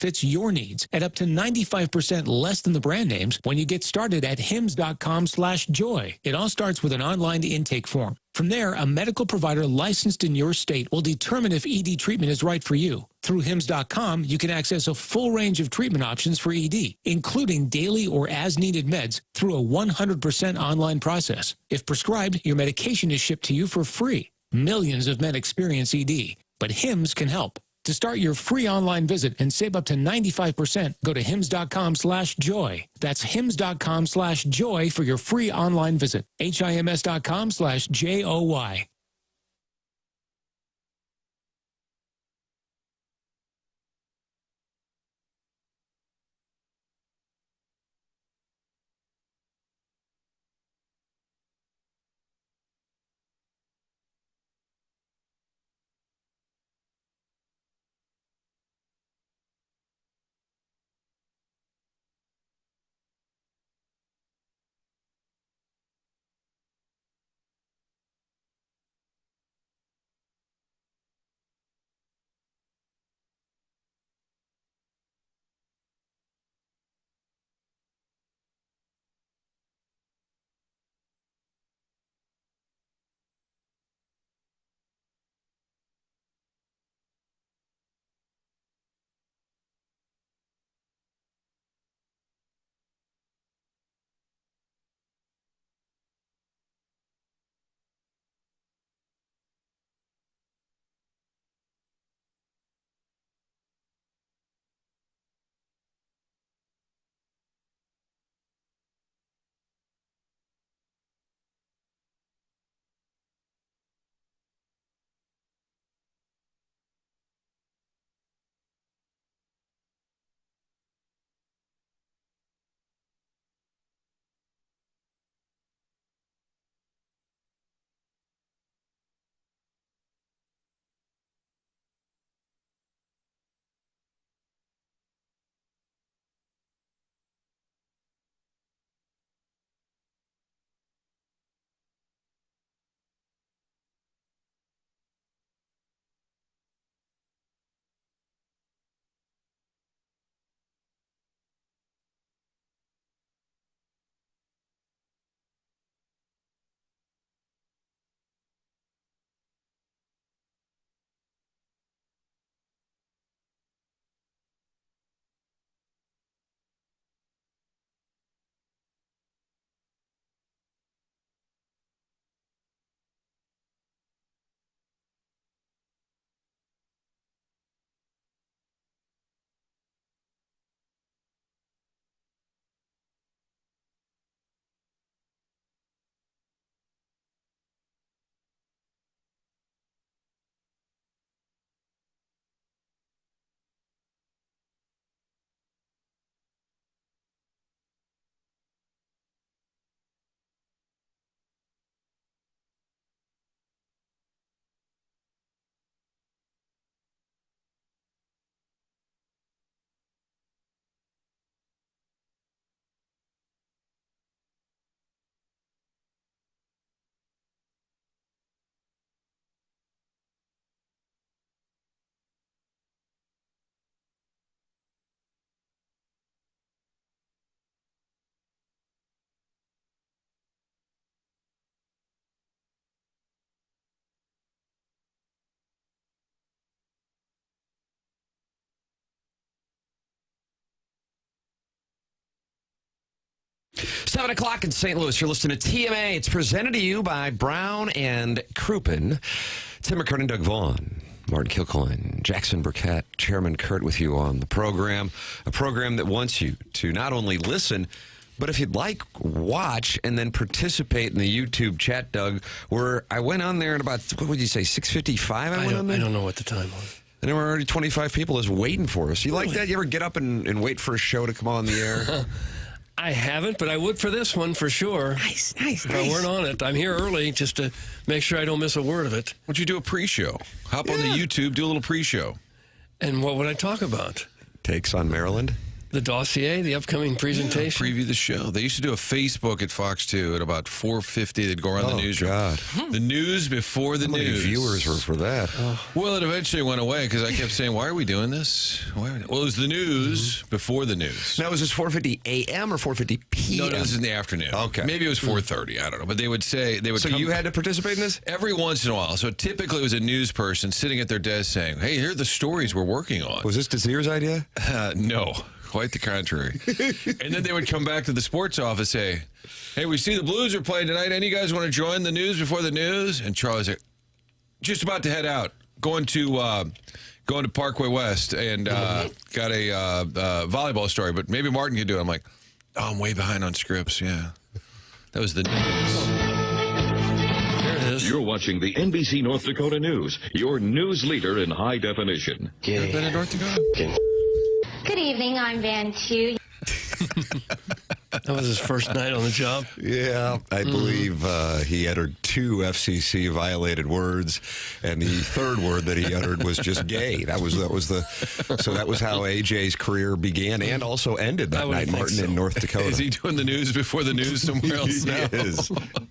fits your needs at up to 95% less than the brand names when you get started at hims.com/joy. It all starts with an online intake form. From there, a medical provider licensed in your state will determine if ED treatment is right for you. Through hims.com, you can access a full range of treatment options for ED, including daily or as-needed meds through a 100% online process. If prescribed, your medication is shipped to you for free. Millions of men experience ED, but Hims can help. To start your free online visit and save up to 95%, go to hims.com/joy. That's hims.com/joy for your free online visit. HIMS.com/JOY. Seven o'clock in St. Louis. You're listening to TMA. It's presented to you by Brown and Crouppen. Tim McKernan, Doug Vaughn, Martin Kilcoyne, Jackson Burkett, Chairman Kurt with you on the program. A program that wants you to not only listen, but if you'd like, watch and then participate in the YouTube chat, Doug, where I went on there at about, what would you say, 6:55 I went on there? I don't know what the time was. And there were already 25 people just waiting for us. You like that? You ever get up and wait for a show to come on the air? I haven't, but I would for this one for sure. Nice. If I weren't on it, I'm here early just to make sure I don't miss a word of it. Would you do a pre-show? Hop on the YouTube, do a little pre-show. And what would I talk about? Takes on Maryland? The dossier, the upcoming presentation. Preview the show. They used to do a Facebook at Fox 2 at about 4:50. They'd go around the newsroom. God. The news before the How many news. viewers were for that? Well, it eventually went away because I kept saying, why are we doing this? Well, it was the news before the news. Now, was this 4:50 a.m. or 4:50 p.m.? No, this is in the afternoon. Okay. Maybe it was 4:30. I don't know. But they would say, So you had to participate in this? every once in a while. So typically it was a news person sitting at their desk saying, hey, here are the stories we're working on. Was this Desir's idea? No, quite the contrary. And then they would come back to the sports office and say, hey, we see the Blues are playing tonight. Any guys want to join the news before the news? And Charlie's like, just about to head out, going to Parkway West and got a volleyball story, but maybe Martin can do it. I'm like, oh, I'm way behind on scripts, yeah. That was the news. Here it is. You're watching the NBC North Dakota News, your news leader in high definition. You ever been in North Dakota? Good evening, I'm Van Chu. That was his first night on the job. Yeah, I believe he uttered 2 FCC violated words, and the third word that he uttered was just gay. That was how AJ's career began and also ended that night, Martin, in North Dakota. Is he doing the news before the news somewhere else now? He is.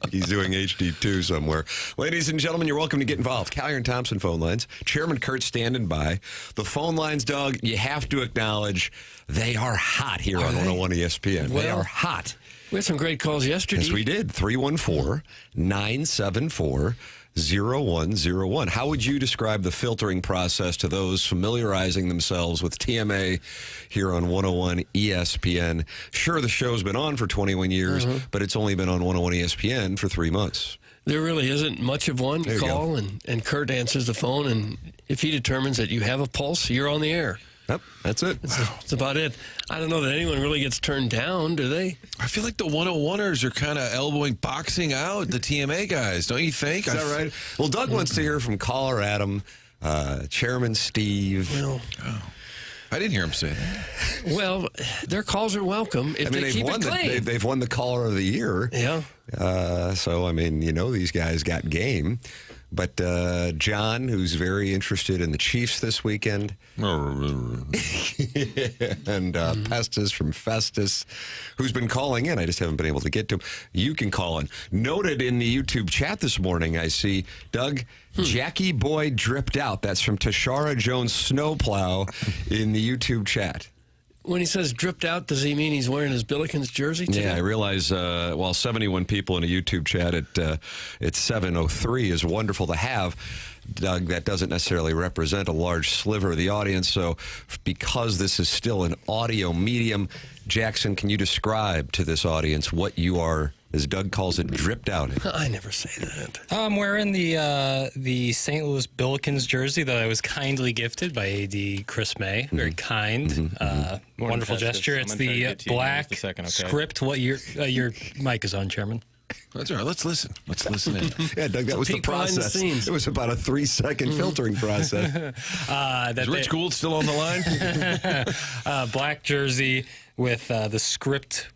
He's doing HD2 somewhere. Ladies and gentlemen, you're welcome to get involved. Callier and Thompson phone lines. Chairman Kurt standing by. The phone lines, Doug, you have to acknowledge they are hot here on 101 ESPN. They are hot. We had some great calls yesterday. Yes, we did. 314-974-0101. How would you describe the filtering process to those familiarizing themselves with TMA here on 101 ESPN? Sure, the show's been on for 21 years, but it's only been on 101 ESPN for 3 months. There really isn't much of one. You call, and Kurt answers the phone, and if he determines that you have a pulse, you're on the air. Yep, that's it. That's about it. I don't know that anyone really gets turned down, do they? I feel like the 101ers are kind of elbowing, boxing out the TMA guys, don't you think? Is that right? Well, Doug wants to hear from caller Adam, Chairman Steve. Well, I didn't hear him say that. well, their calls are welcome if they keep it clean. They've won the caller of the year. Yeah. So, I mean, these guys got game. But John, who's very interested in the Chiefs this weekend, and Festus from Festus, who's been calling in. I just haven't been able to get to him. You can call in. Noted in the YouTube chat this morning, I see, Doug, Jackie Boy dripped out. That's from Tashara Jones Snowplow in the YouTube chat. When he says dripped out, does he mean he's wearing his Billikens jersey today? Yeah, I realize 71 people in a YouTube chat at 7:03 is wonderful to have. Doug, that doesn't necessarily represent a large sliver of the audience. So because this is still an audio medium, Jackson, can you describe to this audience what you are, as Doug calls it, dripped out in? I never say that. I'm wearing the St. Louis Billikens jersey that I was kindly gifted by AD Chris May. Very kind, wonderful gesture. It's the black script. What your mic is on, Chairman? That's all right. Let's listen. Let's listen in. Yeah, Doug, that was the peek behind the process. scenes. It was about a 3-second filtering process. Is Rich Gould still on the line? Black jersey with the script,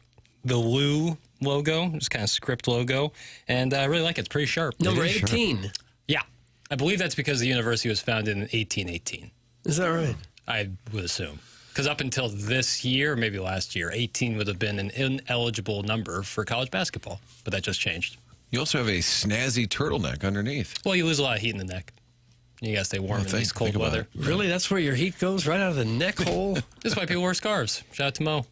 the Lou logo, just kind of script logo, and I really like it. It's pretty sharp. Number 18. Yeah, I believe that's because the university was founded in 1818. Is that right? I would assume. Because up until this year, maybe last year, 18 would have been an ineligible number for college basketball, but that just changed. You also have a snazzy turtleneck underneath. Well, you lose a lot of heat in the neck. You got to stay warm in these cold weather. Really? That's where your heat goes? Right out of the neck hole? This is why people wear scarves. Shout out to Mo.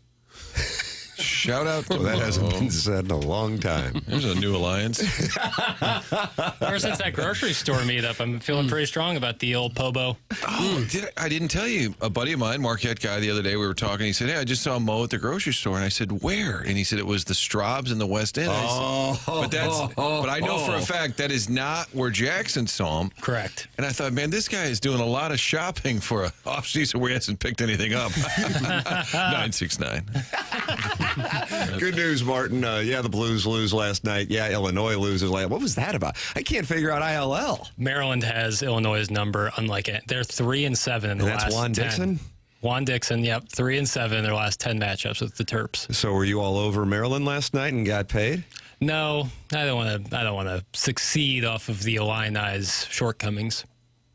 Shout out to That Mo. hasn't been said in a long time. There's a new alliance. Ever since that grocery store meetup, I'm feeling pretty strong about the old Pobo. Oh, I didn't tell you. A buddy of mine, Marquette guy, the other day, we were talking. He said, hey, I just saw Mo at the grocery store. And I said, where? And he said, it was the Straubs in the West End. But I know for a fact that is not where Jackson saw him. Correct. And I thought, man, this guy is doing a lot of shopping for an off-season where he hasn't picked anything up. 969. Good news, Martin. The Blues lose last night. Yeah, Illinois loses last. What was that about? I can't figure out ILL. Maryland has Illinois' number, unlike it. They're 3-7 in the last 10. That's Juan Dixon? Juan Dixon, yep. 3-7 in their last 10 matchups with the Terps. So were you all over Maryland last night and got paid? No, I don't want to succeed off of the Illini's shortcomings.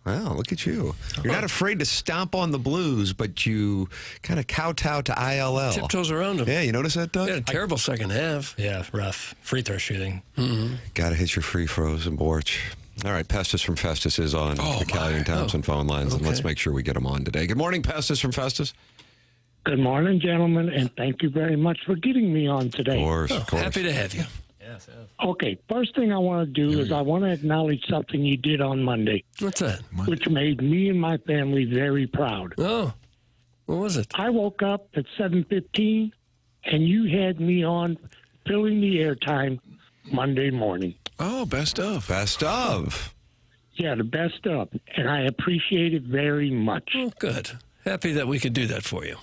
Wow, look at you. You're not afraid to stomp on the Blues, but you kind of kowtow to ILL. Tiptoes around them. Yeah, you notice that, Doug? Yeah, terrible second half. Yeah, rough. Free throw shooting. Got to hit your free throws and Borch. All right, Pestis from Festus is on the Callie and Thompson phone lines, and let's make sure we get him on today. Good morning, Pestis from Festus. Good morning, gentlemen, and thank you very much for getting me on today. Of course. Happy to have you. Yes. Okay, first thing I want to do is I want to acknowledge something you did on Monday, What's that? which made me and my family very proud. Oh, what was it? I woke up at 7:15, and you had me on filling the airtime Monday morning. Oh, best of. Best of. Yeah, the best of, and I appreciate it very much. Oh, good. Happy that we could do that for you.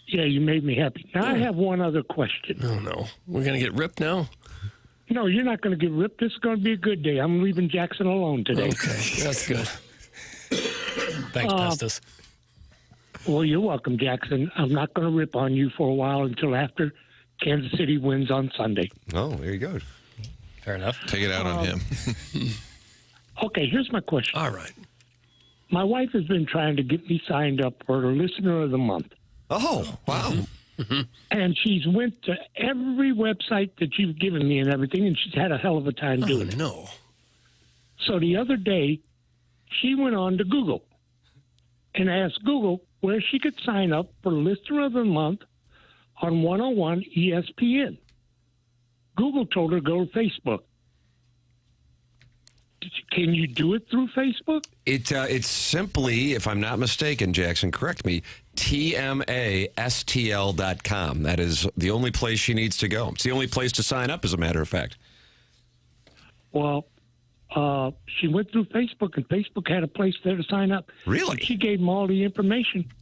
Yeah, you made me happy. Now, I have one other question. Oh, no. We're going to get ripped now? No, you're not going to get ripped. This is going to be a good day. I'm leaving Jackson alone today. Okay, that's good. Thanks, Festus. Well, you're welcome, Jackson. I'm not going to rip on you for a while until after Kansas City wins on Sunday. Oh, there you go. Fair enough. Take it out on him. Okay, here's my question. All right. My wife has been trying to get me signed up for the Listener of the Month. Oh, wow. And she's went to every website that you've given me and everything, and she's had a hell of a time doing it. No. So the other day, she went on to Google and asked Google where she could sign up for Listener of the Month on 101 ESPN. Google told her to go to Facebook. Can you do it through Facebook? It's simply, if I'm not mistaken, Jackson, correct me, TMASTL.com. That is the only place she needs to go. It's the only place to sign up, as a matter of fact. Well, she went through Facebook, and Facebook had a place there to sign up. Really? She gave them all the information.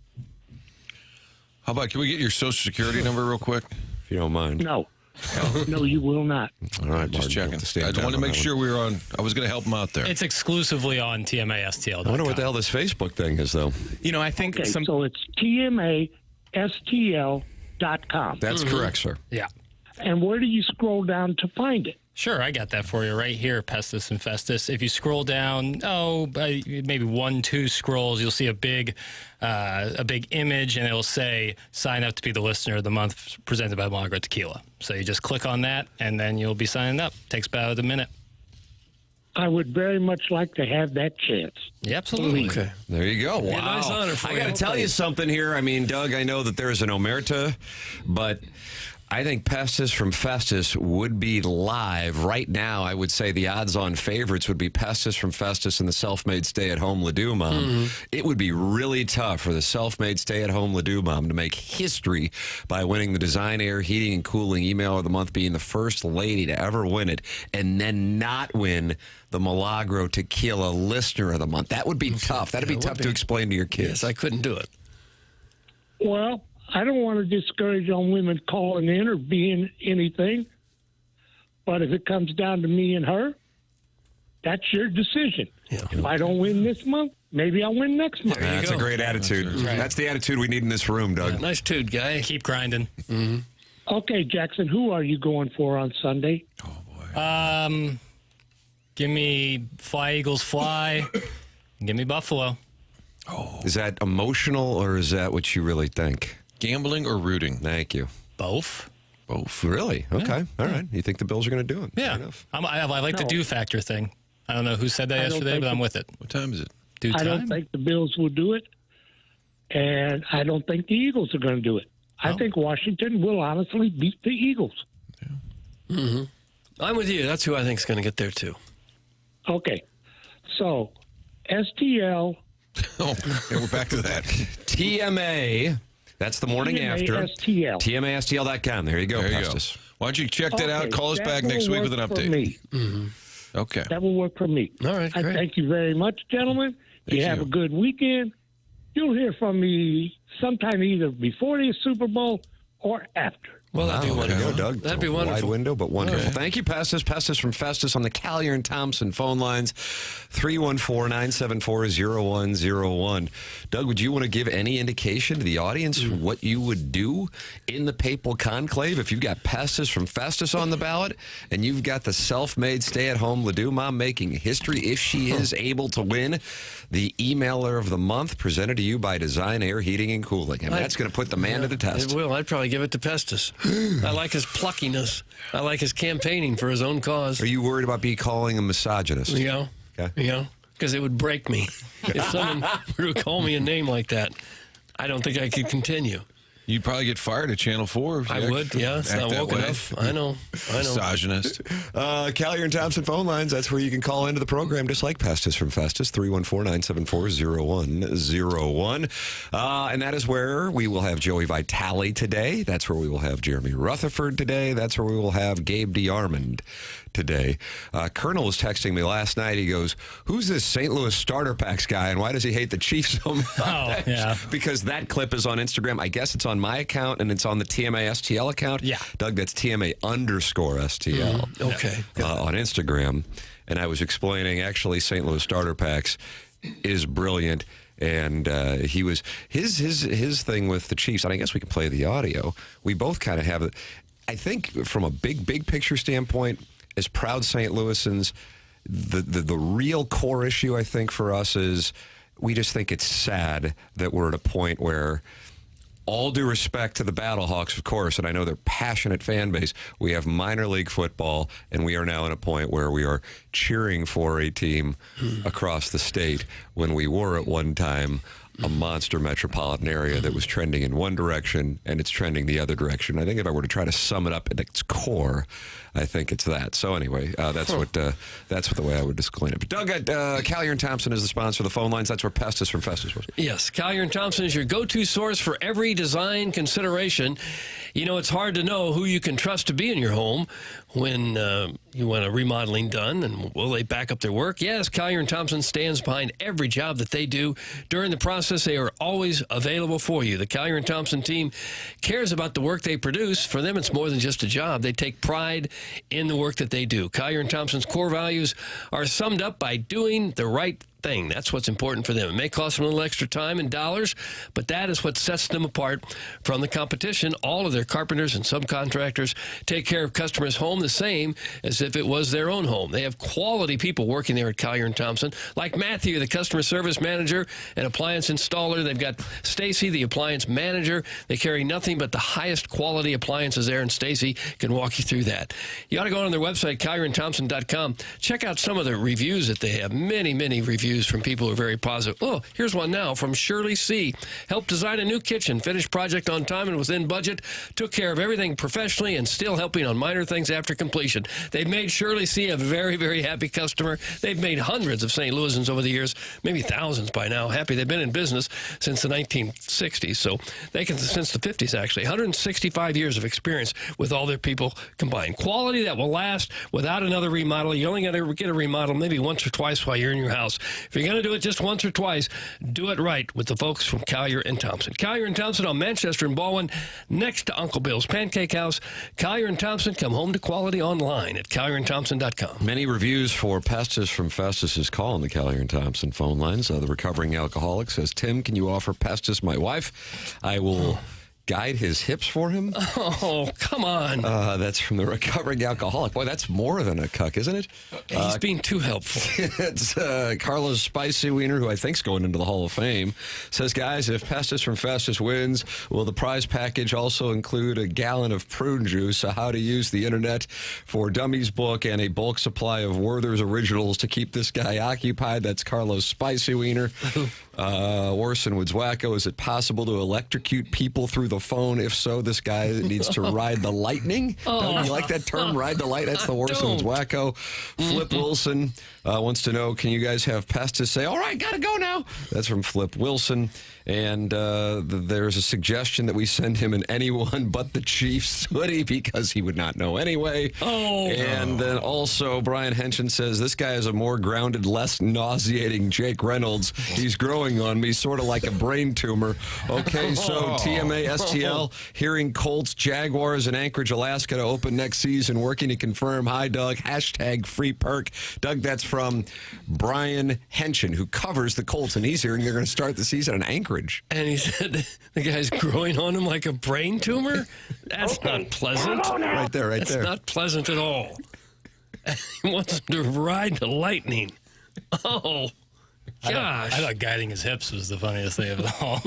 How about, can we get your social security number real quick? If you don't mind. No. No, you will not. All right, Just checking. I just wanted to make sure we were on. I was going to help him out there. It's exclusively on TMASTL.com. I wonder what the hell this Facebook thing is, though. You know, I think Okay, so it's TMASTL.com. That's correct, sir. Yeah. And where do you scroll down to find it? Sure, I got that for you right here, Pestis and Festus. If you scroll down, maybe 1-2 scrolls, you'll see a big image, and it'll say "Sign up to be the Listener of the Month," presented by Margaret Tequila. So you just click on that, and then you'll be signing up. Takes about a minute. I would very much like to have that chance. Yeah, absolutely. Okay. There you go. Wow. a nice honor for I you. got to tell you something here. I mean, Doug, I know that there is an omerta, but I think Pestis from Festus would be live right now. I would say the odds-on favorites would be Pestis from Festus and the self-made stay-at-home Ledoux mom. It would be really tough for the self-made stay-at-home Ledoux mom to make history by winning the Design Air Heating and Cooling Email of the Month, being the first lady to ever win it, and then not win the Milagro Tequila Listener of the Month. That would be tough. That'd be tough to explain to your kids. Yes, I couldn't do it. Well, I don't want to discourage on women calling in or being anything, but if it comes down to me and her, that's your decision. Yeah. If I don't win this month, maybe I'll win next month. That's a great attitude. That's the attitude we need in this room, Doug. Nice dude, guy. Keep grinding. Okay, Jackson, who are you going for on Sunday? Oh, boy. Give me Fly Eagles Fly. Give me Buffalo. Is that emotional, or is that what you really think? Gambling or rooting? Thank you. Both. Both. Really? Okay. All right. You think the Bills are going to do it? Yeah. Fair enough. I like the do factor thing. I don't know who said that I don't yesterday, think but I'm with it. What time is it? Do I don't time? think the Bills will do it, and I don't think the Eagles are going to do it. I think Washington will honestly beat the Eagles. I'm with you. That's who I think is going to get there, too. Okay, so STL. Oh, yeah, we're back to that. TMA. That's the morning after. TMASTL. TMASTL.com. There you go, There you go. Pestis. Why don't you check that out? Okay, Call us that back will next week with an work for update. me. Okay. That will work for me. All right, I great. thank you very much, gentlemen. Thank Have you. a good weekend. You'll hear from me sometime either before the Super Bowl or after. Well, that'd be wonderful. Go, Doug. That'd be A wonderful. Wide window, but wonderful. Right. Thank you, Festus. Festus from Festus on the Collier and Thompson phone lines, 314-974-0101. Doug, would you want to give any indication to the audience what you would do in the papal conclave if you've got Festus from Festus on the ballot and you've got the self-made stay-at-home Ledoux mom making history if she is able to win the emailer of the month presented to you by Design Air Heating and Cooling? And that's going to put the man to the test. It will. I'd probably give it to Festus. I like his pluckiness. I like his campaigning for his own cause. Are you worried about me calling a misogynist? Yeah. Okay. Yeah. Because it would break me if someone were to call me a name like that. I don't think I could continue. You'd probably get fired at Channel 4. If you I would, yeah. It's not woke enough. I know. Misogynist. Collier and Thompson phone lines. That's where you can call into the program, just like Festus from Festus, 314-974-0101. And that is where we will have Joey Vitale today. That's where we will have Jeremy Rutherford today. That's where we will have Gabe DeArmond today. Colonel was texting me last night. He goes, "Who's this St. Louis starter packs guy, and why does he hate the Chiefs so much?" Oh, yeah. Because that clip is on Instagram. I guess it's on my account, and it's on the TMA STL account. Yeah. Doug, that's TMA_STL. Okay. On Instagram. And I was explaining, actually, St. Louis starter packs is brilliant. And he was his thing with the Chiefs, and I guess we can play the audio. We both kind of have it. I think from a big picture standpoint, as proud St. Louisans, the real core issue, I think, for us is we just think it's sad that we're at a point where, all due respect to the Battlehawks, of course, and I know they're passionate fan base, we have minor league football, and we are now at a point where we are cheering for a team across the state when we were at one time a monster metropolitan area that was trending in one direction, and it's trending the other direction. I think if I were to try to sum it up at its core, I think it's that. So anyway, that's what the way I would explain it. But Doug, Collier and Thompson is the sponsor of the phone lines. That's where Festus from Festus was. Yes, Collier and Thompson is your go-to source for every design consideration. You know, it's hard to know who you can trust to be in your home when you want a remodeling done, and will they back up their work? Yes, Collier and Thompson stands behind every job that they do. During the process, they are always available for you. The Collier and Thompson team cares about the work they produce. For them, it's more than just a job. They take pride in the work that they do. Collier and Thompson's core values are summed up by doing the right thing. That's what's important for them. It may cost them a little extra time and dollars, but that is what sets them apart from the competition. All of their carpenters and subcontractors take care of customers' home the same as if it was their own home. They have quality people working there at Collier and Thompson, like Matthew, the customer service manager and appliance installer. They've got Stacy, the appliance manager. They carry nothing but the highest quality appliances there, and Stacy can walk you through that. You ought to go on their website, collierandthompson.com. Check out some of the reviews that they have. Many reviews from people who are very positive. Oh, here's one now from Shirley C. Helped design a new kitchen, finished project on time and within budget, took care of everything professionally, and still helping on minor things after completion. They've made Shirley C. a very happy customer. They've made hundreds of St. Louisans over the years, maybe thousands by now. Happy. They've been in business since the 1960s, so they can, since the 50s actually. 165 years of experience with all their people combined. Quality that will last without another remodel. You only got to get a remodel maybe once or twice while you're in your house. If you're going to do it just once or twice, do it right with the folks from Collier and Thompson. Collier and Thompson on Manchester and Baldwin, next to Uncle Bill's Pancake House. Collier and Thompson, come home to quality online at collierandthompson.com. Many reviews for Festus from Festus's call on the Collier and Thompson phone lines. The recovering alcoholic says, "Tim, can you offer Festus my wife? I will guide his hips for him." Oh, come on. That's from the recovering alcoholic. Boy, that's more than a cuck, isn't it? He's being too helpful. It's Carlos Spicy Wiener, who I think's going into the Hall of Fame, says, "Guys, if Festus from Festus wins, will the prize package also include a gallon of prune juice, a How to Use the Internet for Dummies book, and a bulk supply of Werther's Originals to keep this guy occupied?" That's Carlos Spicy Wiener. Orson Woods Wacko, is it possible to electrocute people through the phone? If so, this guy needs to ride the lightning. Don't you like that term, ride the light? That's the Orson Woods Wacko. Flip Wilson wants to know, can you guys have Festus say, "All right, gotta go now"? That's from Flip Wilson. And there's a suggestion that we send him an anyone but the Chiefs hoodie because he would not know anyway. Oh. And then also Brian Henson says, this guy is a more grounded, less nauseating Jake Reynolds. He's growing on me, sort of like a brain tumor. Okay, so TMA STL, hearing Colts, Jaguars, and Anchorage, Alaska to open next season. Working to confirm. Hi, Doug. Hashtag free perk. Doug, that's from Brian Henson, who covers the Colts, and he's hearing they're going to start the season in Anchorage. And he said the guy's growing on him like a brain tumor? That's not pleasant. Right there, right there. That's not pleasant at all. He wants him to ride the lightning. Oh, gosh. I thought guiding his hips was the funniest thing of it all.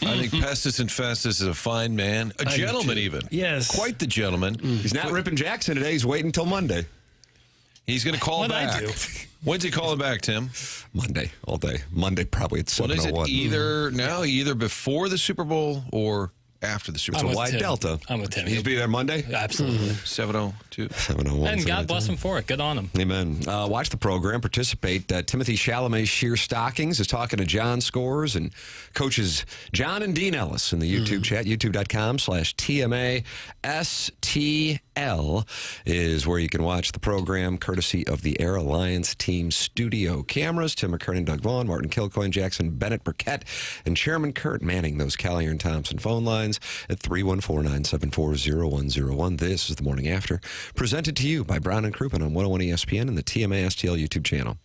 I think Festus and Festus is a fine man. A gentleman, even. Yes. Quite the gentleman. He's not ripping Jackson today. He's waiting until Monday. He's going to call back. When's he calling back, Tim? Monday, all day. Monday, probably at 7:01. Well, is it either before the Super Bowl or after the Super Bowl? It's a wide delta. I'm with Tim. He'll be there Monday? Absolutely. 7:02. 7:01. And God bless him for it. Good on him. Amen. Watch the program, participate. Timothy Chalamet's Sheer Stockings is talking to John Scores and coaches John and Dean Ellis in the YouTube chat. YouTube.com/TMASTL is where you can watch the program, courtesy of the Air Alliance Team studio cameras. Tim McKernan, Doug Vaughn, Martin Kilcoyne, Jackson Burkett, and Chairman Kurt manning those Callier and Thompson phone lines at 314-974-0101. This is The Morning After, presented to you by Brown and Crouppen on 101 ESPN and the TMA STL YouTube channel.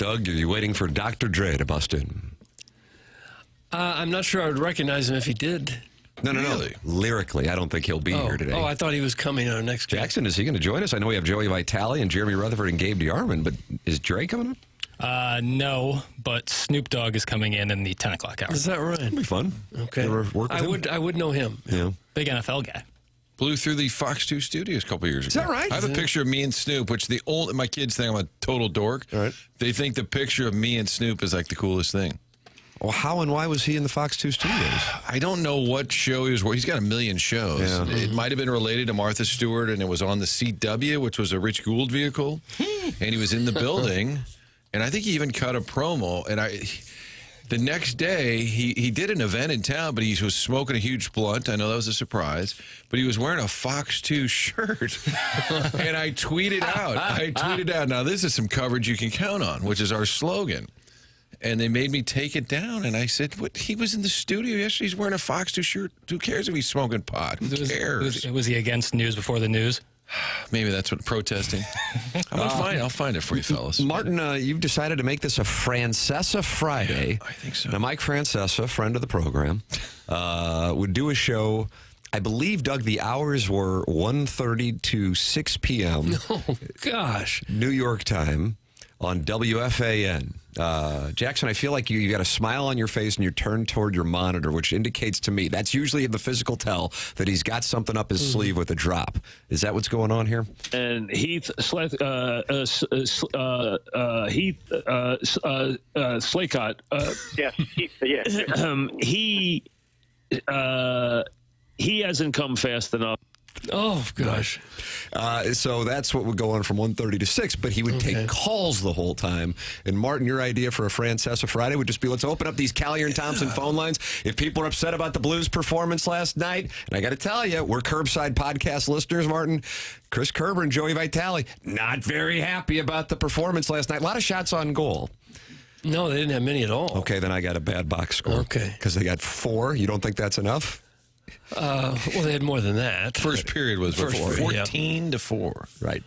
Doug, are you waiting for Dr. Dre to bust in? I'm not sure I would recognize him if he did. No. Lyrically, I don't think he'll be here today. Oh, I thought he was coming on our next game. Jackson, is he going to join us? I know we have Joey Vitale and Jeremy Rutherford and Gabe DeArmond, but is Dre coming up? No, but Snoop Dogg is coming in the 10 o'clock hour. Is that right? It'll be fun. Okay. You ever work with him? I would know him. Yeah. Big NFL guy. Blew through the Fox 2 studios a couple years ago. Is that right? I have a picture of me and Snoop, which my kids think I'm a total dork. All right. They think the picture of me and Snoop is like the coolest thing. Well, how and why was he in the Fox 2 studios? I don't know what show he was working. He's got a million shows. Yeah. It might have been related to Martha Stewart, and it was on the CW, which was a Rich Gould vehicle. And he was in the building, and I think he even cut a promo. And the next day, he did an event in town, but he was smoking a huge blunt. I know that was a surprise. But he was wearing a Fox 2 shirt. And I tweeted out. Now, this is some coverage you can count on, which is our slogan. And they made me take it down. And I said, "What? He was in the studio yesterday. He's wearing a Fox 2 shirt. Who cares if he's smoking pot? Who cares?" Was he against news before the news? Maybe that's what protesting. I'll find it for you, fellas. Martin, you've decided to make this a Francesa Friday. I think so. Now, Mike Francesa, friend of the program, would do a show. I believe, Doug, the hours were 1:30 to 6 p.m. Oh, gosh. New York time on WFAN. Jackson, I feel like you got a smile on your face and you're turned toward your monitor, which indicates to me that's usually the physical tell that he's got something up his sleeve with a drop. Is that what's going on here? And Heath Slaycott, yes, he hasn't come fast enough. Oh, gosh. So that's what would go on from 1:30 to 6, but he would take calls the whole time. And, Martin, your idea for a Francesa Friday would just be, let's open up these Callier and Thompson phone lines. If people are upset about the Blues' performance last night, and I got to tell you, we're curbside podcast listeners, Martin. Chris Kerber and Joey Vitale, not very happy about the performance last night. A lot of shots on goal. No, they didn't have many at all. Okay, then I got a bad box score. Okay. Because they got 4. You don't think that's enough? Well, they had more than that. First period was 14 to 4. Right.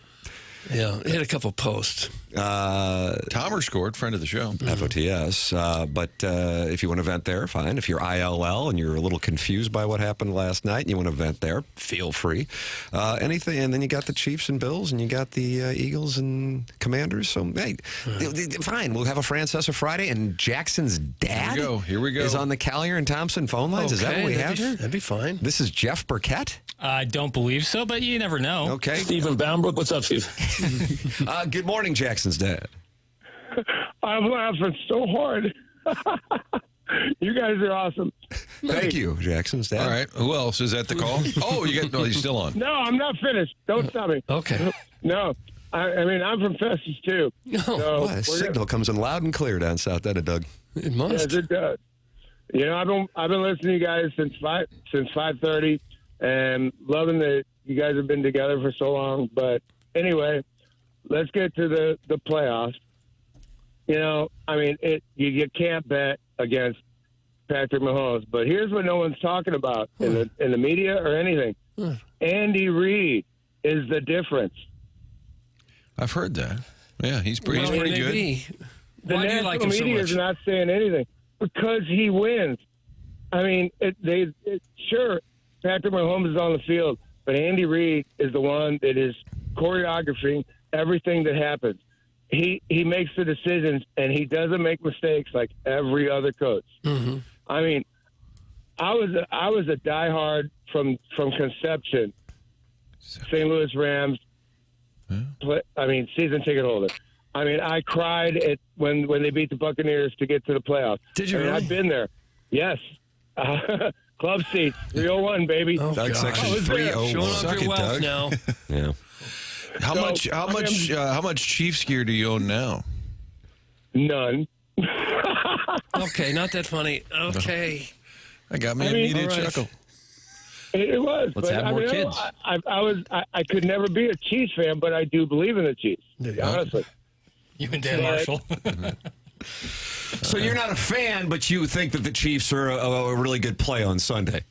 Yeah, hit a couple posts. Tomer scored, friend of the show. FOTS. But if you want to vent there, fine. If you're ILL and you're a little confused by what happened last night and you want to vent there, feel free. Anything. And then you got the Chiefs and Bills and you got the Eagles and Commanders. So, hey, fine. We'll have a Francesa Friday. And Jackson's dad Here we go. is on the Callier and Thompson phone lines. Is that what we have here? That'd be fine. This is Jeff Burkett? I don't believe so, but you never know. Okay. Stephen Boundbrook, what's up, Steve? Good morning, Jackson's dad. I'm laughing so hard. You guys are awesome. Thank you, Jackson's dad. All right. Who else is at the call? Oh, you're still on. No, I'm not finished. Don't stop me. Okay. No. I mean, I'm from Festus, too. Well, the signal comes in loud and clear down south, doesn't it, Doug? It must. Yes, it does. You know, I've been listening to you guys since 5:30, and loving that you guys have been together for so long. But anyway, let's get to the playoffs. You know, I mean, you can't bet against Patrick Mahomes. But here's what no one's talking about in the media or anything. Andy Reid is the difference. I've heard that. Yeah, he's pretty good. The Why do you national like him so media much? is not saying anything because he wins. I mean, sure, Patrick Mahomes is on the field, but Andy Reid is the one that is choreographing everything that happens. He makes the decisions, and he doesn't make mistakes like every other coach. Mm-hmm. I mean, I was a diehard from conception. St. Louis Rams. Season ticket holder. I mean, I cried when they beat the Buccaneers to get to the playoffs. Did you really? I've been there. Yes. Club seats, 301, baby. Oh, Doug, section 301. Showing off Suck your it, wealth Doug. now. Yeah. How much Chiefs gear do you own now? None. Okay, not that funny. Okay. I got me an immediate chuckle. It was. Let's but, have more kids. I could never be a Chiefs fan, but I do believe in the Chiefs. Honestly. You and Dan Marshall. So you're not a fan, but you think that the Chiefs are a really good play on Sunday.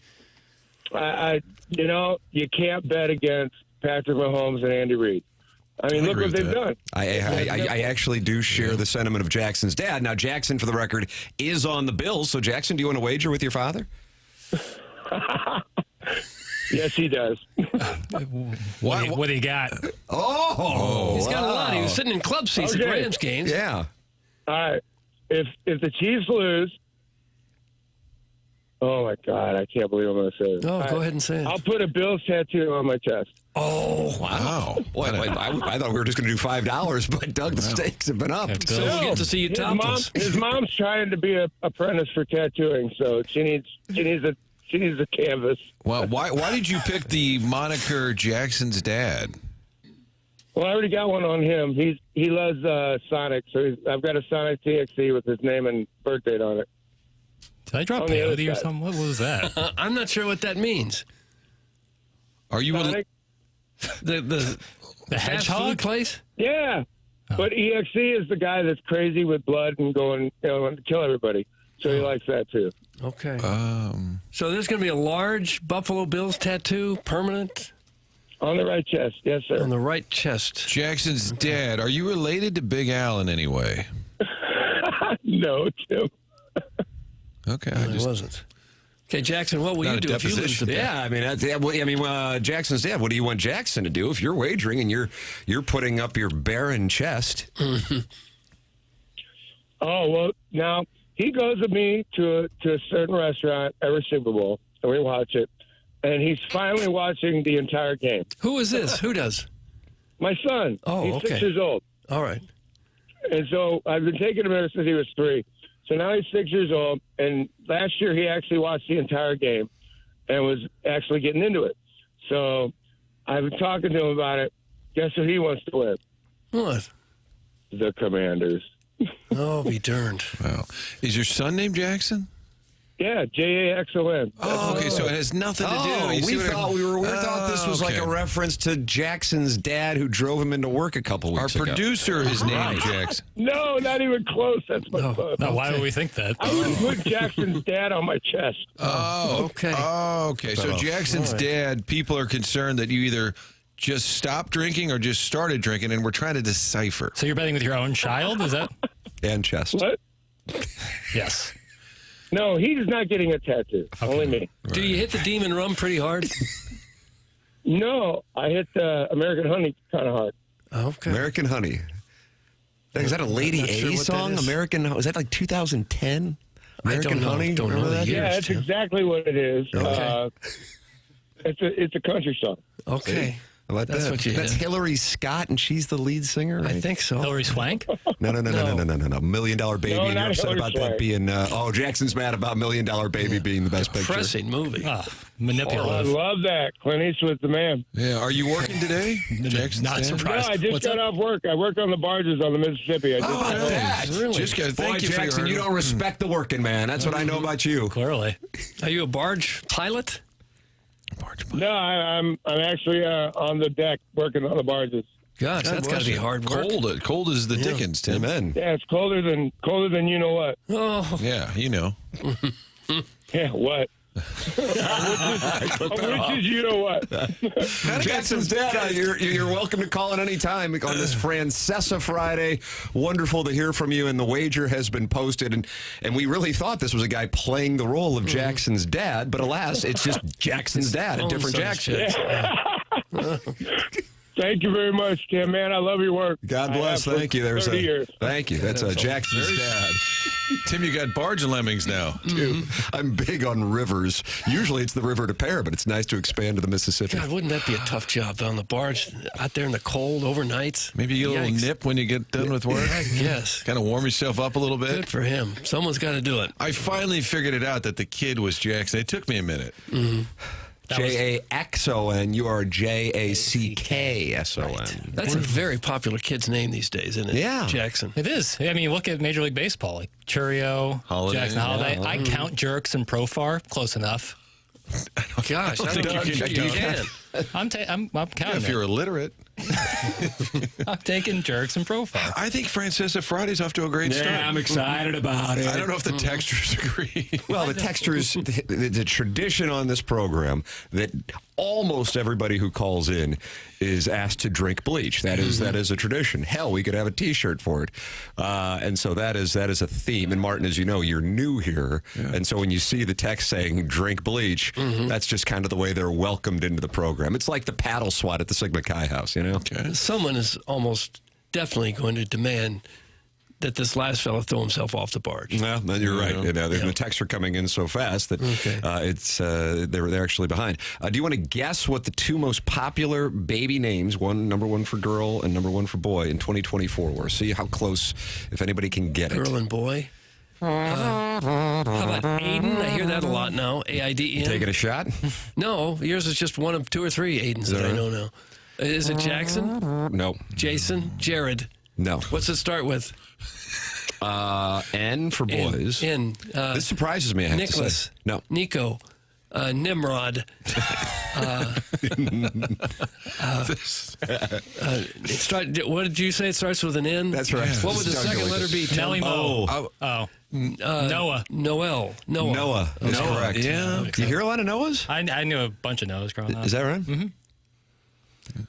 You can't bet against Patrick Mahomes and Andy Reid. I mean, look what they've done. I actually do share the sentiment of Jackson's dad. Now, Jackson, for the record, is on the Bills. So, Jackson, do you want to wager with your father? Yes, he does. What do you got? He's got a lot. He was sitting in club seats at Rams games. Yeah. All right. If the Chiefs lose, oh my God, I can't believe I'm going to say it. Oh, go ahead and say it. I'll put a Bills tattoo on my chest. Oh, wow. Boy, I thought we were just going to do $5, but Doug, the stakes have been up. So we'll get to see you topless. His mom's trying to be an apprentice for tattooing, so she needs a canvas. Well, why did you pick the moniker Jackson's dad? Well, I already got one on him. He loves Sonic, so I've got a Sonic TXC with his name and birth date on it. Did I drop peyote or something? What was that? I'm not sure what that means. Are you Sonic? The fast food place? Yeah. But EXC is the guy that's crazy with blood and going, to kill everybody. So he likes that too. Okay. So there's going to be a large Buffalo Bills tattoo, permanent? On the right chest, yes, sir. On the right chest. Jackson's dad, are you related to Big Al in any way? No, Tim. Okay, I wasn't. Okay, Jackson, what will you do if you lose the bet? Yeah, Jackson's dad. What do you want Jackson to do if you're wagering and you're putting up your barren chest? Oh, well, now he goes with me to a certain restaurant every Super Bowl, and we watch it. And he's finally watching the entire game. Who is this? Who does? My son. Oh, he's okay. 6 years old. All right. And so I've been taking him ever since he was 3. So now he's 6 years old. And last year he actually watched the entire game and was actually getting into it. So I've been talking to him about it. Guess who he wants to win? What? The Commanders. Oh, be darned. Wow. Is your son named Jackson? Yeah, Jaxon. Oh, okay, so it has nothing to do. We thought this was like a reference to Jackson's dad who drove him into work a couple weeks ago. Our producer is named Jackson. No, not even close. That's my son. No, why would we think that? I would put Jackson's dad on my chest. Oh, okay. Oh, okay. So Jackson's dad, people are concerned that you either just stopped drinking or just started drinking, and we're trying to decipher. So you're betting with your own child? Is that? And chest. What? Yes. No, he's not getting a tattoo. Okay. Only me. Right. Do you hit the demon rum pretty hard? No, I hit the American Honey kind of hard. Okay. American Honey. Is that a Lady A song? American? Was that like 2010? American Honey? Don't know the years, yeah, that's exactly what it is. Okay. It's a country song. Okay. That's what you. That's Hillary Scott, and she's the lead singer. Right? I think so. Hillary Swank? No. $1 Million Baby. No, You're not upset Hillary about Swank. that being. Jackson's mad about $1 Million Baby being the best picture. Depressing movie. Manipulative. Oh, I love that. Clint Eastwood's the man. Yeah. Are you working today? Jackson's Not dad? surprised. No, I just got off work. I work on the barges on the Mississippi. Really? Just got, thank Boy, you Jackson, for your you don't respect the working man. That's what I know about you. Clearly. Are you a barge pilot? No, I'm actually on the deck working on the barges. Gosh, that's got to be hard work. Cold as the Dickens, Tim. Amen. Yeah, it's colder than you know what. Oh. Yeah, you know. Yeah, what? Which is you know what. Jackson's dad, you're welcome to call at any time on this Francesa Friday. Wonderful to hear from you, and the wager has been posted. And we really thought this was a guy playing the role of Jackson's dad, but alas, it's just Jackson's dad, a different Jackson. Thank you very much, Tim. Man, I love your work. God bless. Thank you. There's 30 years. Thank you. That's Jackson's dad. Tim, you got barge lemmings now. Dude, I'm big on rivers. Usually it's the river to Pear, but it's nice to expand to the Mississippi. God, wouldn't that be a tough job on the barge out there in the cold overnights? Maybe you get a little nip when you get done with work. Yes. Kind of warm yourself up a little bit. Good for him. Someone's got to do it. I finally figured it out that the kid was Jackson. It took me a minute. Jaxon. You are Jackson. Right. That's a very popular kid's name these days, isn't it? Yeah. Jackson. It is. I mean, look at Major League Baseball, like Churio, Holiday. Jackson Holiday. I count Jerks and Profar. Close enough. Gosh, I don't think you can. I'm counting If you're it. illiterate. I'm taking jerks and profiles. I think Francesa Friday's off to a great start. I'm excited about it. I don't know if the texters agree. Well, the texters, the tradition on this program that almost everybody who calls in is asked to drink bleach. That is a tradition. Hell, we could have a T-shirt for it. And so that is a theme. And Martin, as you know, you're new here. Yeah. And so when you see the text saying drink bleach, that's just kind of the way they're welcomed into the program. It's like the paddle swat at the Sigma Chi house, you know? Okay. Someone is almost definitely going to demand that this last fellow throw himself off the barge. Well, you're right. The texts are coming in so fast that they're actually behind. Do you want to guess what the two most popular baby names, number one for girl and number one for boy, in 2024 were? See how close, if anybody can get it. Girl and boy. How about Aiden? I hear that a lot now. A-I-D-E-N. Taking a shot? No, yours is just one of two or three Aidens that I know now. Is it Jackson? No. Jason? Jared? No. What's it start with? N for boys. N. This surprises me, I have Nicholas. to say. No. Nico. Nimrod. What did you say? It starts with an N? That's right. What would the second letter be? Nelly Mo. Noah. Noel. Noah. That's correct. Yeah. You hear a lot of Noahs? I knew a bunch of Noahs growing up. Is that right? Mm-hmm.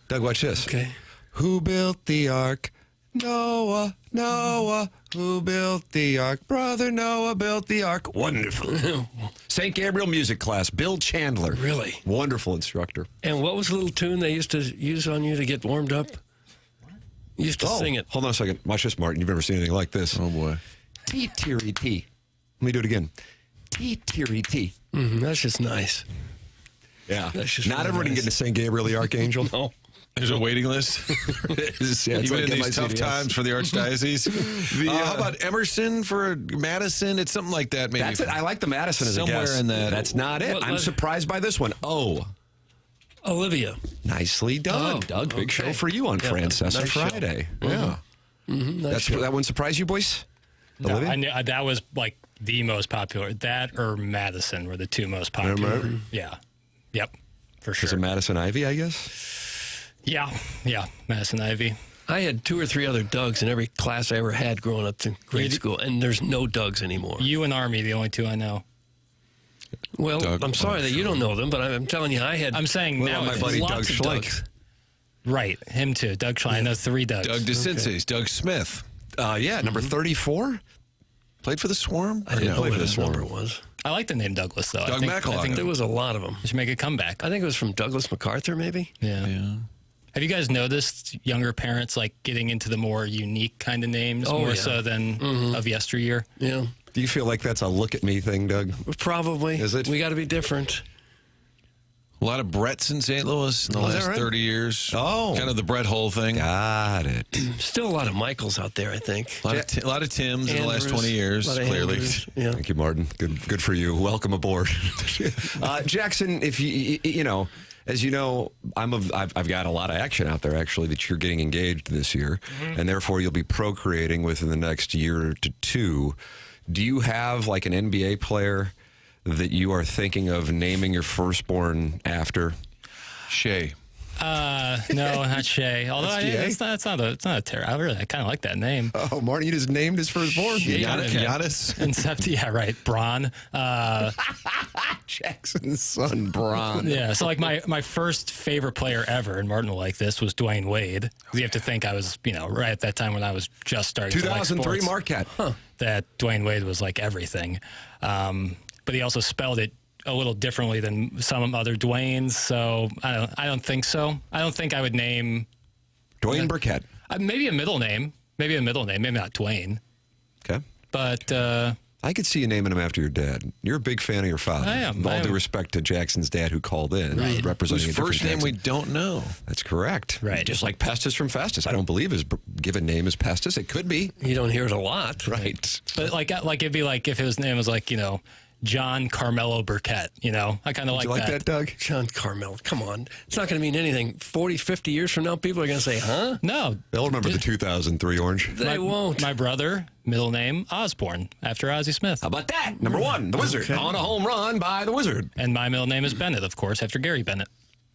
Doug, watch this. Okay. Who built the ark? Noah. Who built the ark? Brother Noah built the ark. Wonderful. St. Gabriel music class. Bill Chandler. Really? Wonderful instructor. And what was the little tune they used to use on you to get warmed up? You used to sing it. Hold on a second. Watch this, Martin. You've never seen anything like this. Oh, boy. T-teary-T. Let me do it again. T-teary-T. That's just nice. Yeah. That's just Not really everyone can nice. get to St. Gabriel the Archangel. No. There's a waiting list. Even in these tough times for the Archdiocese. How about Emerson for Madison? It's something like that, maybe. That's it. I like the Madison as a guess. Somewhere in that. That's not it. I'm surprised by this one. Olivia. Nicely done, Doug. Big show for you on Francesa Friday. Yeah. That one surprised you, boys? No, I knew that was like the most popular. That or Madison were the two most popular. Remember? Yeah. Yep. For sure. Is it Madison Ivy, I guess? Yeah. Madison Ivy. I had two or three other Dougs in every class I ever had growing up in grade school, and there's no Dougs anymore. You and Army, the only two I know. Well, Doug, I'm sorry that you don't know them, but I'm telling you, I had. I'm saying now my buddy Doug lots of Schleich. Dougs. Right, him too. Doug Schlein. Those three Dougs. Doug DeCinces, Doug Smith. Number 34. Played for the Swarm? I didn't know played what for the his Swarm. number was. I like the name Douglas though. Doug I think There was a lot of them. he should make a comeback. I think it was from Douglas MacArthur, maybe. Yeah. Have you guys noticed younger parents like getting into the more unique kind of names more so than of yesteryear? Yeah. Do you feel like that's a look at me thing, Doug? Probably. Is it? We got to be different. A lot of Bretts in St. Louis in the Oh, is that last right? 30 years. Oh. Kind of the Brett Hull thing. Got it. Still a lot of Michaels out there, I think. A lot of Tims in the last Andrews, 20 years, a lot of clearly. Andrews, yeah. Thank you, Martin. Good for you. Welcome aboard. Jackson, if you know, as you know, I've got a lot of action out there, actually, that you're getting engaged this year, and therefore you'll be procreating within the next year to two. Do you have like an NBA player that you are thinking of naming your firstborn after? Shea. No, not Shea. Although it's not a terrible. I kind of like that name. Oh, Martin, you just named his firstborn. Giannis. Except, yeah, right. Braun. Jackson's son, Braun. Yeah, so like my first favorite player ever, and Martin will like this, was Dwayne Wade. You have to think I was, right at that time when I was just starting 2003 to like sports, Marquette. that Dwayne Wade was like everything. But he also spelled it a little differently than some other Dwaynes, so I don't think so. I don't think I would name Dwayne Burkett. Maybe a middle name. Maybe not Dwayne. Okay. But I could see you naming him after your dad. You're a big fan of your father. I am. With all due respect to Jackson's dad who called in, representing Whose a different first name Jackson. we don't know. That's correct. Right. Just like Festus from Festus. I don't believe his given name is Pestus. It could be. You don't hear it a lot. Right. But like it'd be like if his name was like, John Carmelo Burkett, I kind of like that. Do you like that, Doug? John Carmel. Come on. It's not going to mean anything. 40, 50 years from now, people are going to say, huh? No. They'll remember the 2003 Orange. They won't. My brother, middle name, Osborne, after Ozzie Smith. How about that? Number one, the Wizard. On a home run by the Wizard. And my middle name is Bennett, of course, after Gary Bennett.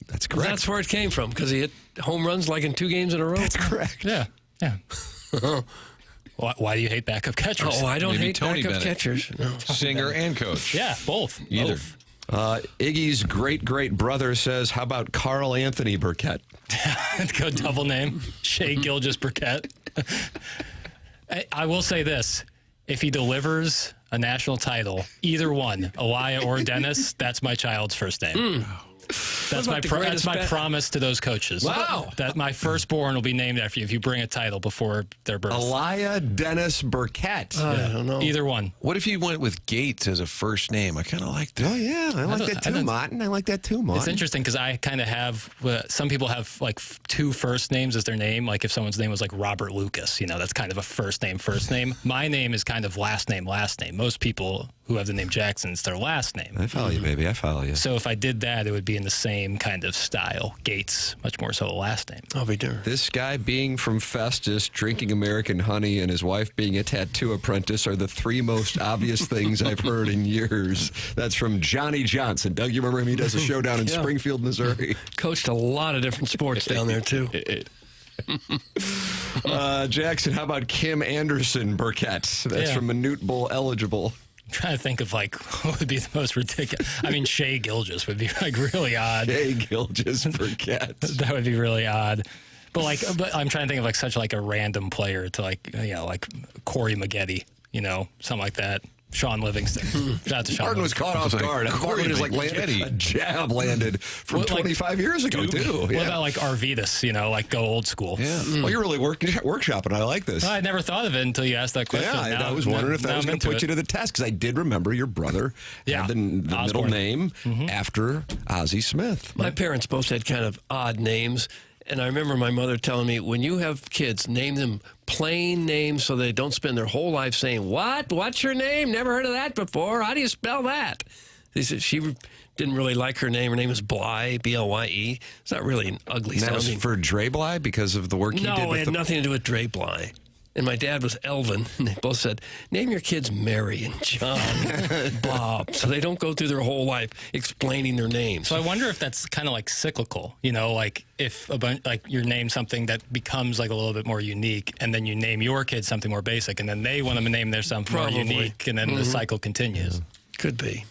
That's correct. That's where it came from, because he hit home runs like in 2 games in a row. That's correct. Yeah. Why do you hate backup catchers? Oh, I don't Maybe hate Tony backup Bennett. catchers. No. Singer and coach. Yeah, both. Either. Both. Iggy's great brother says, how about Carl Anthony Burkett? Go double name. Shea Gilgeous Burkett. I will say this. If he delivers a national title, either one, Elia or Dennis, that's my child's first name. That's my promise to those coaches. Wow. That my firstborn will be named after you if you bring a title before their birth. Elia Dennis Burkett. I don't know. Either one. What if you went with Gates as a first name? I kind of like that. Oh, yeah. I like that too, Martin. I like that too, Martin. It's interesting because I kind of have, some people have like 2 first names as their name. Like if someone's name was like Robert Lucas, that's kind of a first name. My name is kind of last name. Most people who have the name Jackson, it's their last name. I follow you, baby. I follow you. So if I did that, it would be in the same kind of style. Gates, much more so a last name. I'll be darned. This guy being from Festus, drinking American honey, and his wife being a tattoo apprentice are the 3 most obvious things I've heard in years. That's from Johnny Johnson. Doug, you remember him? He does a show down in Springfield, Missouri. Coached a lot of different sports down there, too. Jackson, how about Kim Anderson Burkett? That's from Manute Bowl eligible. I'm trying to think of like what would be the most ridiculous. I mean, Shea Gilgeous would be like really odd. Shea Gilgeous Burkett. That would be really odd. But I'm trying to think of like such like a random player to like like Corey Maggette, something like that. Sean Livingston. Shout out to Sean. Martin was caught off guard. Martin was like a jab landed from 25 years ago too. What about like Arvidas? Like go old school. Yeah. Well, you're really workshopping. I like this. Well, I never thought of it until you asked that question. Yeah, I was wondering if that was going to put you to the test because I did remember your brother had the middle name after Ozzie Smith. My parents both had kind of odd names. And I remember my mother telling me, when you have kids, name them plain names so they don't spend their whole life saying, what? What's your name? Never heard of that before. How do you spell that? She didn't really like her name. Her name is Bly, B-L-Y-E. It's not really an ugly sounding. That was for Dre Bly because of the work he did with No, it had nothing to do with Dre Bly. And my dad was Elvin, and they both said, name your kids Mary and John and Bob, so they don't go through their whole life explaining their names. So I wonder if that's kind of like cyclical, like if you name something that becomes like a little bit more unique, and then you name your kids something more basic, and then they want to name their something more unique, and then the cycle continues. Yeah. Could be.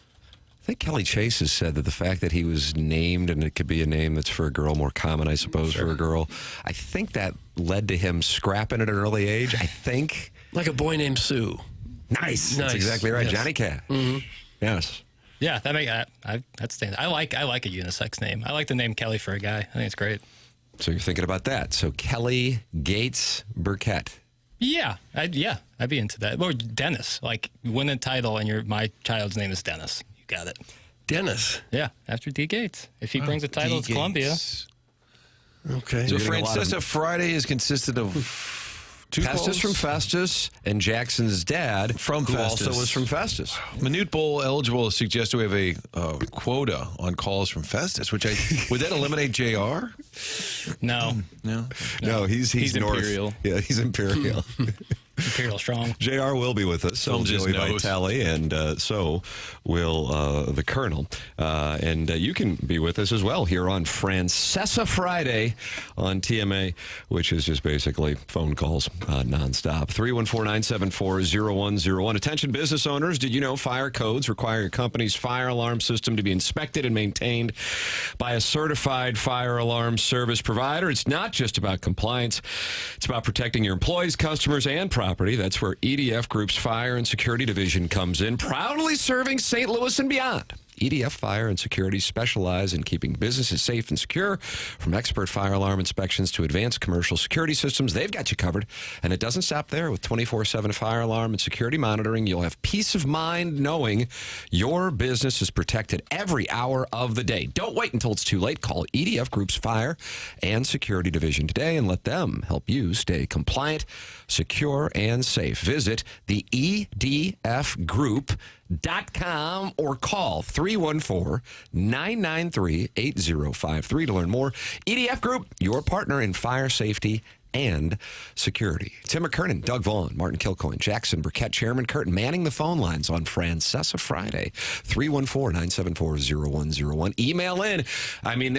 I think Kelly Chase has said that the fact that he was named, and it could be a name that's for a girl, more common, I suppose, for a girl, I think that led to him scrapping at an early age, I think. Like a boy named Sue. Nice. That's exactly right. Yes. Johnny Cat. Yes. Yeah, that stands. I like a unisex name. I like the name Kelly for a guy. I think it's great. So you're thinking about that. So Kelly Gates Burkett. Yeah, I'd be into that. Or Dennis, like win a title and my child's name is Dennis. Got it. Dennis. Yeah, after D. Gates. If he brings a title to Columbia. Okay. So Francesa Friday is consisted of 2 Festus calls? from Festus and Jackson's dad from who Festus. also was from Festus. Manute Bowl eligible suggests we have a quota on calls from Festus, which would that eliminate JR? No. No, he's North. Imperial. Yeah, he's Imperial. Imperial strong. JR will be with us. So Joey Vitale, and so will the Colonel. And you can be with us as well here on Francesa Friday on TMA, which is just basically phone calls nonstop. 314-974-0101. Attention business owners, did you know fire codes require your company's fire alarm system to be inspected and maintained by a certified fire alarm service provider? It's not just about compliance. It's about protecting your employees, customers, and property. That's where EDF Group's Fire and Security Division comes in, proudly serving St. Louis and beyond. EDF Fire and Security specialize in keeping businesses safe and secure. From expert fire alarm inspections to advanced commercial security systems, they've got you covered. And it doesn't stop there. With 24/7 fire alarm and security monitoring, you'll have peace of mind knowing your business is protected every hour of the day. Don't wait until it's too late. Call EDF Group's Fire and Security Division today and let them help you stay compliant, secure, and safe. Visit the edfgroup.com or call 314-993-8053 to learn more. EDF Group, your partner in fire safety and security. Tim McKernan, Doug Vaughn, Martin Kilcoyne, Jackson Burkett, Chairman Curtin manning the phone lines on Francesa Friday, 314-974-0101. Email in. I mean,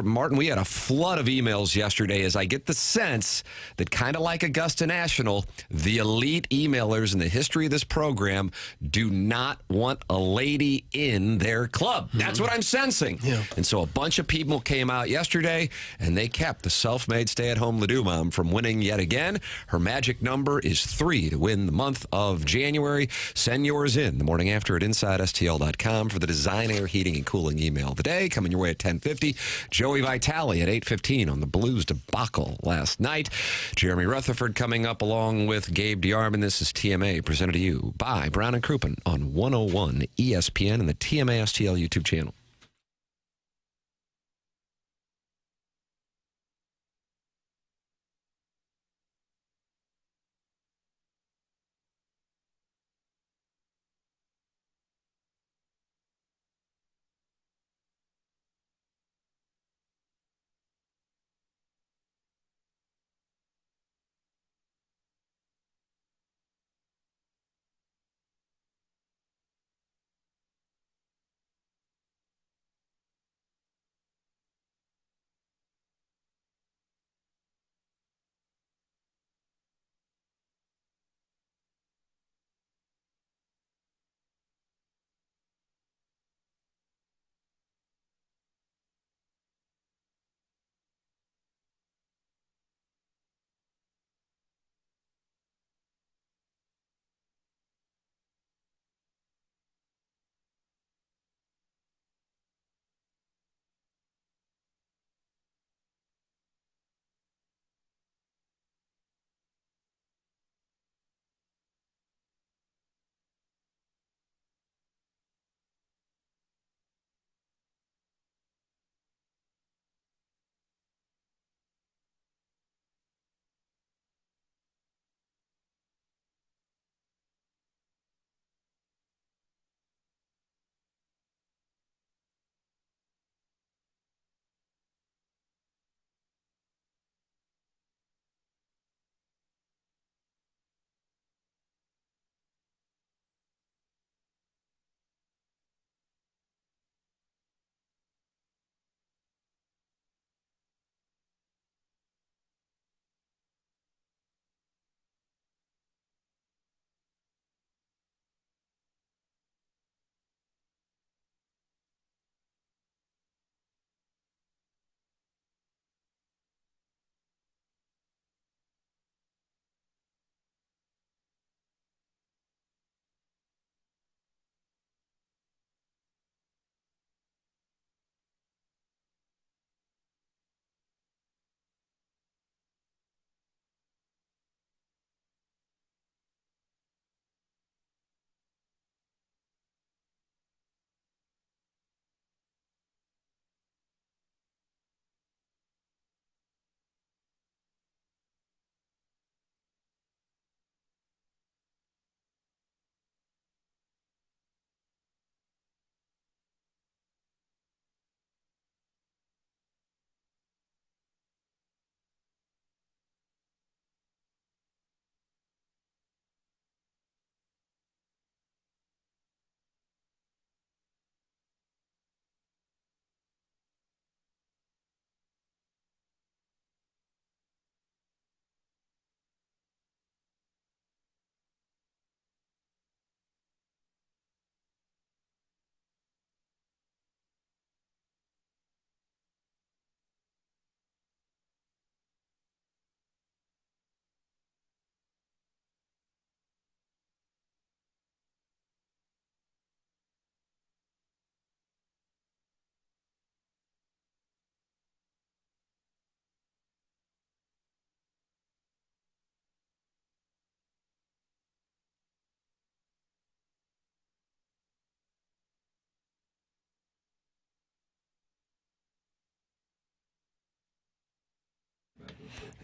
Martin, we had a flood of emails yesterday as I get the sense that kind of like Augusta National, the elite emailers in the history of this program do not want a lady in their club. That's what I'm sensing. Yeah. And so a bunch of people came out yesterday and they kept the self-made stay-at-home Ladue mom from winning yet again. Her magic number is 3 to win the month of January. Send yours in the morning after at InsideSTL.com for the Design Air Heating and Cooling email of the day. Coming your way at 10:50. Joey Vitale at 8:15 on the Blues debacle last night. Jeremy Rutherford coming up along with Gabe DeArmond. This is TMA presented to you by Brown and Crouppen on 101 ESPN and the TMA STL YouTube channel.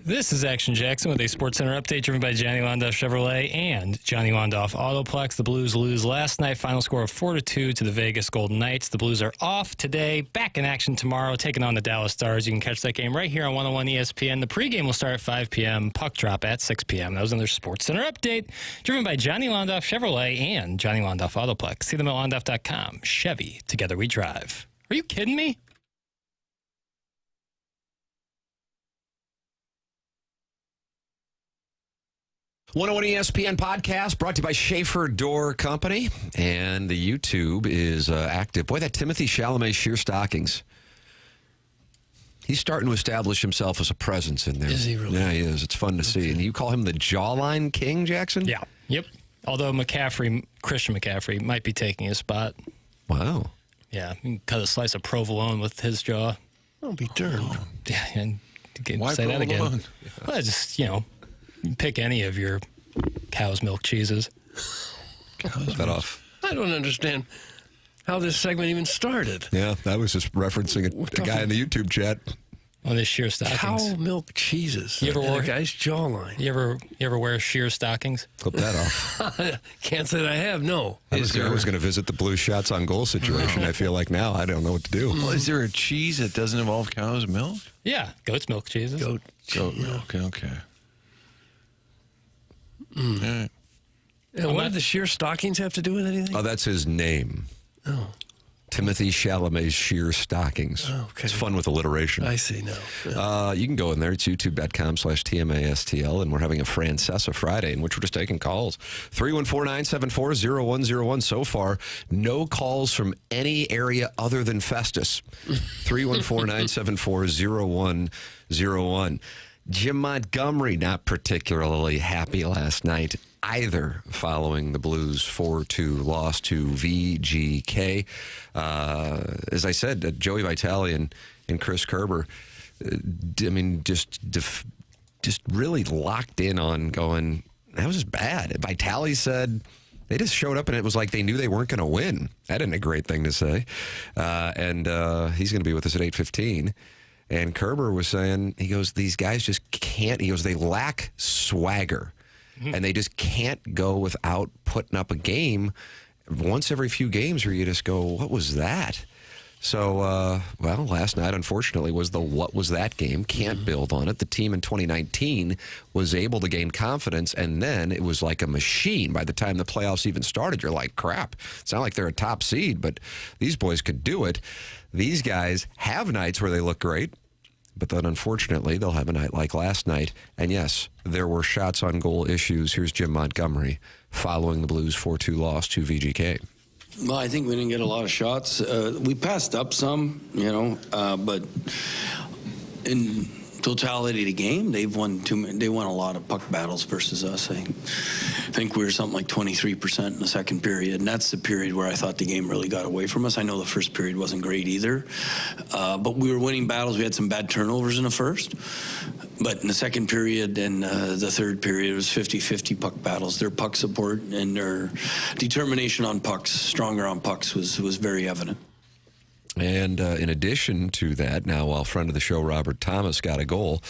This is Action Jackson with a Sports Center update driven by Johnny Londoff Chevrolet and Johnny Londoff Autoplex. The Blues lose last night, final score of 4-2 to the Vegas Golden Knights. The Blues are off today, back in action tomorrow, taking on the Dallas Stars. You can catch that game right here on 101 ESPN. The pregame will start at 5 p.m., puck drop at 6 p.m. That was another Sports Center update driven by Johnny Londoff Chevrolet and Johnny Londoff Autoplex. See them at londoff.com. Chevy, together we drive. Are you kidding me? One ESPN podcast brought to you by Schaefer Door Company, and the YouTube is active. Boy, that Timothy Chalamet sheer stockings. He's starting to establish himself as a presence in there. Is he really? Yeah, he is. It's fun to see. And you call him the jawline king, Jackson? Yeah. Yep. Although Christian McCaffrey might be taking his spot. Wow. Yeah, you can cut a slice of provolone with his jaw. I'll be darned. Yeah, and Why say that provolone? again. Well, just, pick any of your cow's milk cheeses. Cut that off. I don't understand how this segment even started. Yeah, that was just referencing a guy in the YouTube chat. On his sheer stockings. Cow milk cheeses. You ever wore a guy's jawline? You ever wear sheer stockings? Clip that off. Can't say that I have. No. I was going to visit the blue shots on goal situation. I feel like now I don't know what to do. Well, is there a cheese that doesn't involve cow's milk? Yeah, goat's milk cheeses. Goat milk. Okay. Mm. All right. And what do the sheer stockings have to do with anything? Oh, that's his name. Oh. Timothy Chalamet's sheer stockings. Oh, okay. It's fun with alliteration. I see now. Yeah. You can go in there. It's youtube.com/TMASTL, and we're having a Francesa Friday in which we're just taking calls. 314-974-0101. So far, no calls from any area other than Festus. 314-974-0101. Jim Montgomery not particularly happy last night either, following the Blues 4-2 loss to VGK. As I said, Joey Vitale and Chris Kerber, just really locked in on going, that was just bad. Vitale said they just showed up and it was like they knew they weren't going to win. That isn't a great thing to say. And he's going to be with us at 8:15. And Kerber was saying, he goes, these guys just can't, he goes, they lack swagger. And they just can't go without putting up a game once every few games where you just go, what was that? So, last night, unfortunately, was the what was that game. Can't build on it. The team in 2019 was able to gain confidence, and then it was like a machine. By the time the playoffs even started, you're like, crap, it's not like they're a top seed, but these boys could do it. These guys have nights where they look great, but then unfortunately, they'll have a night like last night. And yes, there were shots on goal issues. Here's Jim Montgomery following the Blues 4-2 loss to VGK. Well, I think we didn't get a lot of shots. We passed up some, but in totality of the game, they won a lot of puck battles versus us. I think we were something like 23% in the second period, and that's the period where I thought the game really got away from us. I know the first period wasn't great either, but we were winning battles. We had some bad turnovers in the first, but in the second period and the third period, it was 50-50 puck battles. Their puck support and their determination on pucks, stronger on pucks, was very evident. And in addition to that, now while friend of the show Robert Thomas got a goal,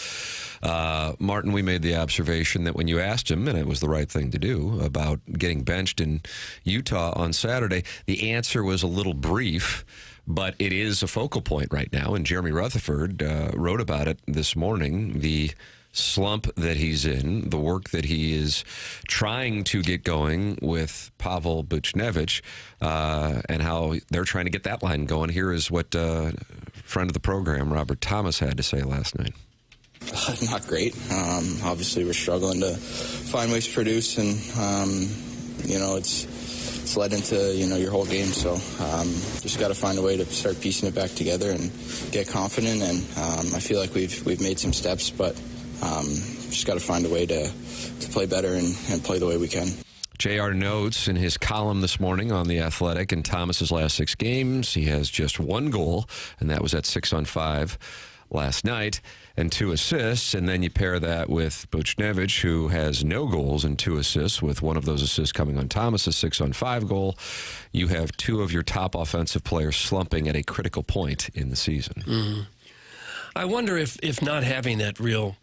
Martin, we made the observation that when you asked him, and it was the right thing to do, about getting benched in Utah on Saturday, the answer was a little brief, but it is a focal point right now. And Jeremy Rutherford wrote about it this morning, the slump that he's in, the work that he is trying to get going with Pavel Buchnevich, and how they're trying to get that line going. Here is what friend of the program, Robert Thomas, had to say last night. Not great. Obviously, we're struggling to find ways to produce, and, it's led into, your whole game. So just got to find a way to start piecing it back together and get confident. And I feel like we've made some steps, but just got to find a way to play better and play the way we can. JR notes in his column this morning on The Athletic, in Thomas's last 6 games, he has just 1 goal, and that was at 6-on-5 last night, and 2 assists. And then you pair that with Buchnevich, who has no goals and 2 assists, with one of those assists coming on Thomas's 6-on-5 goal. You have 2 of your top offensive players slumping at a critical point in the season. Mm-hmm. I wonder if not having that real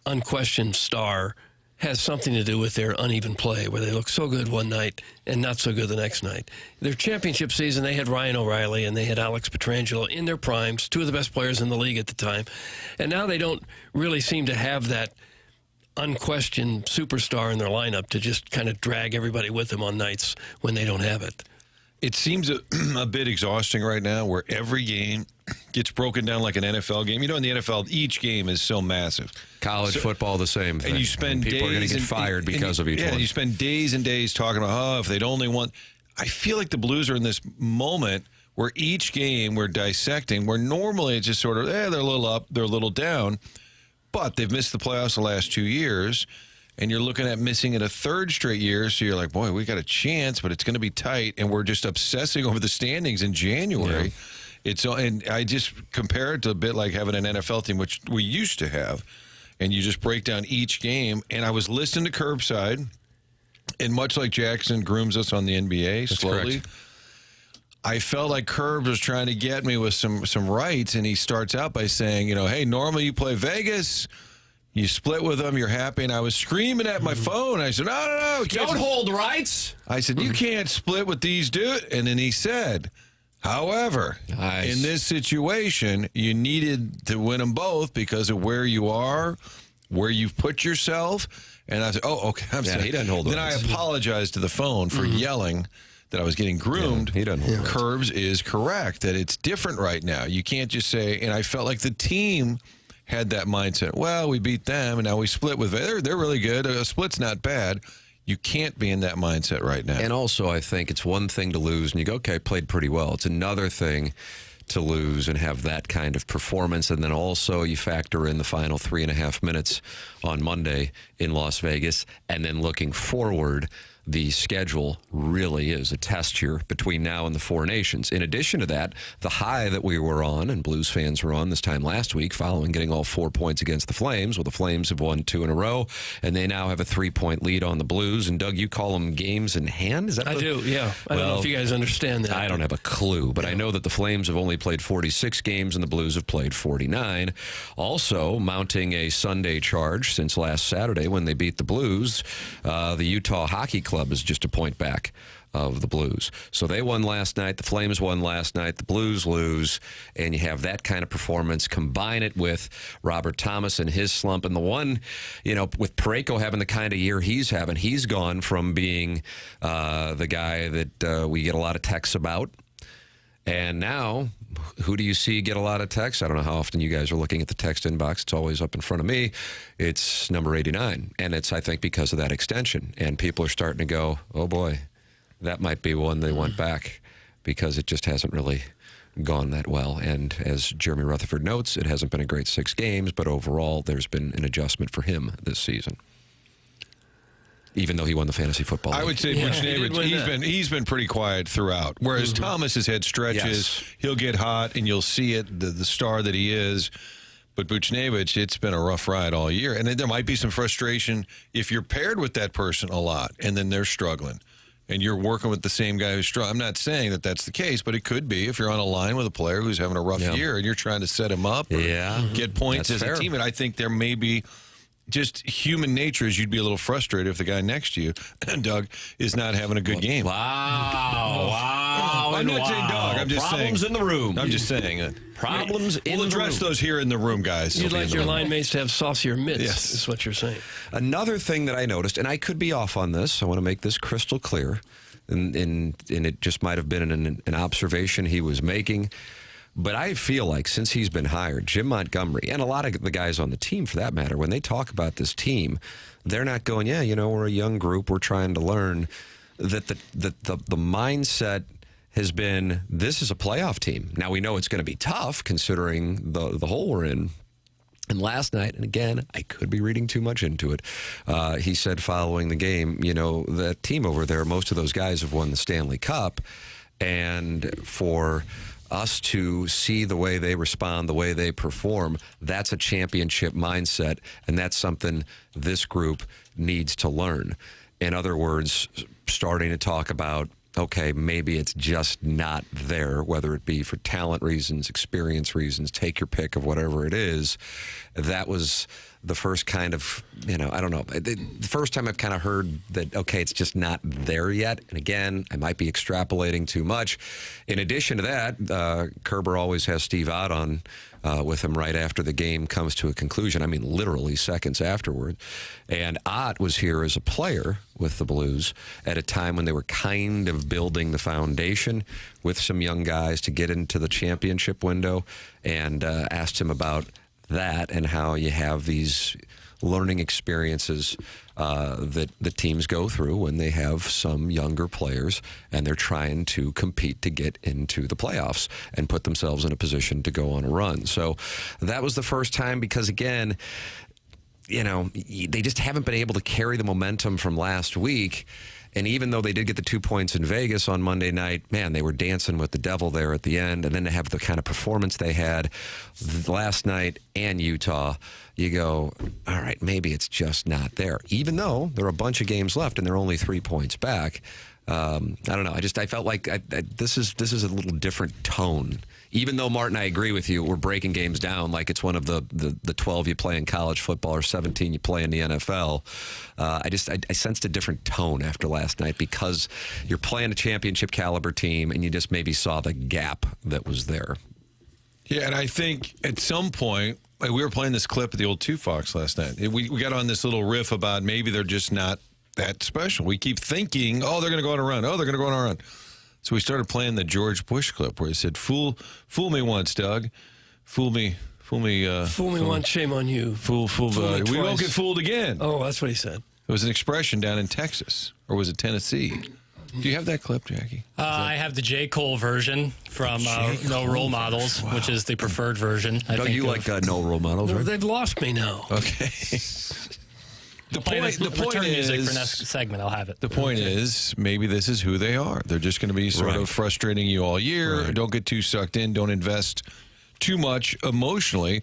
unquestioned star has something to do with their uneven play, where they look so good one night and not so good the next night. Their championship season, they had Ryan O'Reilly and they had Alex Petrangelo in their primes, two of the best players in the league at the time. And now they don't really seem to have that unquestioned superstar in their lineup to just kind of drag everybody with them on nights when they don't have it. It seems a bit exhausting right now, where every game gets broken down like an NFL game. You know, in the NFL, each game is so massive. College football, the same thing. And you spend people days are going to get fired because of each one. Yeah, you spend days and days talking about, if they'd only won. I feel like the Blues are in this moment where each game we're dissecting, where normally it's just sort of, they're a little up, they're a little down. But they've missed the playoffs the last 2 years. And you're looking at missing it a third straight year, so you're like, boy, we got a chance, but it's going to be tight, and we're just obsessing over the standings in January. Yeah. And I just compare it to a bit like having an NFL team, which we used to have, and you just break down each game. And I was listening to Curbside, and much like Jackson grooms us on the NBA slowly, I felt like Curbs was trying to get me with some rights, and he starts out by saying, hey, normally you play Vegas, you split with them, you're happy. And I was screaming at my phone. I said, no. Don't hold rights. I said, you can't split with these dudes. And then he said, however, in this situation, you needed to win them both because of where you are, where you've put yourself. And I said, okay. I'm saying, he doesn't hold Then rights. I apologized to the phone for yelling that I was getting groomed. Yeah, he doesn't hold rights. Curbs is correct, that it's different right now. You can't just say, and I felt like the team had that mindset. Well, we beat them, and now we split with them. They're really good. A split's not bad. You can't be in that mindset right now. And also, I think it's one thing to lose, and you go, okay, played pretty well. It's another thing to lose and have that kind of performance, and then also you factor in the final 3.5 minutes on Monday in Las Vegas, and then looking forward, the schedule really is a test here between now and the Four Nations. In addition to that, the high that we were on, and Blues fans were on this time last week, following getting all 4 points against the Flames. Well, the Flames have won 2 in a row, and they now have a 3-point lead on the Blues. And, Doug, you call them games in hand? Is that I do, yeah. I don't know if you guys understand that. I don't have a clue, but I know that the Flames have only played 46 games, and the Blues have played 49. Also, mounting a Sunday charge since last Saturday when they beat the Blues, the Utah Hockey Club is just a point back of the Blues. So they won last night. The Flames won last night. The Blues lose. And you have that kind of performance. Combine it with Robert Thomas and his slump. And the one, with Parayko having the kind of year he's having, he's gone from being the guy that we get a lot of texts about. And now, who do you see get a lot of texts? I don't know how often you guys are looking at the text inbox. It's always up in front of me. It's number 89. And it's, I think, because of that extension. And people are starting to go, oh, boy, that might be one they want back, because it just hasn't really gone that well. And as Jeremy Rutherford notes, it hasn't been a great 6 games, but overall there's been an adjustment for him this season. Even though he won the fantasy football league. I would say Buchnevich, he's been pretty quiet throughout. Whereas Thomas has had stretches. Yes. He'll get hot, and you'll see it, the star that he is. But Buchnevich, it's been a rough ride all year. And there might be some frustration if you're paired with that person a lot, and then they're struggling. And you're working with the same guy who's struggling. I'm not saying that that's the case, but it could be if you're on a line with a player who's having a rough year, and you're trying to set him up or get points as a team. And I think there may be just human nature is you'd be a little frustrated if the guy next to you, Doug, is not having a good game. Wow. I'm not saying Doug. I'm just Problems saying. in the room. I'm just saying it. Problems in the room. We'll address those here in the room, guys. You'd like your line mates to have saucier mitts, Yes. is what you're saying. Another thing that I noticed, and I could be off on this, I want to make this crystal clear, and it just might have been an observation he was making. But I feel like since he's been hired, Jim Montgomery, and a lot of the guys on the team for that matter, when they talk about this team, they're not going, we're a young group, we're trying to learn. That the mindset has been, this is a playoff team. Now we know it's going to be tough considering the hole we're in. And last night, and again, I could be reading too much into it, he said following the game, that team over there, most of those guys have won the Stanley Cup. And for us to see the way they respond, the way they perform, that's a championship mindset, and that's something this group needs to learn. In other words, starting to talk about, okay, maybe it's just not there, whether it be for talent reasons, experience reasons, take your pick of whatever it is. That was the first kind of, I don't know, the first time I've kind of heard that, okay, it's just not there yet. And again, I might be extrapolating too much. In addition to that, Kerber always has Steve Ott on with him right after the game comes to a conclusion. I mean, literally seconds afterward. And Ott was here as a player with the Blues at a time when they were kind of building the foundation with some young guys to get into the championship window, and asked him about that and how you have these learning experiences that the teams go through when they have some younger players and they're trying to compete to get into the playoffs and put themselves in a position to go on a run. So that was the first time because, again, they just haven't been able to carry the momentum from last week. And even though they did get the 2 points in Vegas on Monday night, man, they were dancing with the devil there at the end. And then to have the kind of performance they had last night and Utah, you go, all right, maybe it's just not there. Even though there are a bunch of games left and they're only 3 points back. I don't know. I felt like this is a little different tone. Even though, Martin, I agree with you, we're breaking games down like it's one of the 12 you play in college football or 17 you play in the NFL. I sensed a different tone after last night because you're playing a championship caliber team and you just maybe saw the gap that was there. Yeah, and I think at some point, like we were playing this clip at the old Two Fox last night. We got on this little riff about maybe they're just not that special. We keep thinking, oh, they're going to go on a run. Oh, they're going to go on a run. So we started playing the George Bush clip where he said, fool me once, Doug. Fool me once, shame on you. Fool we won't get fooled again. Oh, that's what he said. It was an expression down in Texas, or was it Tennessee? Do you have that clip, Jackie? I have the J. Cole version from No Role Models, which is the preferred version. I think you like No Role Models, right? They've lost me now. Okay. The point is, music for next segment. I'll have it. The point is, maybe this is who they are. They're just going to be sort of frustrating you all year. Right. Don't get too sucked in. Don't invest too much emotionally.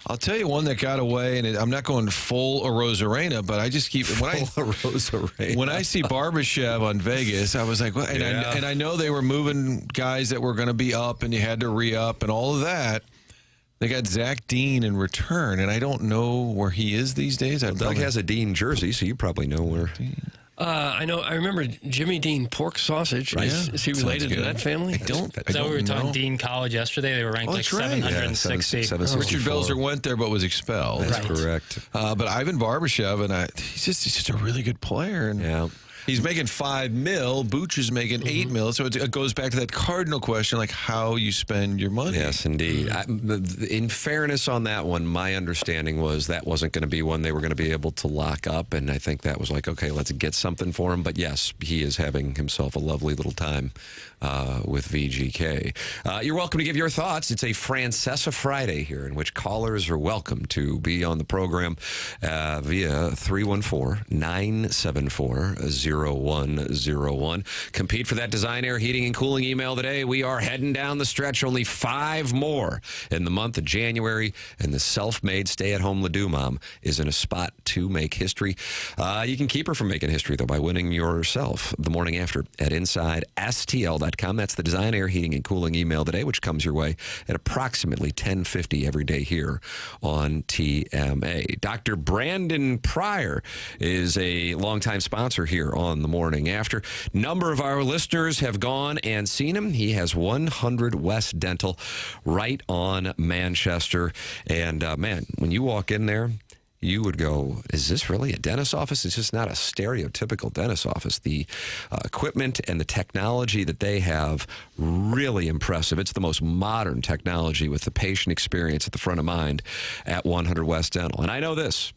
I'll tell you one that got away, and I'm not going full Arozarena, but I just keep when I see Barbashev on Vegas, I was like, well, and I know they were moving guys that were going to be up, and you had to re-up and all of that. They got Zach Dean in return, and I don't know where he is these days. Doug has a Dean jersey, so you probably know where. I know. I remember Jimmy Dean pork sausage. Right. Is he related to that family? I don't we were talking Dean College yesterday. They were ranked like 760. Yeah, Richard Belzer went there but was expelled. That's correct. But Ivan Barbashev, and he's just a really good player. And he's making $5 million. Booch is making $8 million. So it goes back to that cardinal question, like how you spend your money. Yes, indeed. In fairness on that one, my understanding was that wasn't going to be one they were going to be able to lock up. And I think that was like, okay, let's get something for him. But yes, he is having himself a lovely little time with VGK. You're welcome to give your thoughts. It's a Francesa Friday here in which callers are welcome to be on the program via 314-974-0101. Compete for that Design Air Heating and Cooling email today. We are heading down the stretch. Only 5 more in the month of January, and the self-made stay-at-home Ledoux mom is in a spot to make history. You can keep her from making history, though, by winning yourself the morning after at InsideSTL.com. That's the Design Air Heating and Cooling email today, which comes your way at approximately 10:50 every day here on TMA. Dr. Brandon Pryor is a longtime sponsor here on the morning after. Number of our listeners have gone and seen him. He has 100 West Dental right on Manchester. And man, when you walk in there, you would go, is this really a dentist's office? It's just not a stereotypical dentist's office. The equipment and the technology that they have, really impressive. It's the most modern technology with the patient experience at the front of mind at 100 West Dental. And I know this.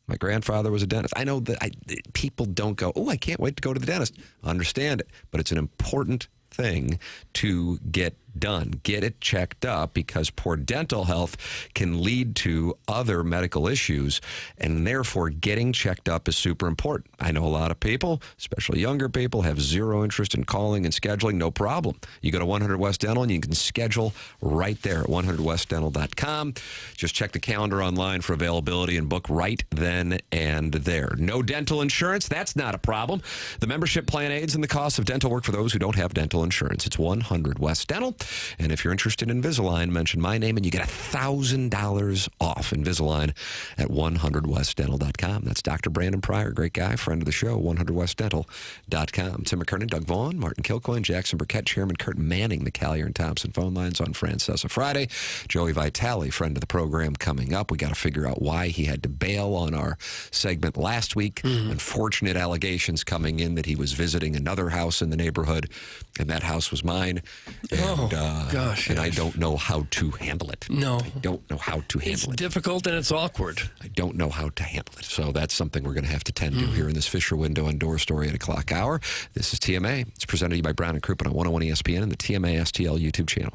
My grandfather was a dentist. I know that people don't go, oh, I can't wait to go to the dentist. I understand it, but it's an important thing to get done. Get it checked up, because poor dental health can lead to other medical issues, and therefore getting checked up is super important. I know a lot of people, especially younger people, have zero interest in calling and scheduling. No problem. You go to 100 West Dental and you can schedule right there at 100westdental.com. Just check the calendar online for availability and book right then and there. No dental insurance? That's not a problem. The membership plan aids in the cost of dental work for those who don't have dental insurance. It's 100 West Dental. And if you're interested in Invisalign, mention my name and you get $1,000 off Invisalign at 100westdental.com. That's Dr. Brandon Pryor, great guy, friend of the show, 100westdental.com. Tim McKernan, Doug Vaughn, Martin Kilcoyne, Jackson Burkett, Chairman Kurt manning the Collier and Thompson phone lines on Francesa Friday. Joey Vitale, friend of the program, coming up. We got to figure out why he had to bail on our segment last week. Unfortunate allegations coming in that he was visiting another house in the neighborhood, and that house was mine. And, and I don't know how to handle it. No. I don't know how to handle it. It's difficult and it's awkward. I don't know how to handle it. So that's something we're going to have to tend to here in this Fisher Window and Door Story at o'clock hour. This is TMA. It's presented to you by Brown and Crouppen on 101 ESPN and the TMA STL YouTube channel.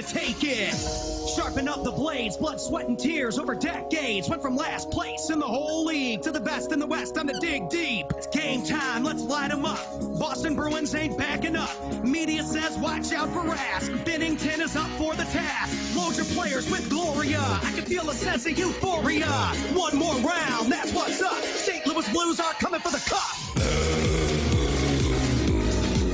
take it. Sharpen up the blades, blood, sweat, and tears over decades. Went from last place in the whole league to the best in the West. Time to dig deep. It's game time, let's light 'em up. Boston Bruins ain't backing up. Media says watch out for Rask. Binnington is up for the task. Load your players with Gloria. I can feel a sense of euphoria. One more round, that's what's up. St. Louis Blues are coming for the cup.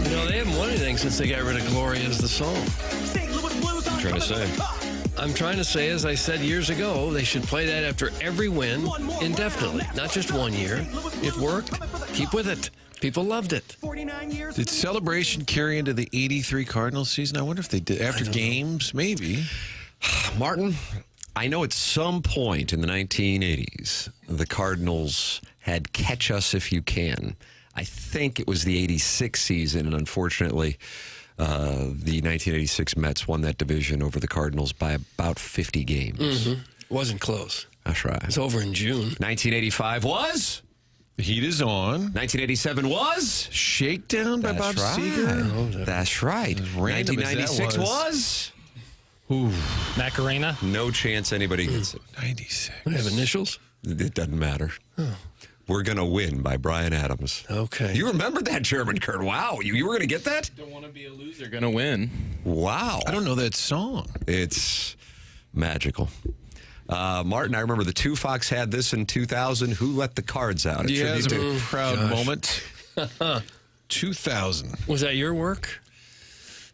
You know, they haven't won anything since they got rid of Gloria as the song. St. Louis Blues are Trying to coming say. for the cup. I'm trying to say, as I said years ago, they should play that after every win indefinitely, not just 1 year. It worked. Keep with it. People loved it. Did celebration carry into the 83 Cardinals season? I wonder if they did. After games, maybe. Martin, I know at some point in the 1980s, the Cardinals had Catch Us If You Can. I think it was the 86 season, and unfortunately, the 1986 Mets won that division over the Cardinals by about 50 games. Mm-hmm. Wasn't close. That's right. It's over in June. 1985 was? The heat is on. 1987 was? Shakedown by Bob Seger. That's right. 1996 was? Ooh. Macarena? No chance anybody gets it. 96. They have initials? It doesn't matter. Oh. We're going to win by Bryan Adams. Okay. You remember that, Chairman Kurt? Wow. You were going to get that? Don't want to be a loser. Going to win. Wow. I don't know that song. It's magical. Martin, I remember the Two Fox had this in 2000. Who let the cards out? He has a proud moment. 2000. Was that your work?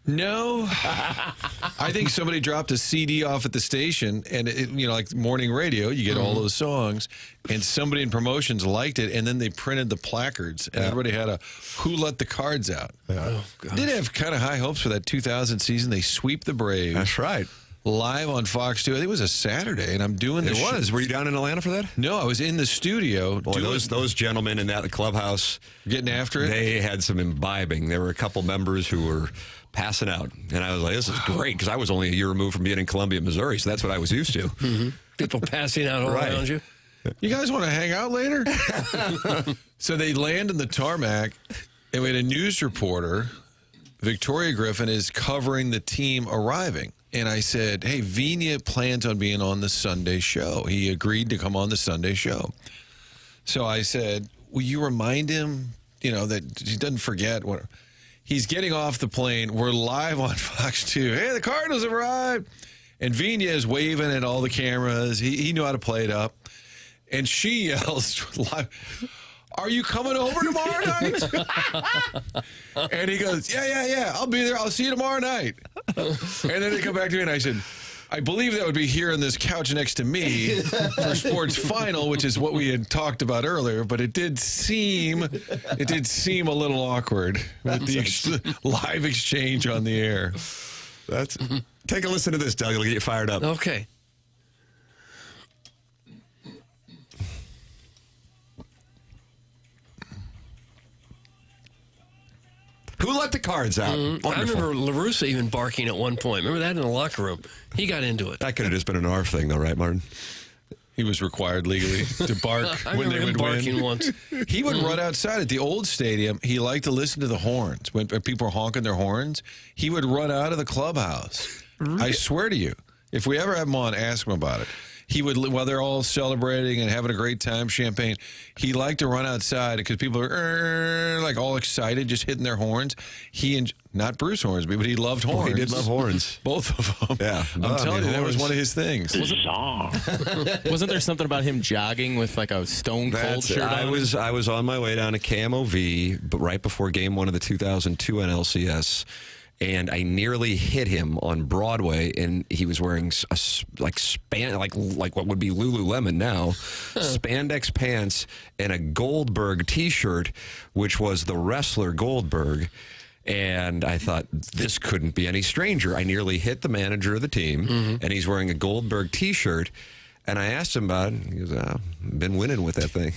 No. I think somebody dropped a CD off at the station, and like morning radio, you get all those songs, and somebody in promotions liked it, and then they printed the placards, and everybody had a "Who Let the Cards Out." Oh, Did have kind of high hopes for that 2000 season. They sweep the Braves. That's right. Live on Fox 2. I think it was a Saturday, and I'm doing this. It was. Were you down in Atlanta for that? No, I was in the studio. Boy, those gentlemen in that clubhouse getting after it. They had some imbibing. There were a couple members who were passing out, and I was like, "This is great," because I was only a year removed from being in Columbia, Missouri, so that's what I was used to. Mm-hmm. People passing out all around you. You guys want to hang out later? So they land in the tarmac, and we had a news reporter. Victoria Griffin is covering the team arriving. And I said, hey, Vigna plans on being on the Sunday show. He agreed to come on the Sunday show. So I said, will you remind him, that he doesn't forget what he's getting off the plane. We're live on Fox 2. Hey, the Cardinals have arrived. And Vigna is waving at all the cameras. He knew how to play it up. And she yells live, are you coming over tomorrow night? And he goes, yeah, I'll be there. I'll see you tomorrow night. And then they come back to me, and I said, I believe that would be here on this couch next to me for Sports Final, which is what we had talked about earlier. But it did seem a little awkward with the live exchange on the air. Take a listen to this, Doug. It'll get you fired up. Okay. Who let the cards out? I remember LaRussa even barking at one point. Remember that in the locker room? He got into it. That could have just been an ARF thing, though, right, Martin? He was required legally to bark when they would barking win. Once. He would run outside at the old stadium. He liked to listen to the horns. When people were honking their horns, he would run out of the clubhouse. Really? I swear to you, if we ever have him on, ask him about it. He would, while they're all celebrating and having a great time, champagne, he liked to run outside because people are like all excited, just hitting their horns. Not Bruce Hornsby, but he loved horns. He did love horns. Both of them. Yeah. I'm telling you, that was one of his things. Wasn't there something about him jogging with like a stone cold shirt on? I was on my way down to KMOV, but right before Game 1 of the 2002 NLCS. And I nearly hit him on Broadway, and he was wearing like what would be Lululemon now, spandex pants and a Goldberg T-shirt, which was the wrestler Goldberg. And I thought, this couldn't be any stranger. I nearly hit the manager of the team, and he's wearing a Goldberg T-shirt. And I asked him about it. He goes, I've been winning with that thing.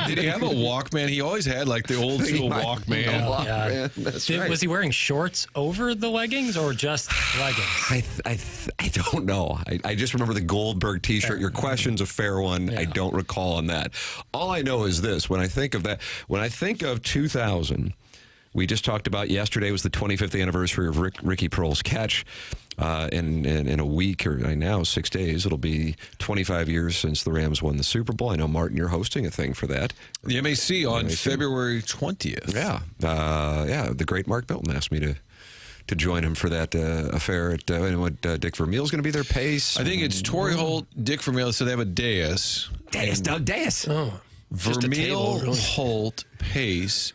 Did he have a Walkman? He always had like the old school Walkman. Yeah. That's right. Was he wearing shorts over the leggings or just leggings? I don't know. I just remember the Goldberg T-shirt. Your question's a fair one. Yeah. I don't recall on that. All I know is this. When I think of that, when I think of 2000, we just talked about yesterday was the 25th anniversary of Ricky Pearl's catch. in a week or now 6 days, it'll be 25 years since the Rams won the Super Bowl. I know, Martin, you're hosting a thing for that. The MAC on February 20th. Yeah. The great Mark Milton asked me to join him for that affair at Dick Vermeil's going to be their pace. I think it's Torrey Holt, Dick Vermeil, so they have a dais. Doug Dais. Oh, Vermeil, really. Holt, Pace,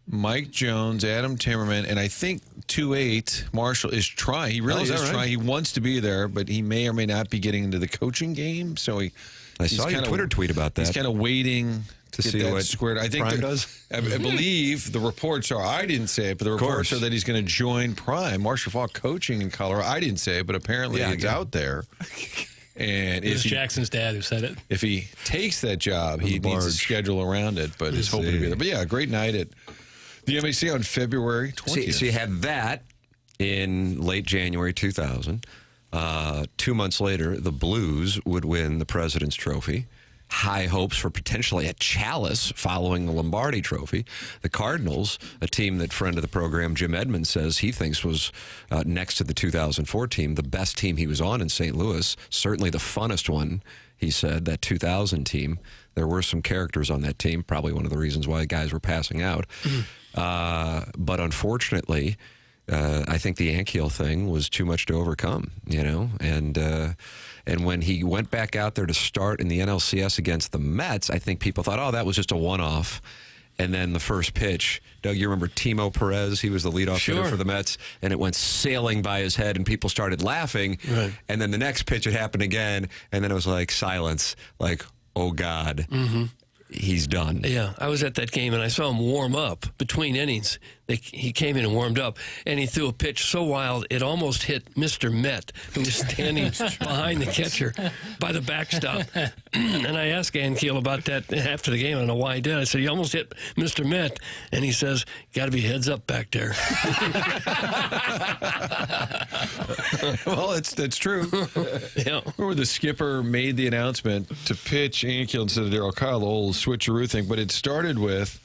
Mike Jones, Adam Timmerman, and I think 2-8 Marshall is trying. He really is trying. He wants to be there, but he may or may not be getting into the coaching game. So I saw your Twitter tweet about that. He's kind of waiting to see what squared. I think Prime does. I believe the reports are. I didn't say it, but the reports are that he's going to join Prime. Marshall Faulk coaching in Colorado. I didn't say it, but apparently it's out there. And it was Jackson's dad who said it. If he takes that job, he needs to schedule around it, but is hoping to be there. But yeah, great night at the MAC on February 20th. So you had that in late January 2000. 2 months later, the Blues would win the President's Trophy. High hopes for potentially a chalice following the Lombardi Trophy. The Cardinals, a team that friend of the program Jim Edmonds says he thinks was next to the 2004 team, the best team he was on in St. Louis, certainly the funnest one, he said, that 2000 team. There were some characters on that team, probably one of the reasons why guys were passing out. But unfortunately, I think the Ankiel thing was too much to overcome, and when he went back out there to start in the NLCS against the Mets, I think people thought, oh, that was just a one-off. And then the first pitch, Doug, you remember Timo Perez? He was the leadoff hitter for the Mets, and it went sailing by his head, and people started laughing. Right. And then the next pitch, it happened again, and then it was like silence, like, oh, God. Mm-hmm. He's done. Yeah, I was at that game, and I saw him warm up between innings. He came in and warmed up, and he threw a pitch so wild it almost hit Mr. Met, who was standing behind the catcher by the backstop. And I asked Ankiel about that after the game. I don't know why he did. I said, you almost hit Mr. Met. And he says, got to be heads up back there. Well, that's true. Yeah. Remember the skipper made the announcement to pitch Ankiel instead of Darryl Kyle, the old switcheroo thing, but it started with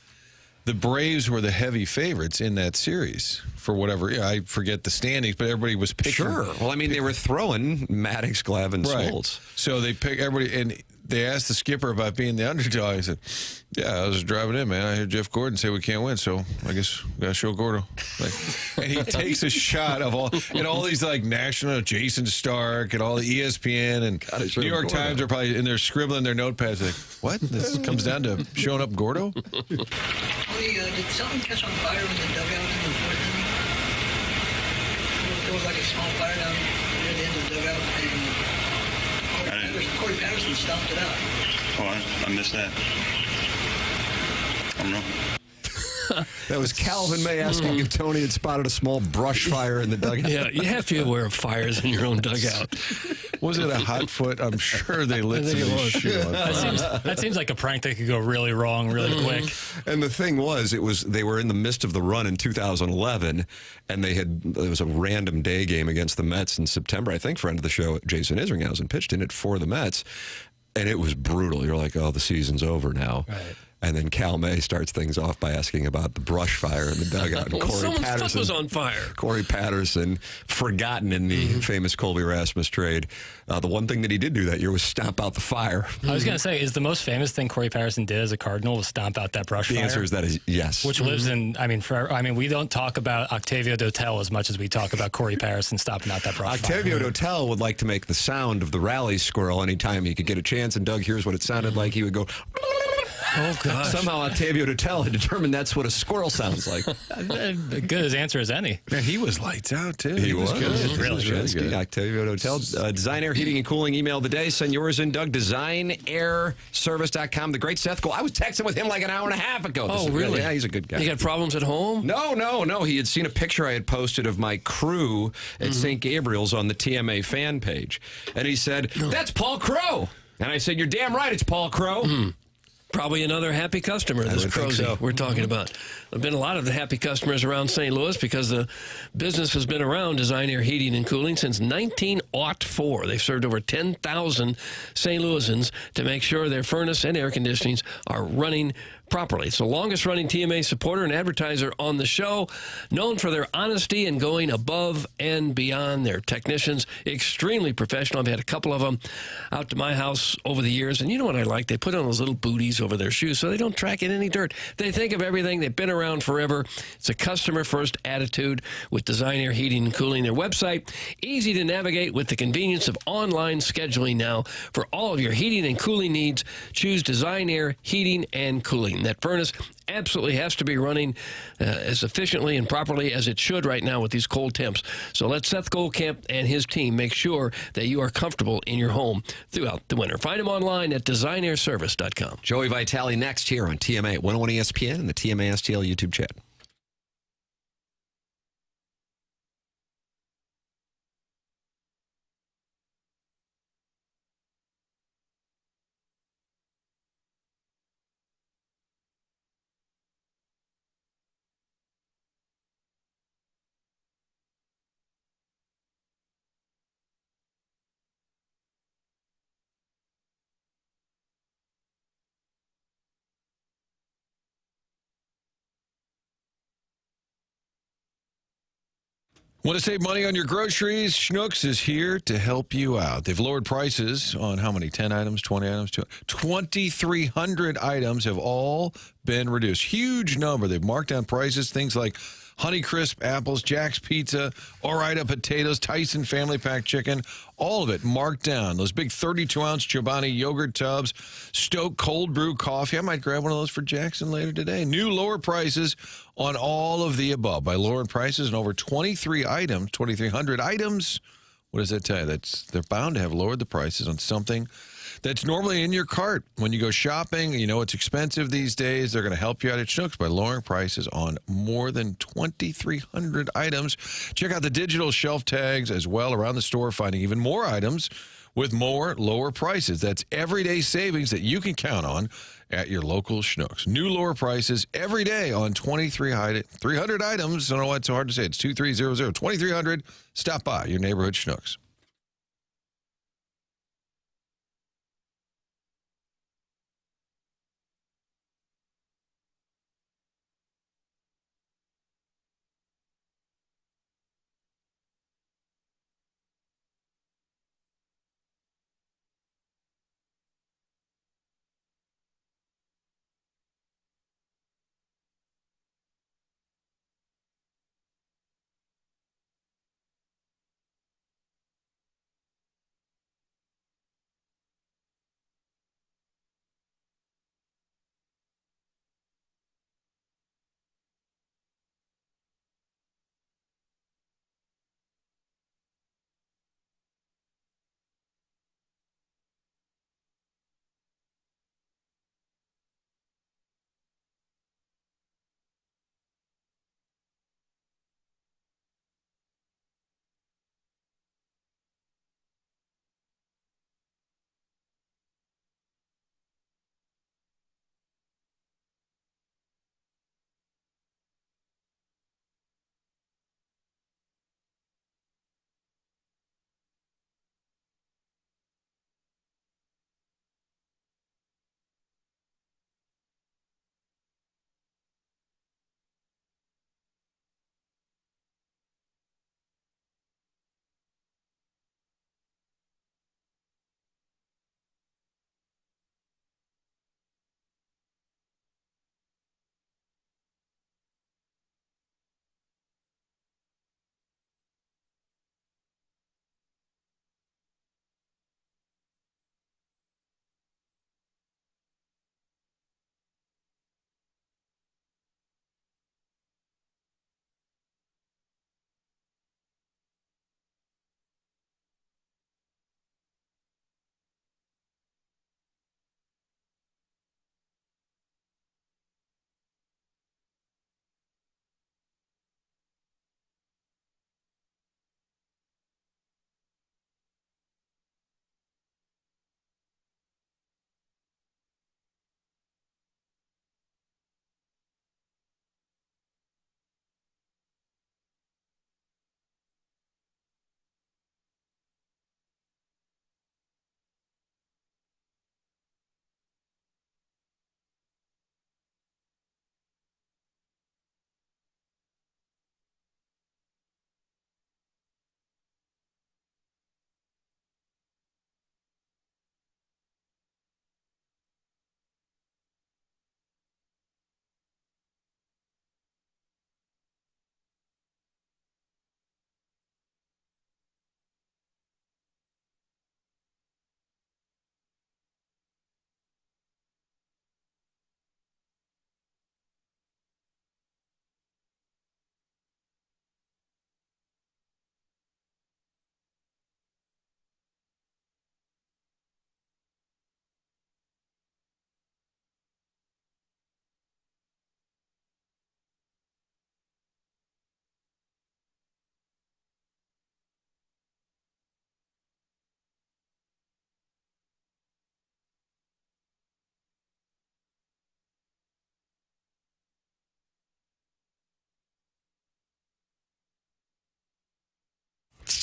the Braves were the heavy favorites in that series for whatever. Yeah, I forget the standings, but everybody was picking. Sure. Well, I mean, they were throwing Maddox, Glavine, and Smoltz. So they picked everybody, and they asked the skipper about being the underdog. He said, yeah, I was driving in, man. I heard Jeff Gordon say we can't win, so I guess we got to show Gordo. And he takes a shot of all these like national, Jason Stark and all the ESPN and New York Times are probably in there scribbling their notepads like, what? This comes down to showing up Gordo? Did something catch on fire in the dugout in the fourth inning? There was like a small fire down near the end of the dugout, and Corey Patterson stomped it out. Oh, I missed that. I don't know. That was Calvin May asking if Tony had spotted a small brush fire in the dugout. Yeah, you have to be aware of fires in your own dugout. Was it a hot foot? I'm sure they lit somebody's shoe on fire. That seems like a prank that could go really wrong really quick. And the thing was, they were in the midst of the run in 2011, and it was a random day game against the Mets in September. I think friend of the show, Jason Isringhausen, pitched in it for the Mets, and it was brutal. You're like, oh, the season's over now. Right. And then Cal May starts things off by asking about the brush fire in the dugout. And Someone's foot was on fire. Corey Patterson, forgotten in the famous Colby Rasmus trade. The one thing that he did do that year was stomp out the fire. I was going to say, is the most famous thing Corey Patterson did as a Cardinal was stomp out that brush fire? The answer is that is yes. Which lives in, forever. We don't talk about Octavio Dotel as much as we talk about Corey Patterson stomping out that brush fire. Octavio Dotel would like to make the sound of the rally squirrel anytime he could get a chance. And Doug, here's what it sounded like. He would go... Oh, gosh. Somehow Octavio Dotel had determined that's what a squirrel sounds like. Good as answer as any. Man, he was lights out, too. He was. Really good. Octavio Dotel. Design Air Heating and Cooling email of the day. Send yours in, Doug. DesignAirService.com. The great Seth Cole. I was texting with him like an hour and a half ago. Oh, really? Yeah, he's a good guy. You got problems at home? No. He had seen a picture I had posted of my crew at St. Gabriel's on the TMA fan page. And he said, that's Paul Crow. And I said, you're damn right, it's Paul Crow. Probably another happy customer, this Crozy we're talking about. There have been a lot of the happy customers around St. Louis because the business has been around Design Air Heating and Cooling since 1904. They've served over 10,000 St. Louisans to make sure their furnace and air conditionings are running properly. It's the longest-running TMA supporter and advertiser on the show, known for their honesty and going above and beyond. Their technicians, extremely professional. I've had a couple of them out to my house over the years, and you know what I like? They put on those little booties over their shoes so they don't track in any dirt. They think of everything. They've been around forever. It's a customer-first attitude with Design Air Heating and Cooling. Their website, easy to navigate with the convenience of online scheduling now. For all of your heating and cooling needs, choose Design Air Heating and Cooling. That furnace absolutely has to be running as efficiently and properly as it should right now with these cold temps. So let Seth Goldcamp and his team make sure that you are comfortable in your home throughout the winter. Find them online at designairservice.com. Joey Vitale next here on TMA 101 ESPN and the TMA STL YouTube chat. Want to save money on your groceries? Schnucks is here to help you out. They've lowered prices on how many? 10 items, 20 items? 2,300 items have all been reduced. Huge number. They've marked down prices. Things like Honeycrisp apples, Jack's Pizza, Ore-Ida potatoes, Tyson Family Pack chicken, all of it marked down. Those big 32-ounce Chobani yogurt tubs, Stoke cold brew coffee. I might grab one of those for Jackson later today. New lower prices on all of the above. By lowering prices on over 2,300 items, what does that tell you? They're bound to have lowered the prices on something that's normally in your cart. When you go shopping, you know it's expensive these days. They're going to help you out at Schnucks by lowering prices on more than 2,300 items. Check out the digital shelf tags as well around the store, finding even more items with more lower prices. That's everyday savings that you can count on at your local Schnucks. New lower prices every day on 2,300 items. I don't know why it's so hard to say. It's 2300, 2,300. Stop by your neighborhood Schnucks.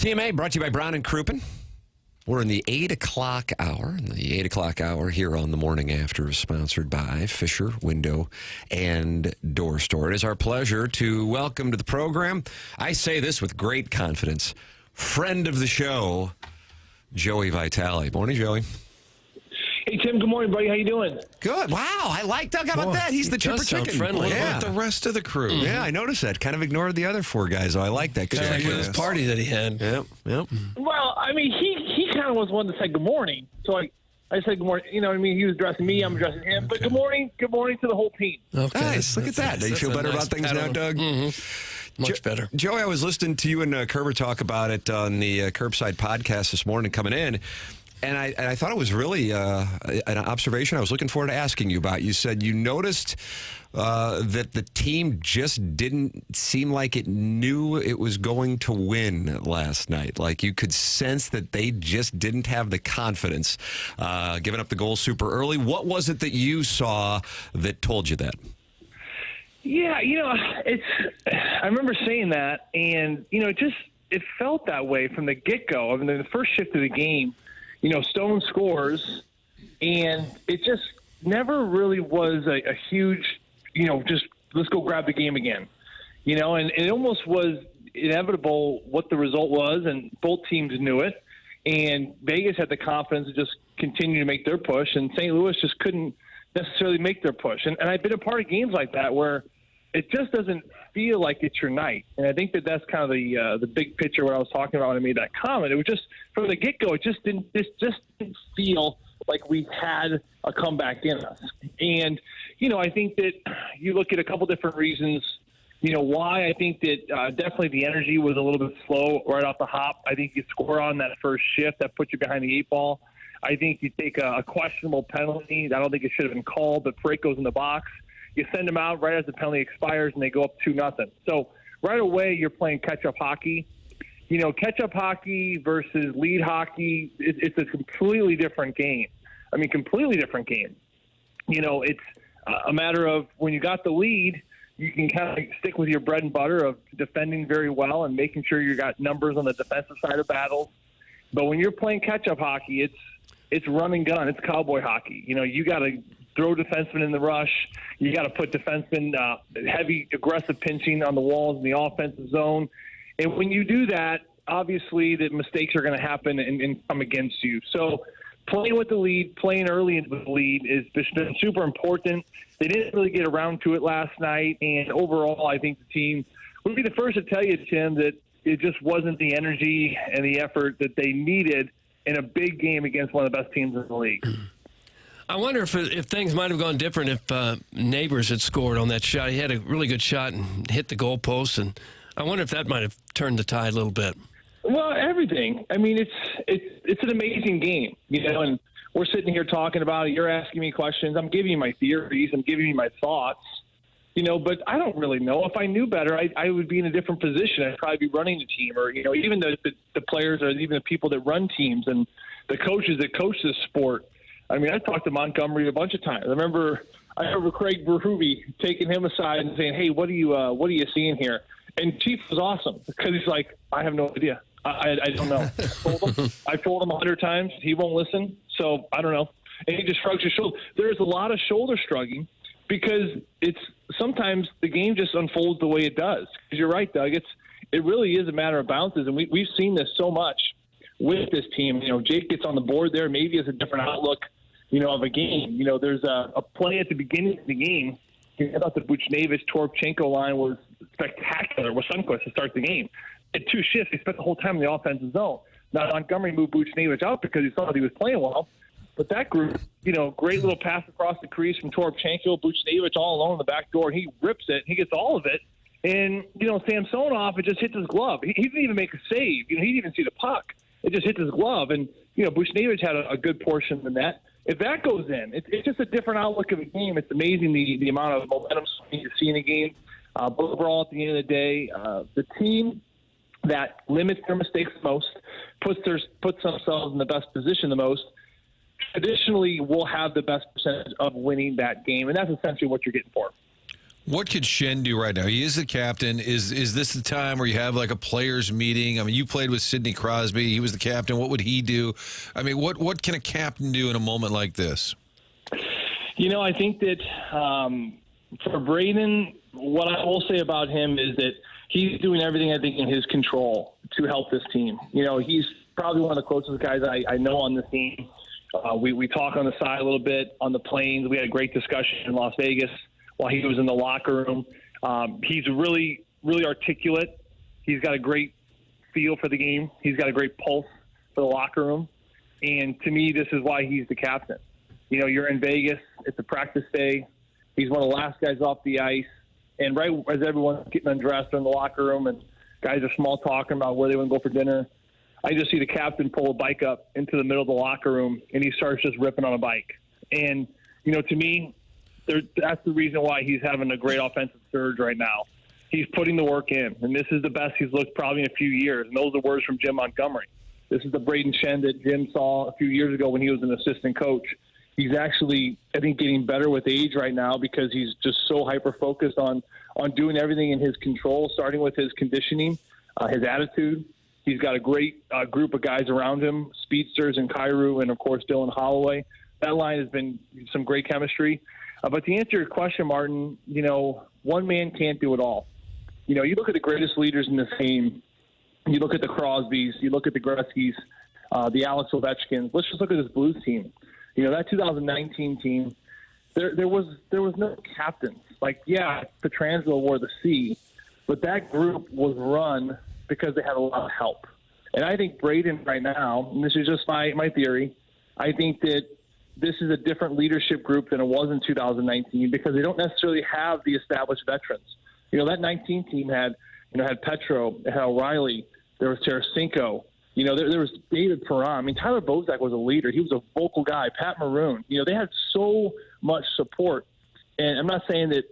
TMA brought to you by Brown and Crouppen. We're in the 8 o'clock hour. The 8 o'clock hour here on The Morning After is sponsored by Fisher Window and Door Store. It is our pleasure to welcome to the program, I say this with great confidence, friend of the show, Joey Vitale. Morning, Joey. Hey, Tim. Good morning, buddy. How you doing? Good. Wow. I like that. How about that? He's the chipper chicken. What about the rest of the crew? Mm-hmm. Yeah, I noticed that. Kind of ignored the other four guys. I like that. Kind of like his party that he had. Yep. Well, I mean, he kind of was one that said good morning. So I said good morning. You know what I mean? He was addressing me. I'm addressing him. But good morning to the whole team. Okay. Nice. Look at that. Do you feel better about things now, Doug? Mm-hmm. Much better. Joey, I was listening to you and Kerber talk about it on the Curbside podcast this morning coming in. And I thought it was really an observation I was looking forward to asking you about. You said you noticed that the team just didn't seem like it knew it was going to win last night. Like you could sense that they just didn't have the confidence, giving up the goal super early. What was it that you saw that told you that? Yeah, I remember saying that, and it felt that way from the get-go. I mean, the first shift of the game, Stone scores, and it just never really was a huge, just let's go grab the game again. And it almost was inevitable what the result was, and both teams knew it. And Vegas had the confidence to just continue to make their push, and St. Louis just couldn't necessarily make their push. And I've been a part of games like that where it just doesn't feel like it's your night. And I think that's kind of the big picture what I was talking about when I made that comment. It was just from the get-go, it just didn't feel like we had a comeback in us. And, I think that you look at a couple different reasons, why. I think that definitely the energy was a little bit slow right off the hop. I think you score on that first shift, that puts you behind the 8 ball. I think you take a questionable penalty. I don't think it should have been called, but Parade goes in the box. You send them out right as the penalty expires, and they go up 2-0. So right away, you're playing catch-up hockey. Catch-up hockey versus lead hockey, it's a completely different game. I mean, completely different game. It's a matter of when you got the lead, you can kind of stick with your bread and butter of defending very well and making sure you got numbers on the defensive side of battles. But when you're playing catch-up hockey, it's run and gun. It's cowboy hockey. You got to throw defensemen in the rush. You got to put defensemen heavy, aggressive pinching on the walls in the offensive zone. And when you do that, obviously the mistakes are going to happen and come against you. So playing with the lead, playing early with the lead has been super important. They didn't really get around to it last night. And overall, I think the team would be the first to tell you, Tim, that it just wasn't the energy and the effort that they needed in a big game against one of the best teams in the league. I wonder if things might have gone different if Neighbors had scored on that shot. He had a really good shot and hit the goalpost, and I wonder if that might have turned the tide a little bit. Well, everything. I mean, it's an amazing game, and we're sitting here talking about it. You're asking me questions. I'm giving you my theories. I'm giving you my thoughts, but I don't really know. If I knew better, I would be in a different position. I'd probably be running the team, or, even the players or even the people that run teams and the coaches that coach this sport. I mean, I talked to Montgomery a bunch of times. I remember Craig Berube taking him aside and saying, "Hey, what are you seeing here?" And Chief was awesome because he's like, "I have no idea. I don't know." I've told him 100 times. He won't listen, so I don't know. And he just shrugs his shoulder. There's a lot of shoulder shrugging because sometimes the game just unfolds the way it does. Because you're right, Doug. It really is a matter of bounces, and we've seen this so much with this team. Jake gets on the board there. Maybe it's a different outlook, of a game. There's a play at the beginning of the game. I thought the Buchnevich-Toropchenko line was spectacular with Sundqvist to start the game. At 2 shifts, he spent the whole time in the offensive zone. Now, Montgomery moved Buchnevich out because he thought he was playing well. But that group, great little pass across the crease from Toropchenko, Buchnevich all alone in the back door. He rips it. He gets all of it. And, Samsonov, it just hits his glove. He didn't even make a save. He didn't even see the puck. It just hits his glove. And, Buchnevich had a good portion of the net. If that goes in, it's just a different outlook of a game. It's amazing the amount of momentum you see in a game. But overall, at the end of the day, the team that limits their mistakes the most, puts themselves in the best position the most, traditionally will have the best percentage of winning that game. And that's essentially what you're getting for. What could Shen do right now? He is the captain. Is this the time where you have like a players meeting? I mean, you played with Sidney Crosby. He was the captain. What would he do? I mean, what can a captain do in a moment like this? I think that for Braden, what I will say about him is that he's doing everything, I think, in his control to help this team. He's probably one of the closest guys I know on the team. We talk on the side a little bit on the planes. We had a great discussion in Las Vegas while he was in the locker room. He's really, really articulate. He's got a great feel for the game. He's got a great pulse for the locker room. And to me, this is why he's the captain. You're in Vegas. It's a practice day. He's one of the last guys off the ice. And right as everyone's getting undressed in the locker room and guys are small talking about where they want to go for dinner, I just see the captain pull a bike up into the middle of the locker room, and he starts just ripping on a bike. And, to me, that's the reason why he's having a great offensive surge right now. He's putting the work in, and this is the best he's looked probably in a few years. And those are words from Jim Montgomery. This is the Braden Shen that Jim saw a few years ago when he was an assistant coach. He's actually, I think, getting better with age right now because he's just so hyper-focused on doing everything in his control, starting with his conditioning, his attitude. He's got a great group of guys around him, speedsters and Cairo, and, of course, Dylan Holloway. That line has been some great chemistry. But to answer your question, Martin, one man can't do it all. You look at the greatest leaders in this game. You look at the Crosbys. You look at the Gretzkys, the Alex Ovechkins. Let's just look at this Blues team. That 2019 team, there was no captains. Pietrangelo wore the C, but that group was run because they had a lot of help. And I think Braden right now, and this is just my theory, I think that this is a different leadership group than it was in 2019 because they don't necessarily have the established veterans. That 19 team had Petro, it had O'Reilly, there was Tarasenko, there was David Perron. I mean, Tyler Bozak was a leader. He was a vocal guy. Pat Maroon. They had so much support. And I'm not saying that,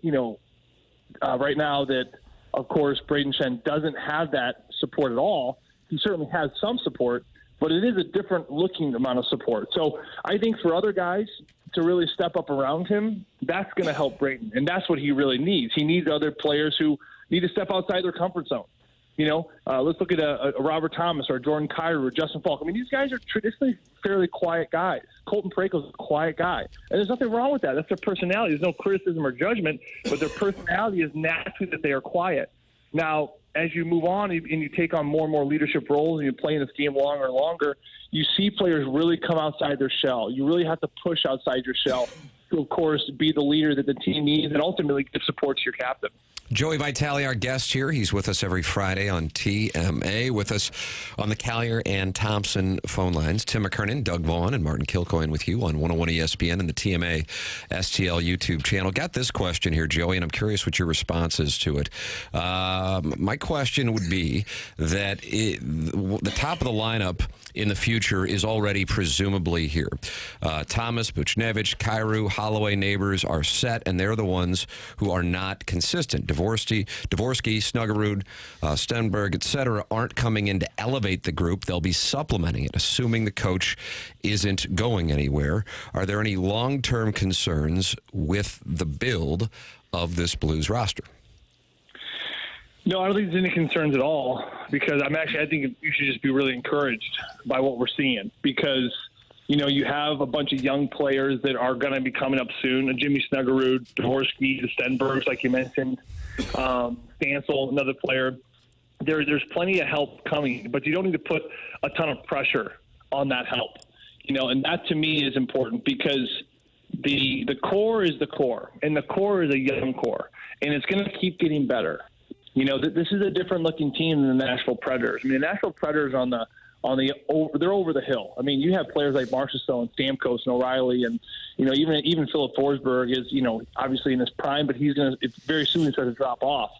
right now that, of course, Braden Shen doesn't have that support at all. He certainly has some support, but it is a different looking amount of support. So I think for other guys to really step up around him, that's going to help Braden. And that's what he really needs. He needs other players who need to step outside their comfort zone. Let's look at a Robert Thomas or Jordan Kyrou or Justin Falk. I mean, these guys are traditionally fairly quiet guys. Colton Parayko's a quiet guy. And there's nothing wrong with that. That's their personality. There's no criticism or judgment, but their personality is naturally that they are quiet. Now, as you move on and you take on more and more leadership roles and you play in this game longer and longer, you see players really come outside their shell. You really have to push outside your shell to, of course, be the leader that the team needs and ultimately give support to your captain. Joey Vitale, our guest here. He's with us every Friday on TMA, with us on the Collier and Thompson phone lines. Tim McKernan, Doug Vaughn, and Martin Kilcoyne with you on 101 ESPN and the TMA STL YouTube channel. Got this question here, Joey, and I'm curious what your response is to it. My question would be that the top of the lineup in the future is already presumably here. Thomas, Buchnevich, Kyrou, Holloway, Neighbors are set, and they're the ones who are not consistent. Dvorsky, Snuggerud, Stenberg, etc. aren't coming in to elevate the group. They'll be supplementing it, assuming the coach isn't going anywhere. Are there any long-term concerns with the build of this Blues roster? No, I don't think there's any concerns at all because I think you should just be really encouraged by what we're seeing because, you have a bunch of young players that are going to be coming up soon. Jimmy Snuggerud, Dvorsky, the Stenbergs, like you mentioned, Stansel, another player. There's plenty of help coming, but you don't need to put a ton of pressure on that help. And that to me is important because the core is the core, and the core is a young core, and it's going to keep getting better. This is a different looking team than the Nashville Predators. I mean, the Nashville Predators they're over the hill. I mean, you have players like Marchessault and Stamkos and O'Reilly, and even Philip Forsberg is obviously in his prime, but very soon he's going to drop off.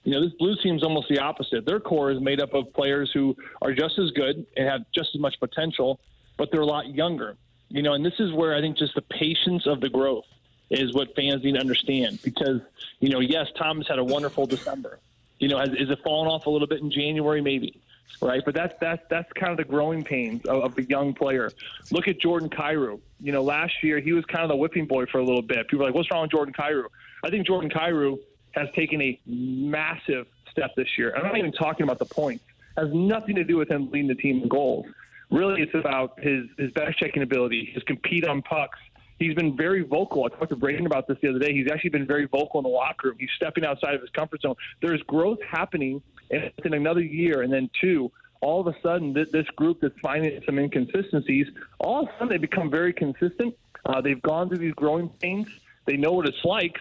This Blues team is almost the opposite. Their core is made up of players who are just as good and have just as much potential, but they're a lot younger. And this is where I think just the patience of the growth is what fans need to understand because yes, Thomas had a wonderful December. Is it fallen off a little bit in January? Maybe, right? But that's kind of the growing pains of the young player. Look at Jordan Kyrou. Last year he was kind of the whipping boy for a little bit. People are like, what's wrong with Jordan Kyrou? I think Jordan Kyrou has taken a massive step this year. I'm not even talking about the points. It has nothing to do with him leading the team in goals. Really, it's about his back checking ability, his compete on pucks. He's been very vocal. I talked to Bregman about this the other day. He's actually been very vocal in the locker room. He's stepping outside of his comfort zone. There's growth happening in another year, and then 2. All of a sudden, this group that's finding some inconsistencies, all of a sudden they become very consistent. They've gone through these growing pains. They know what it's like,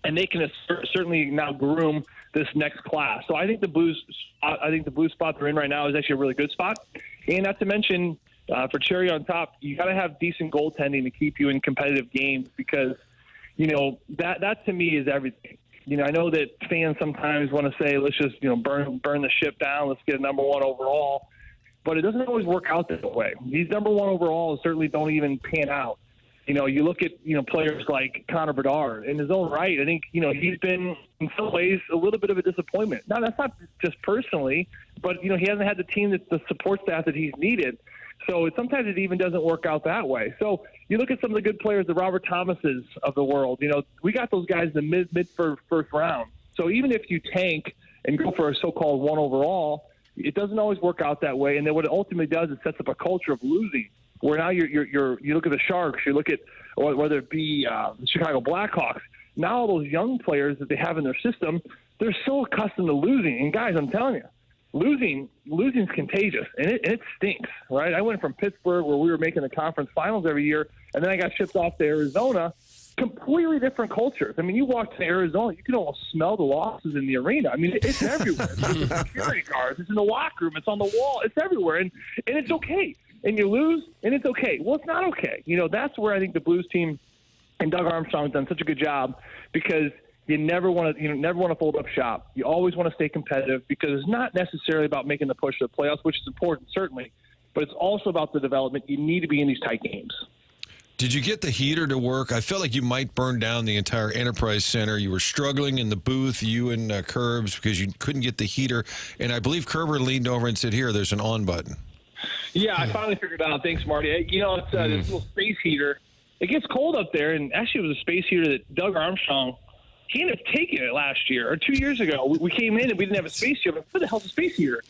and they can certainly now groom this next class. So I think the Blues spot they're in right now is actually a really good spot. And not to mention, for cherry on top, you got to have decent goaltending to keep you in competitive games because, that to me is everything. I know that fans sometimes want to say, let's just, burn the ship down. Let's get a number 1 overall. But it doesn't always work out that way. These number 1 overalls certainly don't even pan out. You look at, players like Connor Bedard in his own right. I think, he's been in some ways a little bit of a disappointment. Now, that's not just personally, but, he hasn't had the team, the support staff that he's needed. So sometimes it even doesn't work out that way. So you look at some of the good players, the Robert Thomases of the world. We got those guys in the mid first round. So even if you tank and go for a so-called 1 overall, it doesn't always work out that way. And then what it ultimately does is sets up a culture of losing, where now you look at the Sharks, you look at whether it be the Chicago Blackhawks. Now all those young players that they have in their system, they're so accustomed to losing. And guys, I'm telling you, losing's contagious, and it stinks, right? I went from Pittsburgh, where we were making the conference finals every year, and then I got shipped off to Arizona. Completely different cultures. I mean, you walk to Arizona, you can almost smell the losses in the arena. I mean, it's everywhere. It's in the security guards. It's in the locker room. It's on the wall. It's everywhere, and it's okay. And you lose, and it's okay. Well, it's not okay. That's where I think the Blues team and Doug Armstrong have done such a good job, because you never want to fold up shop. You always want to stay competitive, because it's not necessarily about making the push to the playoffs, which is important, certainly, but it's also about the development. You need to be in these tight games. Did you get the heater to work? I felt like you might burn down the entire Enterprise Center. You were struggling in the booth, you and Curbs, because you couldn't get the heater. And I believe Kerber leaned over and said, here, there's an on button. Yeah, I finally figured it out. Thanks, Marty. It's this little space heater. It gets cold up there, and actually it was a space heater that Doug Armstrong, he ended up taking it last year or 2 years ago. We came in and we didn't have a space heater. What the hell's a space heater?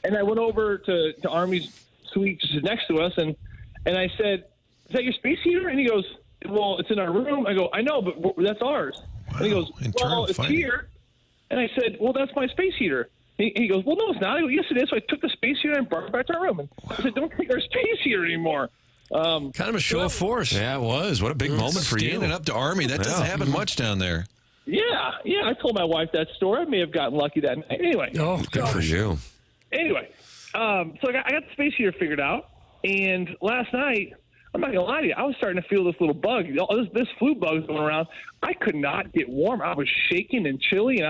And I went over to Army's suite just next to us, and I said, is that your space heater? And he goes, well, it's in our room. I go, I know, but that's ours. Wow. And he goes, well, it's here. And I said, well, that's my space heater. He goes, well, no, it's not. I go, yes, it is. So I took the space heater and brought it back to our room. And I said, don't take our space heater anymore. Kind of a show of force. Yeah, it was. What a big moment for you. Standing up to Army. That doesn't happen much down there. Yeah. I told my wife that story. I may have gotten lucky that night. Anyway. Oh, good for you. Anyway, so I got the space heater figured out. And last night, I'm not going to lie to you, I was starting to feel this little bug. This flu bug going around. I could not get warm. I was shaking and chilly.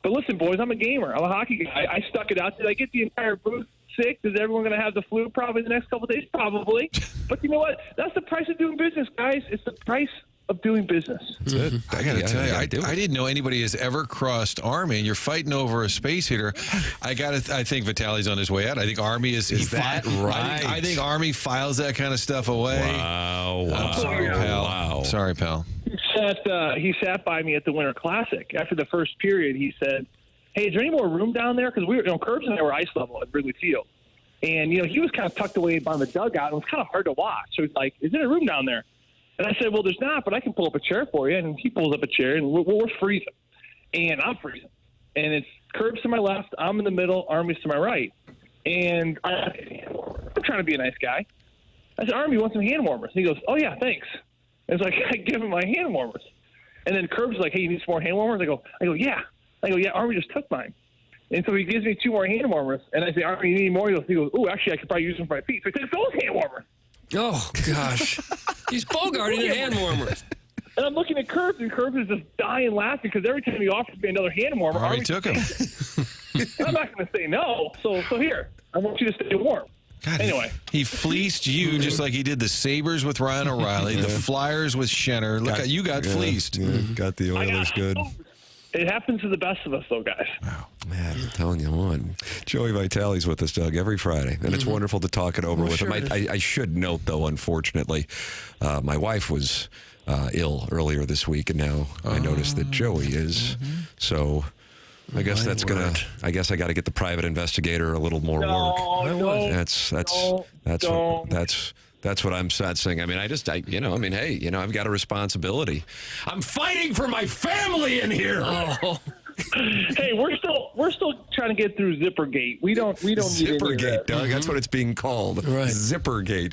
But listen, boys, I'm a gamer. I'm a hockey guy. I stuck it out. Did I get the entire booth sick? Is everyone going to have the flu probably the next couple of days? Probably. But you know what? That's the price of doing business, guys. It's the price of doing business. That's it. I got to tell you, I didn't know anybody has ever crossed Army, and you're fighting over a space heater. I think Vitale's on his way out. I think Army is that right? I think Army files that kind of stuff away. Wow. I'm sorry, pal. Wow. Sorry, pal. He sat by me at the Winter Classic. After the first period, he said, hey, is there any more room down there? Because Curbs and I were ice level at Wrigley Field. And, he was kind of tucked away by the dugout. And it was kind of hard to watch. So he's like, is there a room down there? And I said, well, there's not, but I can pull up a chair for you. And he pulls up a chair, and we're freezing. And I'm freezing. And it's Curbs to my left, I'm in the middle, Army's to my right. And I'm trying to be a nice guy. I said, Army, you want some hand warmers? And he goes, oh, yeah, thanks. And it's like, I give him my hand warmers. And then Curbs is like, hey, you need some more hand warmers? I go, yeah. Yeah, Army just took mine. And so he gives me 2 more hand warmers. And I say, Army, you need more? He goes, oh, actually, I could probably use them for my feet. So he takes those hand warmers. Oh, gosh. He's bogarting the hand warmers. And I'm looking at Curbs, and Curbs is just dying laughing because every time he offers me another hand warmer, Army took him. I'm not going to say no. So here, I want you to stay warm. God, anyway. He fleeced you just like he did the Sabres with Ryan O'Reilly, the Flyers with Schenner. Look, you got fleeced. Yeah, got the Oilers good. It happens to the best of us, though, guys. Wow. Man, I'm telling you what. Joey Vitale's with us, Doug, every Friday, and it's wonderful to talk it over with him. I should note, though, unfortunately, my wife was ill earlier this week, and now I noticed that Joey is. So I guess I guess I got to get the private investigator a little more work. That's what I'm sensing. I mean, hey, I've got a responsibility. I'm fighting for my family in here. Oh. Hey, we're still trying to get through Zippergate. We don't need Zippergate, Doug. That's what it's being called. Right. Zippergate.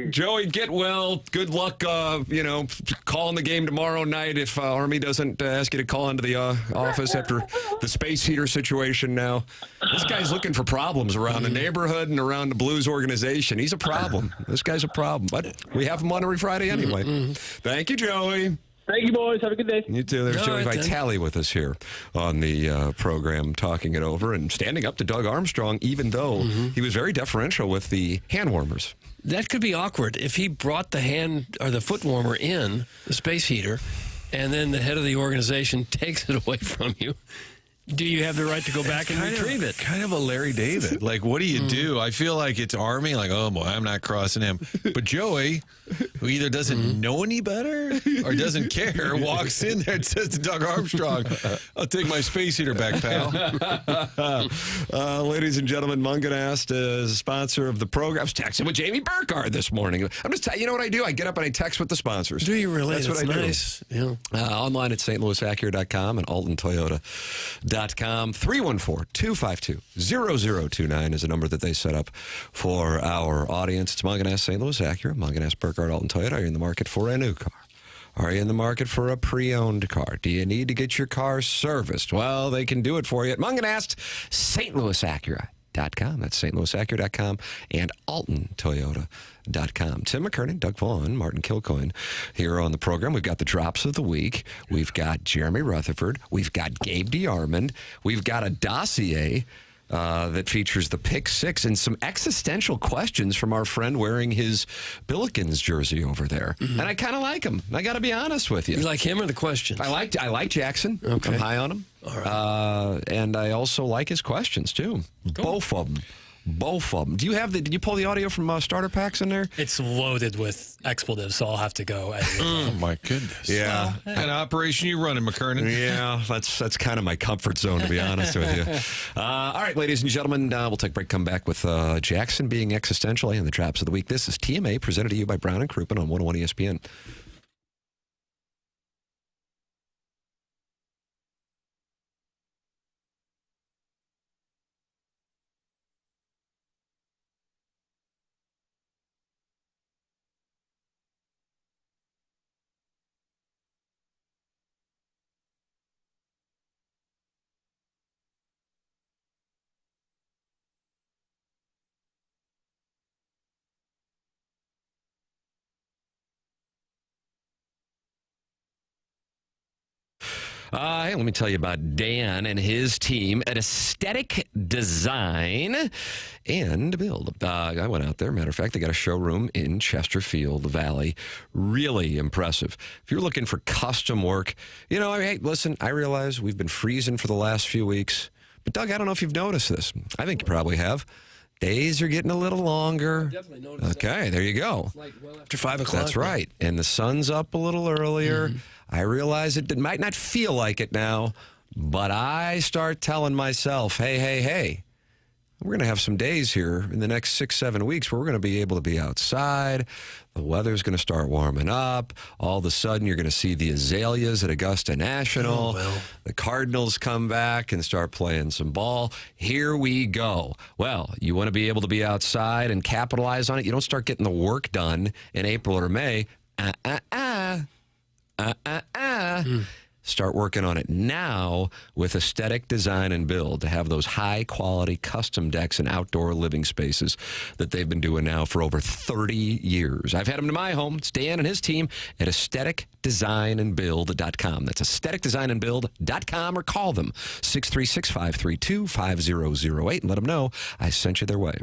Joey, get well. Good luck. Calling the game tomorrow night. If Army doesn't ask you to call into the office after the space heater situation. Now, this guy's looking for problems around the neighborhood and around the Blues organization. He's a problem. This guy's a problem, but we have him on every Friday anyway. Thank you, Joey. Thank you, boys. Have a good day. You too. There's Joey Vitale with us here on the program, talking it over and standing up to Doug Armstrong, even though he was very deferential with the hand warmers. That could be awkward if he brought the hand or the foot warmer in, the space heater, and then the head of the organization takes it away from you. Do you have the right to go back and retrieve it? Kind of a Larry David. Like, what do you do? I feel like it's Army. Like, oh, boy, I'm not crossing him. But Joey, who either doesn't know any better or doesn't care, walks in there and says to Doug Armstrong, I'll take my space heater back, pal. Ladies and gentlemen, Munganast is a sponsor of the program. I was texting with Jamie Burkhardt this morning. I'm just telling you know what I do? I get up and I text with the sponsors. Do you really? That's what I nice. do. Yeah. Online at stlouisacura.com and altontoyota.com. 314-252-0029 is a number that they set up for our audience. It's Munganast, St. Louis Acura, Munganast, Burkhardt, Alton Toyota. Are you in the market for a new car? Are you in the market for a pre-owned car? Do you need to get your car serviced? Well, they can do it for you at Munganast, St. Louis Acura. That's stlouisacura.com and altontoyota.com. Tim McKernan, Doug Vaughn, Martin Kilcoyne here on the program. We've got the drops of the week. We've got Jeremy Rutherford. We've got Gabe DeArmond. We've got a dossier that features the pick six and some existential questions from our friend wearing his Billikens jersey over there. And I kind of like him. I got to be honest with you. You like him or the questions? I like Jackson. Okay. I'm high on him. All right. And I also like his questions too. Cool. Both of them. Did you pull the audio from starter packs in there? It's loaded with expletives, so I'll have to go. Oh my goodness! Yeah, what kind of operation you running, McKernan? Yeah, that's kind of my comfort zone, to be honest with you. All right, ladies and gentlemen, we'll take a break. Come back with Jackson being existential and the drops of the week. This is TMA presented to you by Brown and Crouppen on 101 ESPN. Hey, let me tell you about Dan and his team at Aesthetic Design and Build. I went out there. Matter of fact, they got a showroom in Chesterfield Valley. Really impressive. If you're looking for custom work, hey, listen, I realize we've been freezing for the last few weeks. But, Doug, I don't know if you've noticed this. I think you probably have. Days are getting a little longer. Definitely noticed that. There you go. It's like well after 5 o'clock. That's right. And the sun's up a little earlier. I realize it might not feel like it now, but I start telling myself, hey, we're going to have some days here in the next 6-7 weeks where we're going to be able to be outside. The weather's going to start warming up. All of a sudden, you're going to see the azaleas at Augusta National. The Cardinals come back and start playing some ball. Here we go. Well, you want to be able to be outside and capitalize on it. You don't start getting the work done in April or May. Start working on it now with Aesthetic Design and Build to have those high-quality custom decks and outdoor living spaces that they've been doing now for over 30 years. I've had them to my home. It's Dan and his team at aestheticdesignandbuild.com. That's aestheticdesignandbuild.com or call them 636-532-5008 and let them know I sent you their way.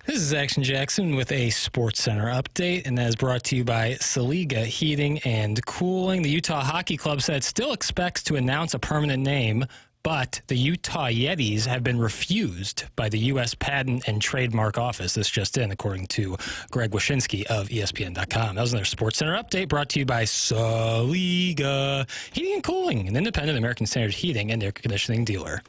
This is Action Jackson with a Sports Center update, and that is brought to you by Saliga Heating and Cooling. The Utah Hockey Club said it still expects to announce a permanent name, but the Utah Yetis have been refused by the U.S. Patent and Trademark Office. This just in, according to Greg Wyshynski of ESPN.com. That was their Sports Center update brought to you by Saliga Heating and Cooling, an independent American Standard heating and air conditioning dealer.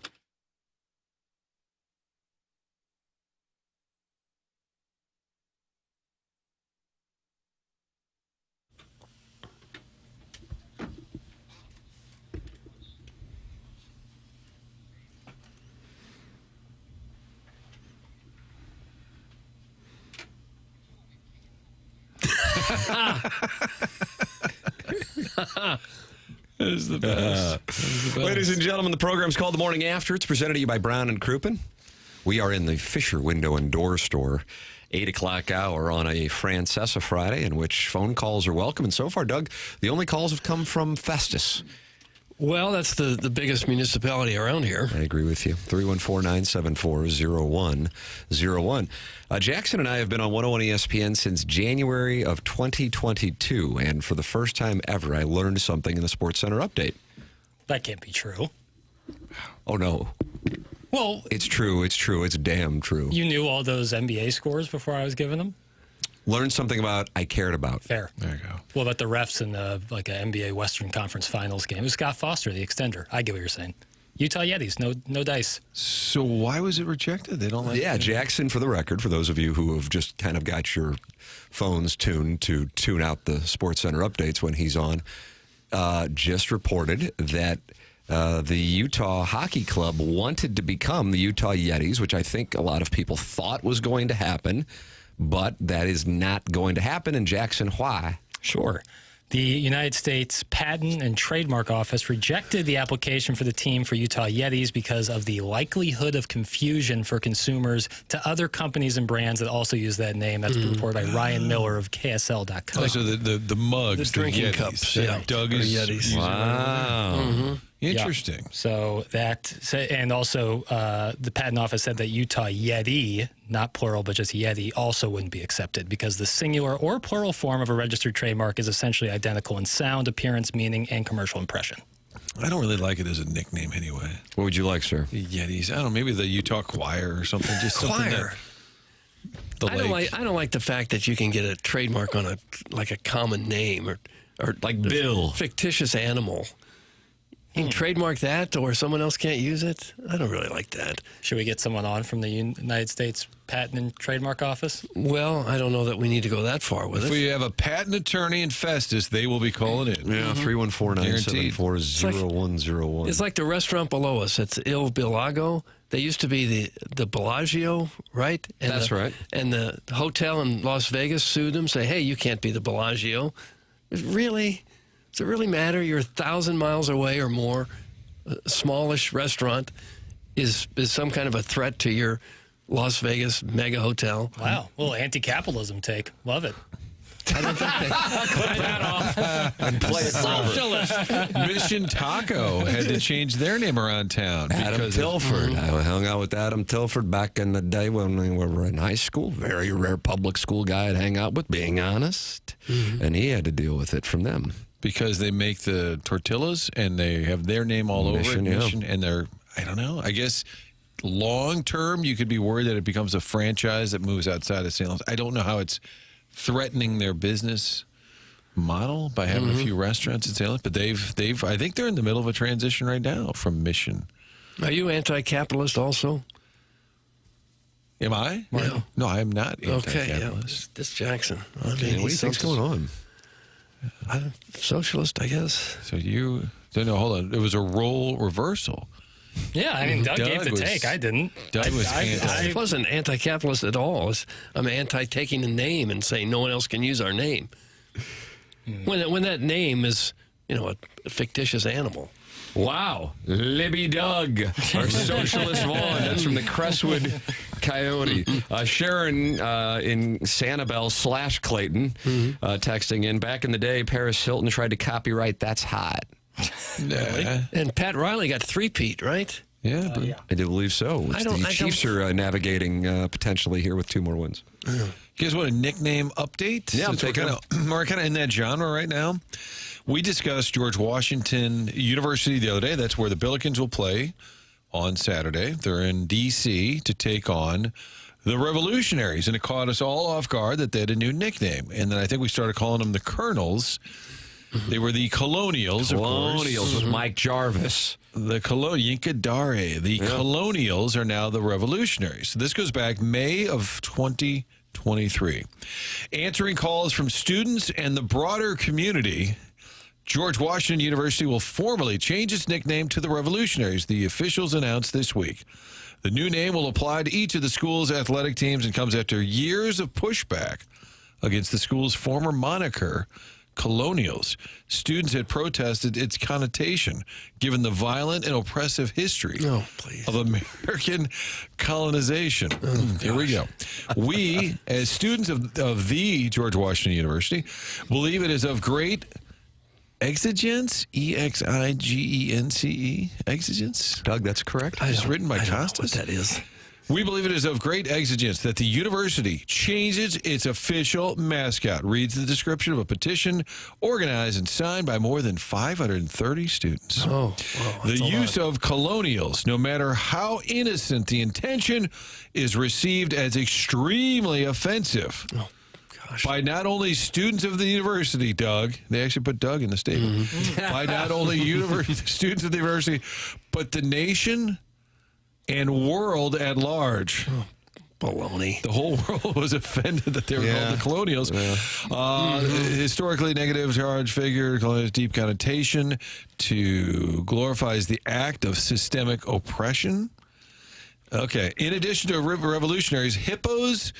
That is the best. Ladies and gentlemen, the program's called The Morning After. It's presented to you by Brown and Crouppen. We are in the Fisher Window and Door Store, 8 o'clock hour on a Francesa Friday, in which phone calls are welcome. And so far, Doug, the only calls have come from Festus. Well, that's the biggest municipality around here. I agree with you. 314-974-0101. Jackson and I have been on 101 ESPN since January of 2022, and for the first time ever, I learned something in the Sports Center update. That can't be true. Oh, no. Well, it's true. It's true. It's damn true. You knew all those NBA scores before I was giving them? Learned something about I cared about. Fair. There you go. What about the refs in an NBA Western Conference Finals game? It was Scott Foster, the extender. I get what you're saying. Utah Yetis, no dice. So why was it rejected? They don't like it? Jackson, for the record, for those of you who have just kind of got your phones tuned to tune out the Sports Center updates when he's on, just reported that the Utah Hockey Club wanted to become the Utah Yetis, which I think a lot of people thought was going to happen. But that is not going to happen. And Jackson, why? Sure. The United States Patent and Trademark Office rejected the application for the team for Utah Yetis because of the likelihood of confusion for consumers to other companies and brands that also use that name. That's reported by Ryan Miller of KSL.com. Oh, so the mugs, the drinking Yetis. cups, yeah. Doug is Yetis. Wow. Mm-hmm. Interesting. Yeah. So and also the Patent Office said that Utah Yeti, not plural, but just Yeti, also wouldn't be accepted because the singular or plural form of a registered trademark is essentially identical in sound, appearance, meaning, and commercial impression. I don't really like it as a nickname anyway. What would you like, sir? The Yetis. I don't know, maybe the Utah Choir or something. Just Choir. I don't like the fact that you can get a trademark on a common name or like Bill, fictitious animal. You can trademark that or someone else can't use it? I don't really like that. Should we get someone on from the United States Patent and Trademark Office? Well, I don't know that we need to go that far with it. If we have a patent attorney in Festus, they will be calling in. Yeah, 314-974-0101. It's like the restaurant below us. It's Il Bilago. They used to be the Bellagio, right? And That's right. And the hotel in Las Vegas sued them, say, hey, you can't be the Bellagio. Really? Does it really matter? You're 1,000 miles away or more. A smallish restaurant is some kind of a threat to your Las Vegas mega hotel. Wow. A little anti-capitalism take. Love it. I don't think they clip that off and play it Socialist. Mission Taco had to change their name around town. Adam Tilford. I hung out with Adam Tilford back in the day when we were in high school. Very rare public school guy I'd hang out with, being honest. And he had to deal with it from them. Because they make the tortillas and they have their name all over it. Mission, and they're, I don't know, I guess long term you could be worried that it becomes a franchise that moves outside of St. Louis. I don't know how it's threatening their business model by having a few restaurants in St. Louis, but they've I think they're in the middle of a transition right now from Mission. Are you anti-capitalist also? Am I? Yeah. No, I am not anti-capitalist. Okay, yeah. This Jackson. What do you think's going on? Socialist, I guess. So hold on. It was a role reversal. Yeah, I mean, Doug gave the take. I didn't. Doug was I wasn't anti-capitalist at all. I'm anti-taking a name and saying no one else can use our name. When that name is, a fictitious animal. Wow. Libby Doug, our socialist Vaughn. That's from the Crestwood Coyote. Sharon in Sanibel / Clayton texting in. Back in the day, Paris Hilton tried to copyright That's Hot. And Pat Riley got three-peat, right? Yeah, I do believe so. The Chiefs are navigating potentially here with 2 more wins. You guys want a nickname update? Yeah, we're kind of in that genre right now. We discussed George Washington University the other day. That's where the Billikens will play on Saturday. They're in D.C. to take on the Revolutionaries, and it caught us all off guard that they had a new nickname. And then I think we started calling them the Colonels. They were the Colonials, of course. Colonials with Mike Jarvis. The Yinkadare. The Colonials are now the Revolutionaries. So this goes back May of 2023. Answering calls from students and the broader community, George Washington University will formally change its nickname to the Revolutionaries, the officials announced this week. The new name will apply to each of the school's athletic teams and comes after years of pushback against the school's former moniker, Colonials. Students had protested its connotation, given the violent and oppressive history of American colonization. Here we go. We, as students of the George Washington University, believe it is of great exigence, E-X-I-G-E-N-C-E, exigence. Doug, that's correct. It's written by Costas. What that is. We believe it is of great exigence that the university changes its official mascot, reads the description of a petition organized and signed by more than 530 students. The use of Colonials, no matter how innocent the intention, is received as extremely offensive. By not only students of the university, Doug, they actually put Doug in the statement, by not only students of the university, but the nation and world at large. Baloney. The whole world was offended that they were called the Colonials. Historically negative charge figure, Colonials deep connotation to glorifies the act of systemic oppression. Okay. In addition to revolutionaries, hippos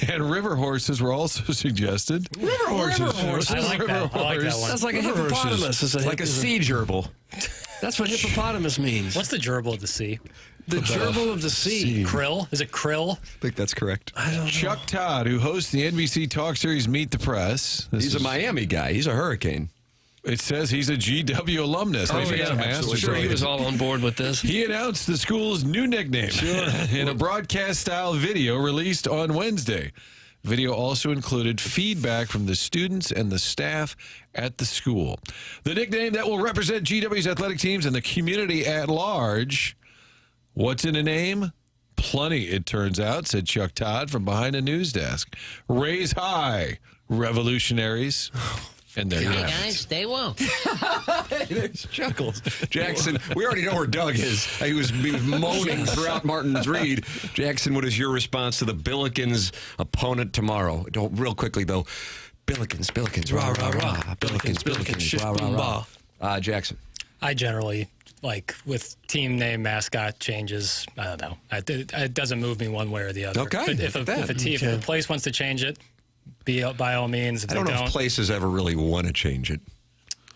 and river horses were also suggested. River horses. I like that one. That's like a hippopotamus. It's like a sea gerbil. That's what hippopotamus means. What's the gerbil of the sea? The gerbil of the sea. Krill? Is it krill? I think that's correct. I don't know. Chuck Todd, who hosts the NBC talk series Meet the Press. He's a Miami guy. He's a Hurricane. It says he's a GW alumnus. Oh, yeah, master's. sure, he was all on board with this. He announced the school's new nickname in a broadcast-style video released on Wednesday. Video also included feedback from the students and the staff at the school. The nickname that will represent GW's athletic teams and the community at large. What's in a name? Plenty, it turns out, said Chuck Todd from behind a news desk. Raise high, revolutionaries. And there you have it. Guys, stay woke. There's chuckles. Jackson, we already know where Doug is. He was moaning throughout Martin's read. Jackson, what is your response to the Billikens' opponent tomorrow? Real quickly, though. Billikens, rah, rah, rah. Billikens, rah, rah, rah. Jackson. I generally, like, with team name, mascot changes, I don't know. It doesn't move me one way or the other. Okay. If a place wants to change it, by all means. If I don't know if places ever really want to change it.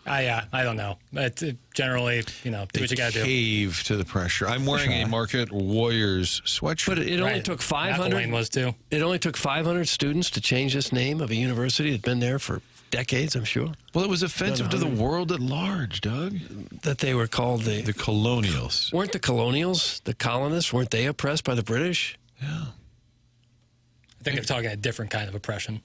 I don't know. But generally, do what you got to do. Cave to the pressure. I'm wearing a Market Warriors sweatshirt. But it only took 500. McElwain was too. It only took 500 students to change this name of a university that's been there for decades, I'm sure. Well, it was offensive to the world at large, Doug. That they were called the Colonials. Weren't the Colonials, the colonists, weren't they oppressed by the British? Yeah. I think they're talking a different kind of oppression.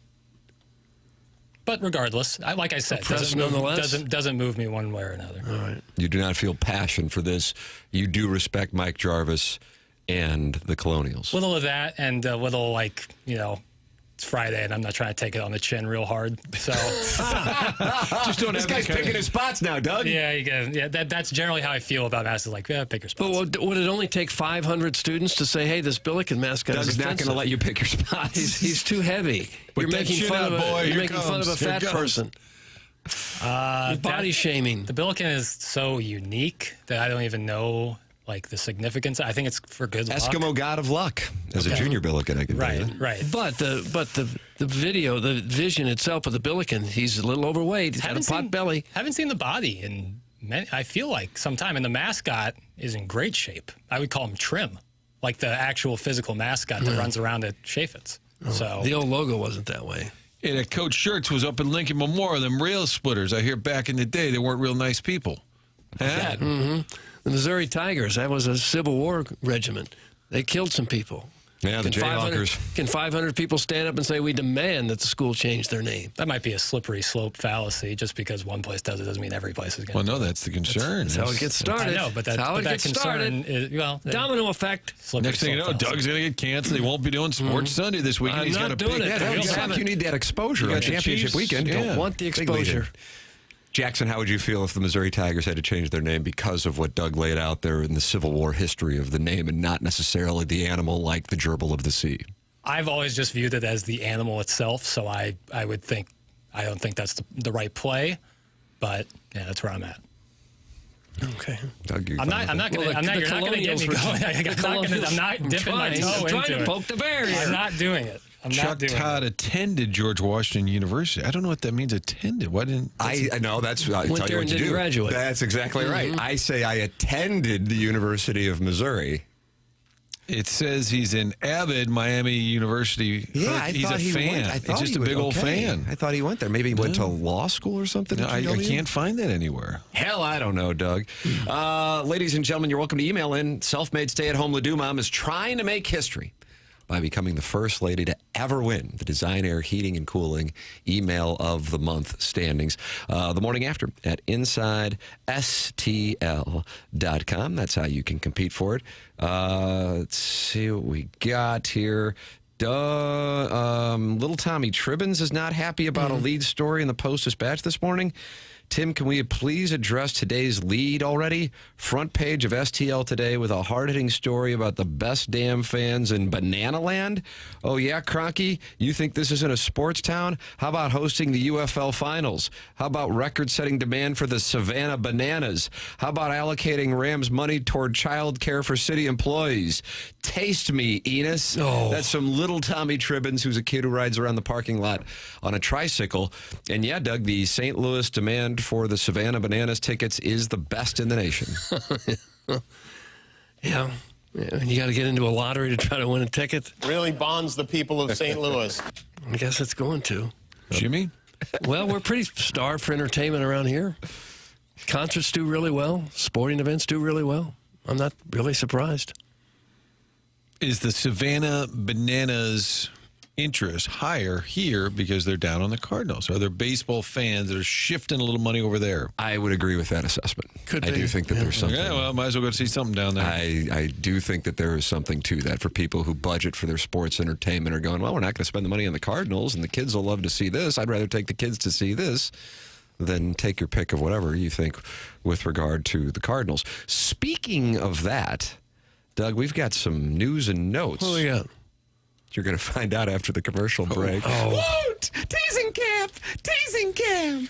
But regardless, like I said, doesn't move me one way or another. All right. You do not feel passion for this. You do respect Mike Jarvis and the Colonials. Little of that and little, it's Friday and I'm not trying to take it on the chin real hard. So just don't. This guy's picking his spots now, Doug. Yeah, that's generally how I feel about mascots. Like, pick your spots. But would it only take 500 students to say, "Hey, this Billiken mascot is not going to let you pick your spots. He's too heavy. You're making fun of a fat person." You're body shaming. The Billiken is so unique that I don't even know the significance. I think it's for good luck. Eskimo god of luck as a junior Billiken, I can tell you. Right. But the video, the vision itself of the Billiken, he's a little overweight. He's got a pot belly. Haven't seen the body in I feel like sometime. And the mascot is in great shape. I would call him trim, like the actual physical mascot that runs around at Chaffetz. So the old logo wasn't that way. And Coach Shirts was up in Lincoln Memorial. Them rail splitters, I hear back in the day, they weren't real nice people. Yeah. Mm-hmm. The Missouri Tigers, that was a Civil War regiment. They killed some people. Yeah, the jaywalkers. Can 500 people stand up and say, we demand that the school change their name? That might be a slippery slope fallacy. Just because one place does it doesn't mean every place is going to. Well, no, that's the concern. That's how it gets started. I know, but that's how it gets started. Domino effect. Next thing you know, Doug's going to get canceled. They won't be doing Sports Sunday this weekend. I'm He's not got a doing big it. You need that exposure on championship weekend. Don't want the exposure. Jackson, how would you feel if the Missouri Tigers had to change their name because of what Doug laid out there in the Civil War history of the name and not necessarily the animal like the gerbil of the sea? I've always just viewed it as the animal itself, so I don't think that's the right play, but yeah, that's where I'm at. Okay. Doug, you're not going to get me going. I'm not dipping my toe into it. I'm trying to poke the bear here. I'm not doing it. Chuck Todd attended George Washington University. I don't know what that means, attended. Why didn't... I know, that's... I'll tell you what to do. Graduate. That's exactly right. I say I attended the University of Missouri. It says he's an avid Miami University. Yeah, he's a fan. He's just a big old fan. I thought he went there. Maybe he went to law school or something. No, I can't find that anywhere. Hell, I don't know, Doug. Ladies and gentlemen, you're welcome to email in. Self-made stay-at-home Ladue mom is trying to make history by becoming the first lady to ever win the Design Air Heating and Cooling Email of the Month standings. The morning after at InsideSTL.com. That's how you can compete for it. Let's see what we got here. Little Tommy Tribbins is not happy about a lead story in the Post-Dispatch this morning. Tim, can we please address today's lead already? Front page of STL today with a hard-hitting story about the best damn fans in Banana Land. Oh, yeah, Cronky? You think this isn't a sports town? How about hosting the UFL Finals? How about record-setting demand for the Savanna Bananas? How about allocating Rams money toward child care for city employees? Taste me, Enos. Oh. That's from Little Tommy Tribbins, who's a kid who rides around the parking lot on a tricycle. And yeah, Doug, the St. Louis demand for the Savanna Bananas tickets is the best in the nation. Yeah. And you got to get into a lottery to try to win a ticket. Really bonds the people of St. Louis. I guess it's going to. Jimmy? Well, we're pretty starved for entertainment around here. Concerts do really well. Sporting events do really well. I'm not really surprised. Is the Savanna Bananas interest higher here because they're down on the Cardinals? Are there baseball fans that are shifting a little money over there? I would agree with that assessment. Could I be. do think that there's something. Yeah, well, might as well go see something down there. I do think that there is something to that for people who budget for their sports entertainment are going, well, we're not going to spend the money on the Cardinals, and the kids will love to see this. I'd rather take the kids to see this than take your pick of whatever you think with regard to the Cardinals. Speaking of that, Doug, we've got some news and notes. What do we got? You're going to find out after the commercial break. Woot! Teasing camp! Teasing camp!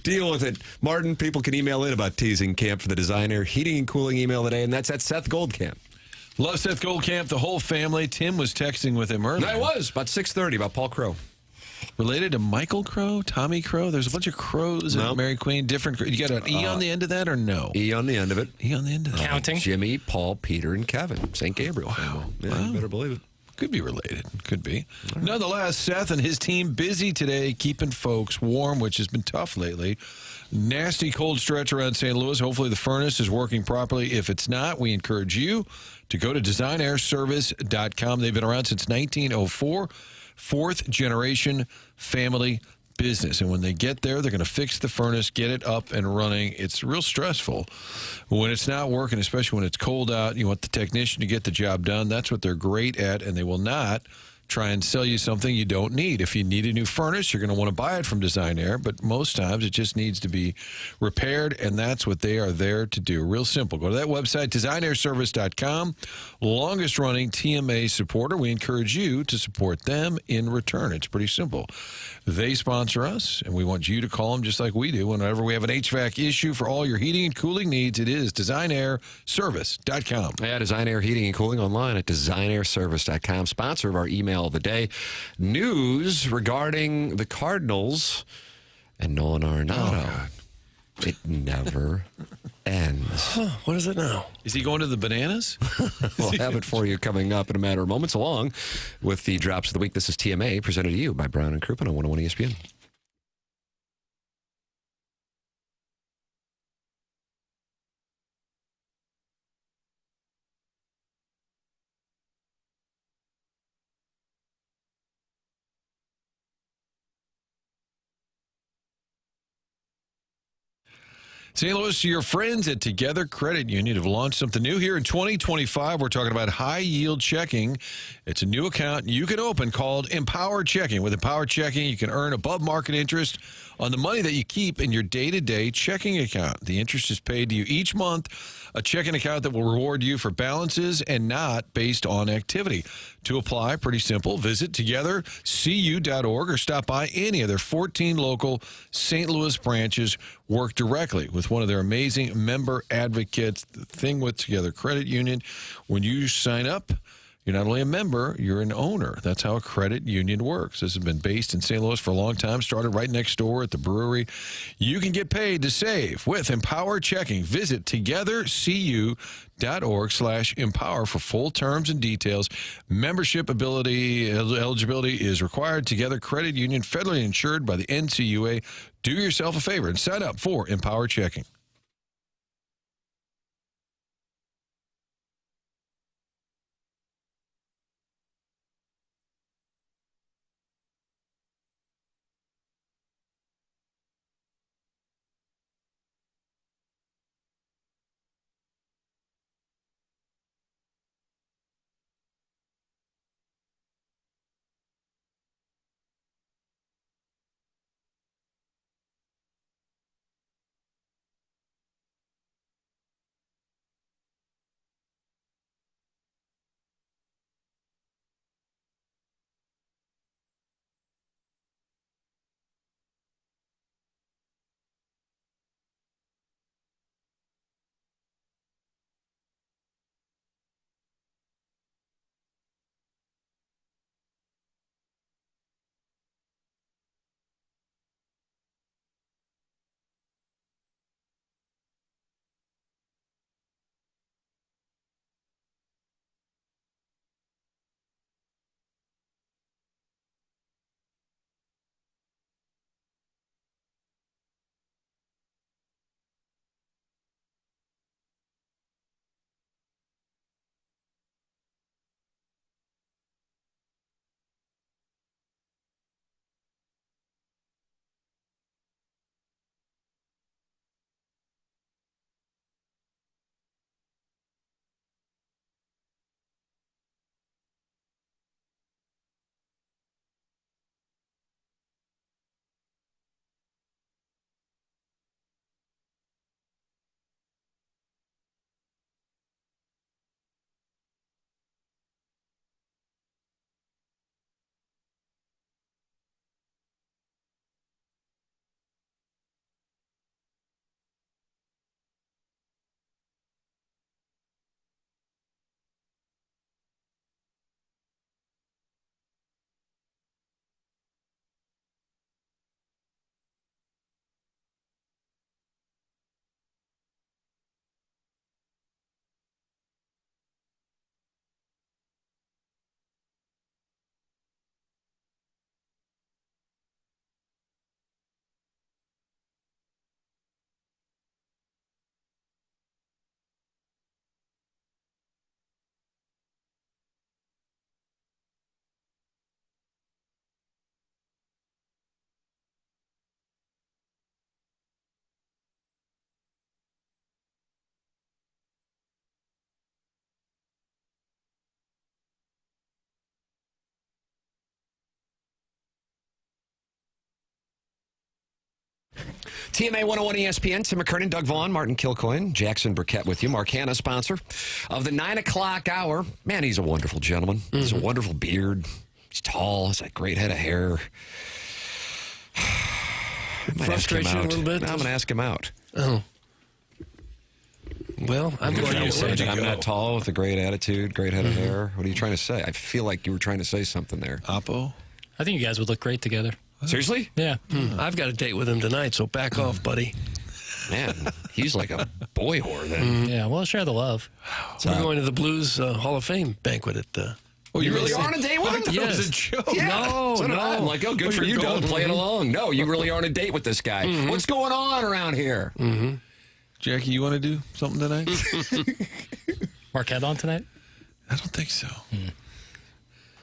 Deal with it. Martin, people can email in about teasing camp for the Design Air Heating and Cooling email today, and that's at Seth Goldcamp. Love Seth Goldcamp, the whole family. Tim was texting with him earlier. I was, about 6:30, about Paul Crow. Related to Michael Crow, Tommy Crow? There's a bunch of Crows in Mary Queen, different. You got an E on the end of that or no? E on the end of it. E on the end of that. Counting. Jimmy, Paul, Peter, and Kevin. St. Gabriel family. Yeah, you better believe it. Could be related. Could be. Right. Nonetheless, Seth and his team busy today keeping folks warm, which has been tough lately. Nasty cold stretch around St. Louis. Hopefully the furnace is working properly. If it's not, we encourage you to go to designairservice.com. They've been around since 1904. Fourth generation family business. And when they get there, they're going to fix the furnace, get it up and running. It's real stressful when it's not working, especially when it's cold out. You want the technician to get the job done. That's what they're great at, and they will not try and sell you something you don't need. If you need a new furnace, you're going to want to buy it from Design Air, but most times it just needs to be repaired, and that's what they are there to do. Real simple. Go to that website, designairservice.com. Longest running TMA supporter. We encourage you to support them in return. It's pretty simple. They sponsor us, and we want you to call them just like we do. Whenever we have an HVAC issue for all your heating and cooling needs, it is designairservice.com. Yeah, Design Air Heating and Cooling online at designairservice.com. Sponsor of our email of the day. News regarding the Cardinals and Nolan Arenado. It never ends. What is it now? Is he going to the Bananas? We'll have it for you coming up in a matter of moments, along with the drops of the week. This is TMA, presented to you by Brown and Crouppen on 101 ESPN. St. Louis, your friends at Together Credit Union have launched something new here in 2025. We're talking about high-yield checking. It's a new account you can open called Empower Checking. With Empower Checking, you can earn above-market interest on the money that you keep in your day-to-day checking account. The interest is paid to you each month, a checking account that will reward you for balances and not based on activity. To apply, pretty simple. Visit togethercu.org or stop by any of their 14 local St. Louis branches. Work directly with one of their amazing member advocates. The thing with Together Credit Union, when you sign up, you're not only a member, you're an owner. That's how a credit union works. This has been based in St. Louis for a long time, started right next door at the brewery. You can get paid to save with Empower Checking. Visit togethercu.org/empower for full terms and details. Membership eligibility is required. Together Credit Union, federally insured by the NCUA. Do yourself a favor and sign up for Empower Checking. TMA 101 ESPN, Tim McKernan, Doug Vaughn, Martin Kilcoyne, Jackson Burkett with you. Mark Hanna, sponsor of the 9 o'clock hour. Man, he's a wonderful gentleman. Mm-hmm. He's a wonderful beard. He's tall. He's got a great head of hair. Frustration a little bit? I'm going to ask him out. Oh. Well, I'm going to say that I'm not tall with a great attitude, great head of hair. What are you trying to say? I feel like you were trying to say something there. Oppo? I think you guys would look great together. Seriously? Yeah. I've got a date with him tonight, so back off, buddy. Man, he's like a boy whore then. Yeah, well, share the love. We're going to the Blues Hall of Fame banquet at Oh, you really are on a date with him? Yes. That was a joke. Yeah. No. I'm like, oh, good for you, Doug, playing along. No, you really are on a date with this guy. Mm-hmm. What's going on around here? Mm-hmm. Jackie, you want to do something tonight? Marquette on tonight? I don't think so.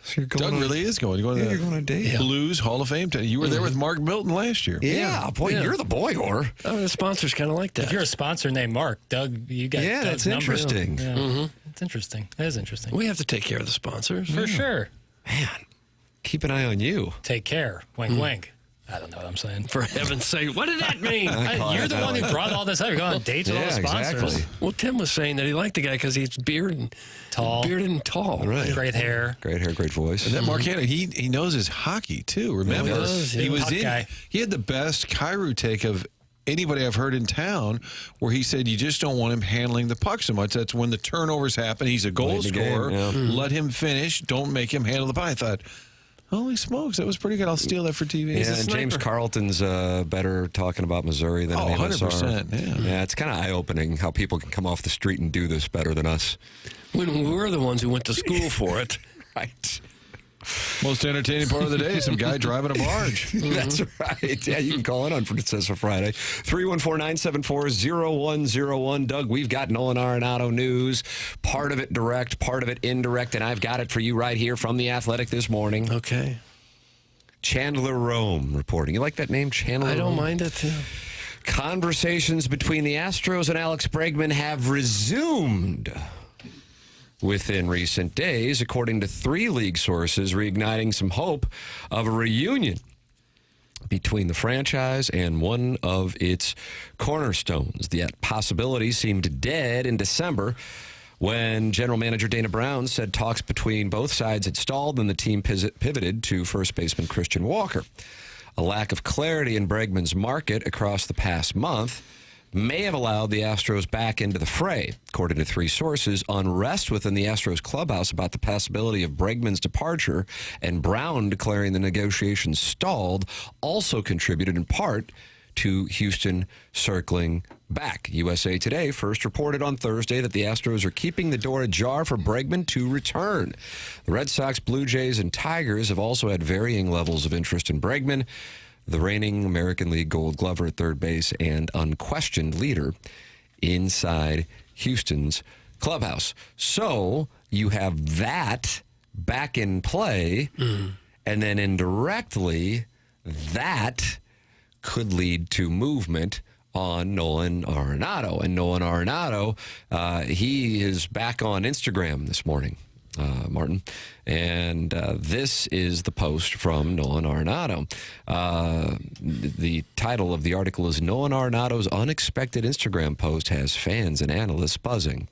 So you're going Doug really is going. You're going on a date. Blues Hall of Fame. You were there with Mark Milton last year. Yeah, boy, you're the boy whore. Oh, the sponsors kind of like that. If you're a sponsor named Mark, Doug, you got Doug's that's interesting. Yeah. It's interesting. That is interesting. We have to take care of the sponsors. For sure. Man, keep an eye on you. Take care. Wink, wink. I don't know what I'm saying. For heaven's sake, what did that mean? You're the one who brought all this up. You're going on dates with all the sponsors. Exactly. Well, Tim was saying that he liked the guy because he's bearded and tall. Right. Great hair. Great hair, great voice. And that Mark Hanna, he knows his hockey too. Remember, he was he had the best Kairu take of anybody I've heard in town, where he said you just don't want him handling the puck so much. That's when the turnovers happen. He's a goal scorer. Let him finish. Don't make him handle the puck. I thought, holy smokes, that was pretty good. I'll steal that for TV. Yeah, and James Carlton's better talking about Missouri than any of us are. 100%. Yeah, it's kind of eye-opening how people can come off the street and do this better than us. When we're the ones who went to school for it. Right. Most entertaining part of the day, some guy driving a barge. That's right. Yeah, you can call in on Francisco Friday. 314-974-0101. Doug, we've got Nolan Arenado news. Part of it direct, part of it indirect, and I've got it for you right here from The Athletic this morning. Okay. Chandler Rome reporting. You like that name, Chandler I don't Rome? mind it, too. Conversations between the Astros and Alex Bregman have resumed within recent days, according to 3 league sources, reigniting some hope of a reunion between the franchise and one of its cornerstones. That possibility seemed dead in December when general manager Dana Brown said talks between both sides had stalled and the team pivoted to first baseman Christian Walker. A lack of clarity in Bregman's market across the past month may have allowed the Astros back into the fray. According to 3 sources, unrest within the Astros clubhouse about the possibility of Bregman's departure and Brown declaring the negotiations stalled also contributed in part to Houston circling back. USA Today first reported on Thursday that the Astros are keeping the door ajar for Bregman to return. The Red Sox, Blue Jays, and Tigers have also had varying levels of interest in Bregman, the reigning American League Gold Glover at third base and unquestioned leader inside Houston's clubhouse. So you have that back in play, and then indirectly, that could lead to movement on Nolan Arenado. And Nolan Arenado, he is back on Instagram this morning, Martin. And this is the post from Nolan Arenado. The title of the article is Nolan Arenado's unexpected Instagram post has fans and analysts buzzing.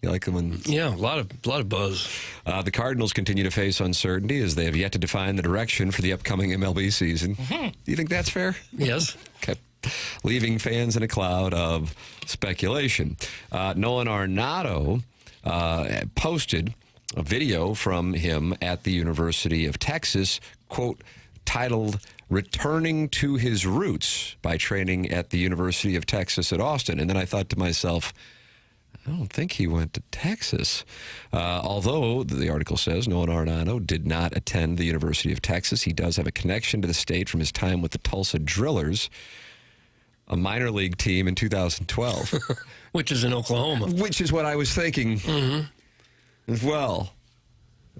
You like the one? Yeah, a lot of buzz. The Cardinals continue to face uncertainty as they have yet to define the direction for the upcoming MLB season. Do you think that's fair? Yes. Okay. Leaving fans in a cloud of speculation. Nolan Arenado posted a video from him at the University of Texas, quote, titled Returning to His Roots by training at the University of Texas at Austin. And then I thought to myself, I don't think he went to Texas. Although, the article says, Nolan Arenado did not attend the University of Texas. He does have a connection to the state from his time with the Tulsa Drillers, a minor league team in 2012. Which is in Oklahoma. Which is what I was thinking as well.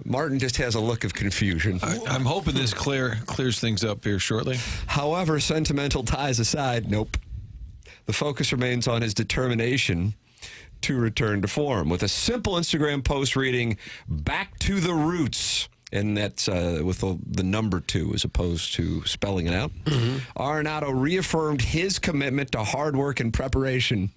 Martin just has a look of confusion. I'm hoping this clears things up here shortly. However, sentimental ties aside, nope. The focus remains on his determination to return to form with a simple Instagram post reading, "Back to the Roots." And that's with the number 2 as opposed to spelling it out. Arenado reaffirmed his commitment to hard work and preparation.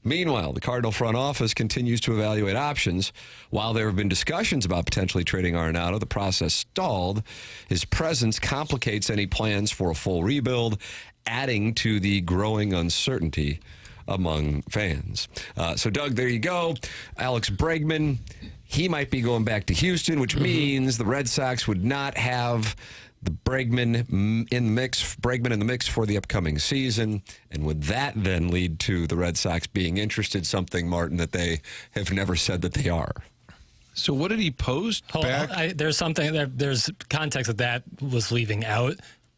Meanwhile, the Cardinal front office continues to evaluate options. While there have been discussions about potentially trading Arenado, the process stalled. His presence complicates any plans for a full rebuild, adding to the growing uncertainty among fans. So, Doug, there you go. Alex Bregman, he might be going back to Houston, which means the Red Sox would not have the Bregman in the mix for the upcoming season. And would that then lead to the Red Sox being interested, something, Martin, that they have never said that they are? So what did he post back? There's context that was leaving out.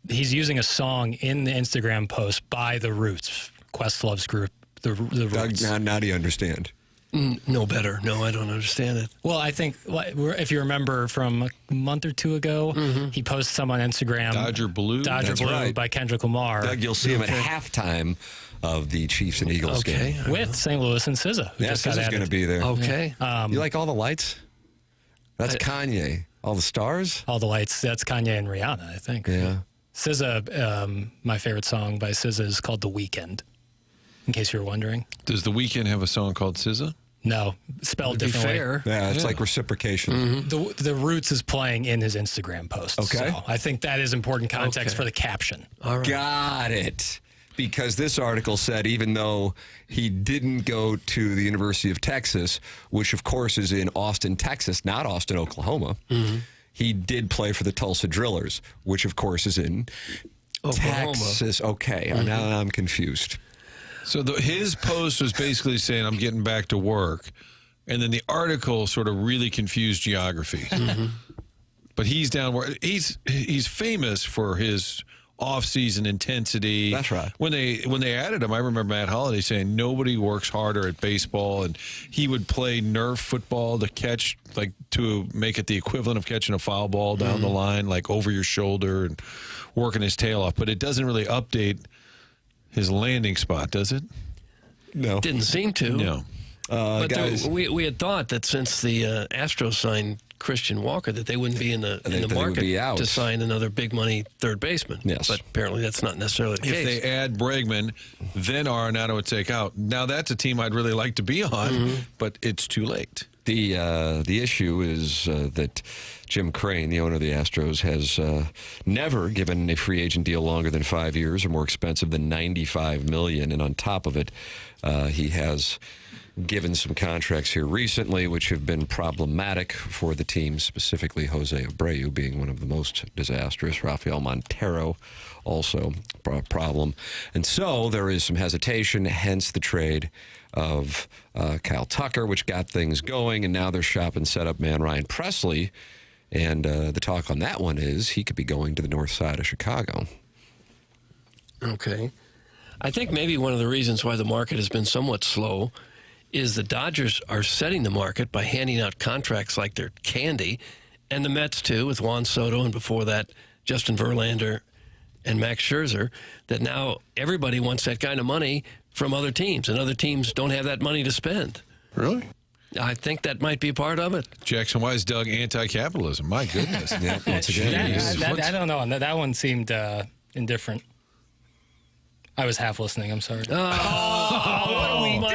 He's using a song in the Instagram post by The Roots, Questlove's group, the Roots. Doug, now do you understand? No better. No, I don't understand it. Well, I think if you remember from a month or two ago, he posted some on Instagram. Dodger Blue. Dodger Blue by Kendrick Lamar. Doug, you'll see him at halftime of the Chiefs and Eagles game. With St. Louis and SZA. Yeah, SZA's going to be there. Okay. You like all the lights? That's Kanye. All the stars? All the lights. That's Kanye and Rihanna, I think. Yeah. SZA, my favorite song by SZA is called The Weekend, in case you were wondering. Does The Weeknd have a song called SZA? No, spelled differently. Fair. Yeah, it's like reciprocation. The Roots is playing in his Instagram post. Okay. So I think that is important context for the caption. All right. Got it. Because this article said even though he didn't go to the University of Texas, which of course is in Austin, Texas, not Austin, Oklahoma, he did play for the Tulsa Drillers, which of course is in Oklahoma. Texas. Okay, now I'm confused. So his post was basically saying, I'm getting back to work. And then the article sort of really confused geography. But he's down where he's famous for his off-season intensity. That's right. When they added him, I remember Matt Holliday saying nobody works harder at baseball, and he would play Nerf football to make it the equivalent of catching a foul ball down the line, like over your shoulder and working his tail off. But it doesn't really update his landing spot, does it? No. Didn't seem to. No. But guys, we had thought that since the Astros signed Christian Walker, that they wouldn't be in the market to sign another big money third baseman. Yes. But apparently that's not necessarily the case. If they add Bregman, then Arenado would take out. Now that's a team I'd really like to be on, but it's too late. The issue is that Jim Crane, the owner of the Astros, has never given a free agent deal longer than 5 years or more expensive than $95 million. And on top of it, he has given some contracts here recently which have been problematic for the team, specifically Jose Abreu being one of the most disastrous. Rafael Montero also a problem. And so there is some hesitation, hence the trade of Kyle Tucker, which got things going, and now they're shopping setup man Ryan Presley. And the talk on that one is he could be going to the north side of Chicago. Okay. I think maybe one of the reasons why the market has been somewhat slow is the Dodgers are setting the market by handing out contracts like they're candy, and the Mets too, with Juan Soto, and before that, Justin Verlander and Max Scherzer, that now everybody wants that kind of money from other teams, and other teams don't have that money to spend. Really? I think that might be part of it. Jackson, why is Doug anti-capitalism? My goodness. I don't know. That one seemed indifferent. I was half listening. I'm sorry. What are we doing?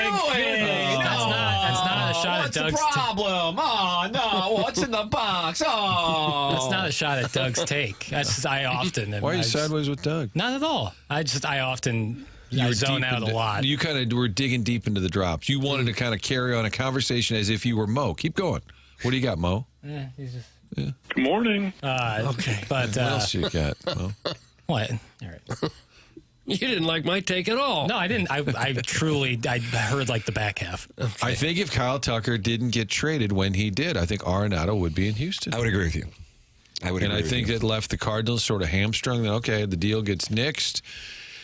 That's not a shot at Doug's. What's the problem? Oh no! What's in the box? Oh, that's not a shot at Doug's take. That's just, I often. Why are you sideways with Doug? Not at all. I often zone out a lot. You kind of were digging deep into the drops. You wanted to kind of carry on a conversation as if you were Mo. Keep going. What do you got, Mo? He's just. Yeah. Good morning. Okay. But what else you got, Mo? What? All right. You didn't like my take at all. No, I didn't. I truly, I heard like the back half. Okay. I think if Kyle Tucker didn't get traded when he did, I think Arenado would be in Houston. I would agree with you. I think it left the Cardinals sort of hamstrung. That okay, the deal gets nixed.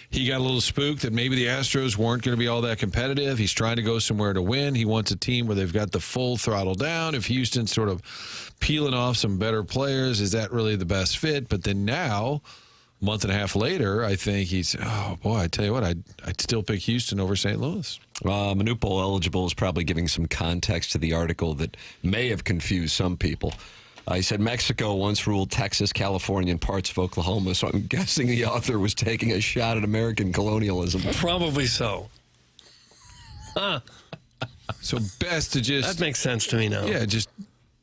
He got a little spooked that maybe the Astros weren't going to be all that competitive. He's trying to go somewhere to win. He wants a team where they've got the full throttle down. If Houston's sort of peeling off some better players, is that really the best fit? But then now, a month and a half later, I think he's, oh boy, I tell you what, I'd still pick Houston over St. Louis. Manupo eligible is probably giving some context to the article that may have confused some people. He said Mexico once ruled Texas, California, and parts of Oklahoma, so I'm guessing the author was taking a shot at American colonialism. Probably so. Huh. So best to just... That makes sense to me now. Yeah, just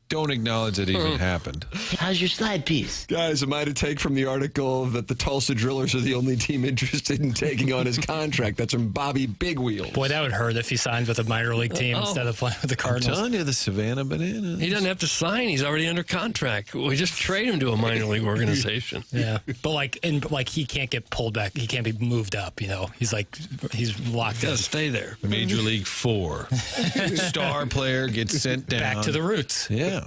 don't acknowledge it even happened. How's your slide piece? Guys, am I to take from the article that the Tulsa Drillers are the only team interested in taking on his contract? That's from Bobby Big Wheel. Boy, that would hurt if he signed with a minor league team instead of playing with the Cardinals. I'm telling you, the Savanna Bananas. He doesn't have to sign. He's already under contract. We just trade him to a minor league organization. Yeah, but he can't get pulled back. He can't be moved up. You know, he's locked in. Got to stay there. Major League 4. Star player gets sent down. Back to the roots. Yeah.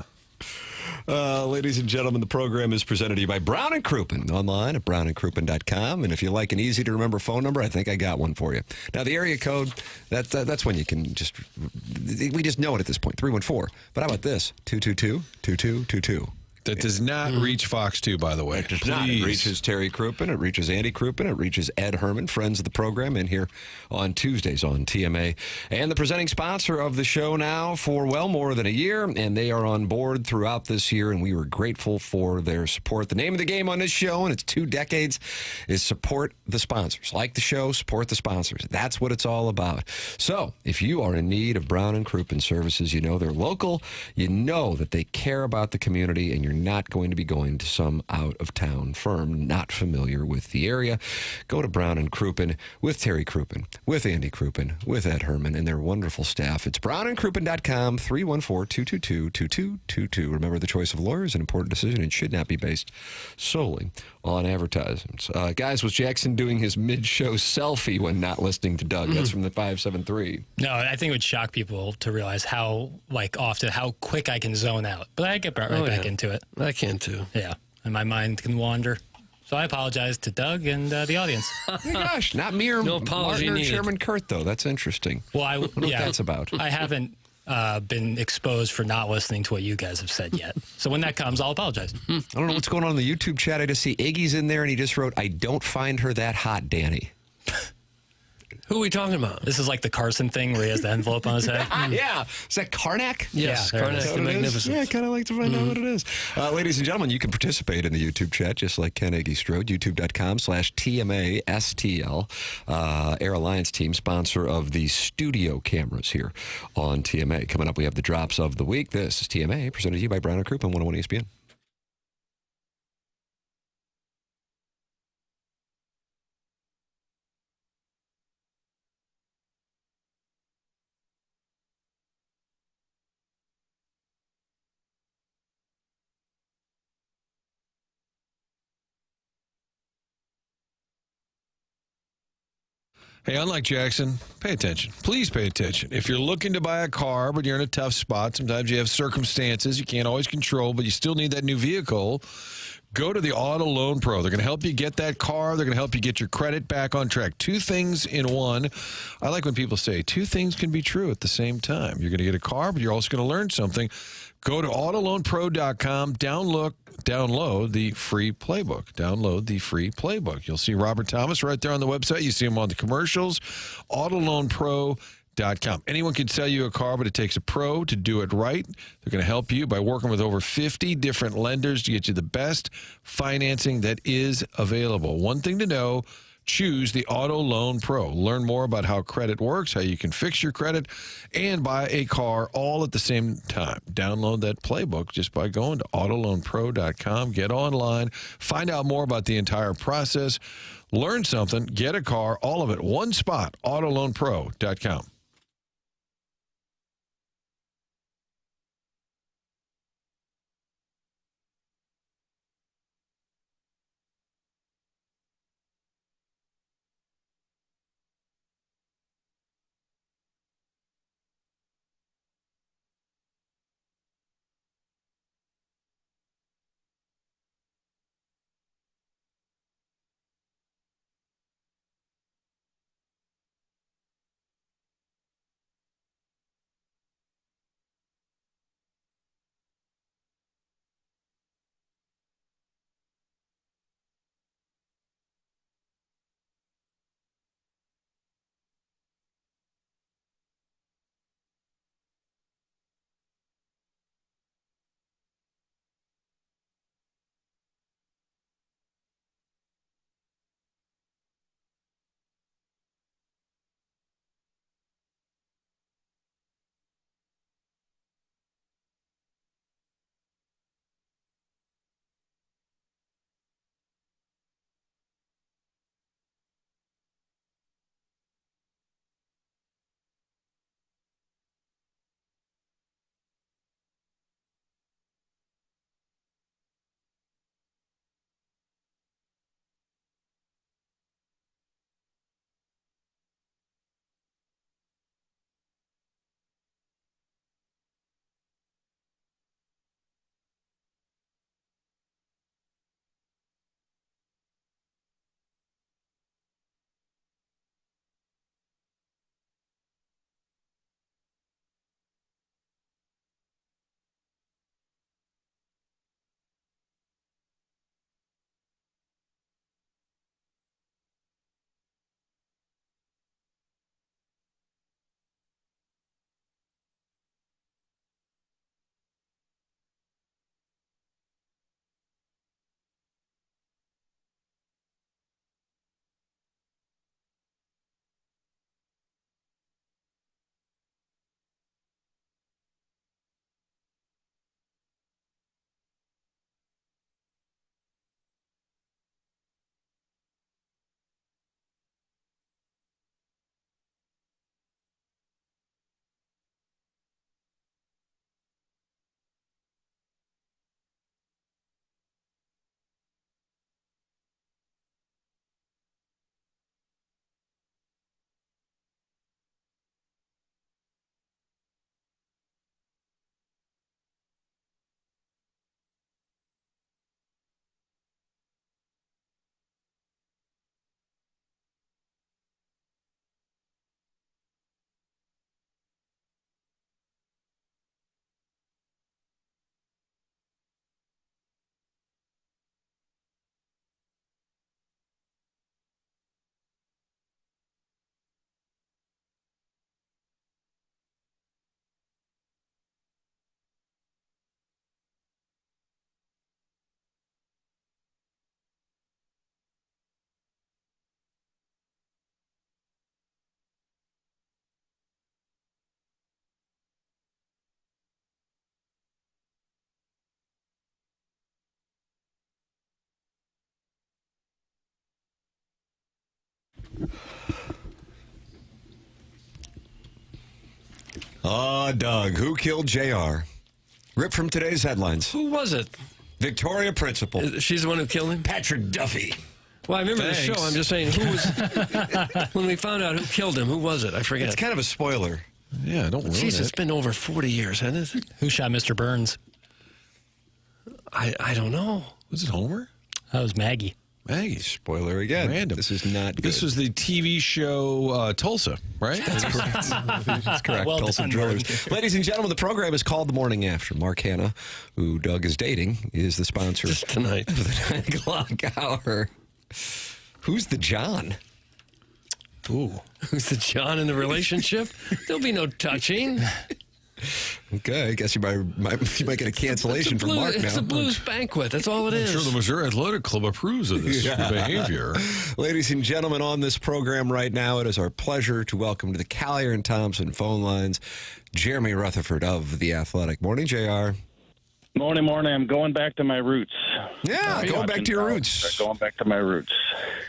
Ladies and gentlemen, the program is presented to you by Brown and Crouppen, online at brownandcrouppen.com. And if you like an easy-to-remember phone number, I think I got one for you. Now, the area code, that's when you can we just know it at this point, 314. But how about this? 222-2222. That does not reach Fox 2, by the way. It does not. It reaches Terry Crouppen. It reaches Andy Crouppen. It reaches Ed Herman, friends of the program, in here on Tuesdays on TMA. And the presenting sponsor of the show now for well more than a year, and they are on board throughout this year, and we were grateful for their support. The name of the game on this show, and it's 2 decades, is support the sponsors. Like the show, support the sponsors. That's what it's all about. So, if you are in need of Brown and Crouppen services, you know they're local, you know that they care about the community, and you're not going to be going to some out-of-town firm not familiar with the area. Go to Brown and Crouppen with Terry Crouppen, with Andy Crouppen, with Ed Herman, and their wonderful staff. It's brownandcrouppen.com, 314-222-2222. Remember, the choice of lawyer is an important decision and should not be based solely on advertisements. Guys, was Jackson doing his mid-show selfie when not listening to Doug? That's from the 573. No, I think it would shock people to realize how quick I can zone out. But I get right back into it. I can too. Yeah, and my mind can wander. So I apologize to Doug and the audience. Oh my gosh, not me or no apology Martin or needed. Chairman Kurt, though. That's interesting. Well, I don't know what that's about. I haven't been exposed for not listening to what you guys have said yet. So when that comes, I'll apologize. I don't know what's going on in the YouTube chat. I just see Iggy's in there, and he just wrote, "I don't find her that hot, Danny." Who are we talking about? This is like the Carson thing where he has the envelope on his head. Yeah. Is that Karnak? Yes, Yeah, Karnak the Magnificent. Yeah, I kind of like to find out what it is. Ladies and gentlemen, you can participate in the YouTube chat just like Ken Iggy strode. YouTube.com/TMASTL. Air Alliance team, sponsor of the studio cameras here on TMA. Coming up, we have the drops of the week. This is TMA, presented to you by Brown and Crouppen on 101 ESPN. Hey, unlike Jackson, pay attention. Please pay attention. If you're looking to buy a car, but you're in a tough spot, sometimes you have circumstances you can't always control, but you still need that new vehicle, go to the Auto Loan Pro. They're going to help you get that car. They're going to help you get your credit back on track. 2 things in one. I like when people say 2 things can be true at the same time. You're going to get a car, but you're also going to learn something. Go to autoloanpro.com, download the free playbook. Download the free playbook. You'll see Robert Thomas right there on the website. You see him on the commercials. Autoloanpro.com. Anyone can sell you a car, but it takes a pro to do it right. They're going to help you by working with over 50 different lenders to get you the best financing that is available. One thing to know, choose the Auto Loan Pro. Learn more about how credit works, how you can fix your credit, and buy a car all at the same time. Download that playbook just by going to autoloanpro.com. Get online. Find out more about the entire process. Learn something. Get a car. All of it. One spot. autoloanpro.com. Doug, who killed JR? Ripped from today's headlines. Who was it? Victoria Principal. She's the one who killed him? Patrick Duffy. Well, I remember the show. I'm just saying, who was... when we found out who killed him, who was it? I forget. It's kind of a spoiler. Yeah, don't ruin Jeez, it. it's been over 40 years, hasn't it? Who shot Mr. Burns? I don't know. Was it Homer? That was Maggie. Maggie. Spoiler again. Random. This is not good. This was the TV show Tulsa, right? That's correct. That's correct. Well Tulsa done, Drillers. Ladies and gentlemen, the program is called The Morning After. Mark Hanna, who Doug is dating, is the sponsor Just tonight. of the 9 o'clock hour. Who's the John? Ooh. Who's the John in the relationship? There'll be no touching. Okay, I guess you might get a cancellation from Mark now. It's a blues banquet. That's all it I'm is. sure the Missouri Athletic Club approves of this behavior. Ladies and gentlemen, on this program right now, it is our pleasure to welcome to the Callier and Thompson phone lines, Jeremy Rutherford of The Athletic. Morning, JR. Morning. I'm going back to my roots. Yeah, going back to your roots. Going back to my roots.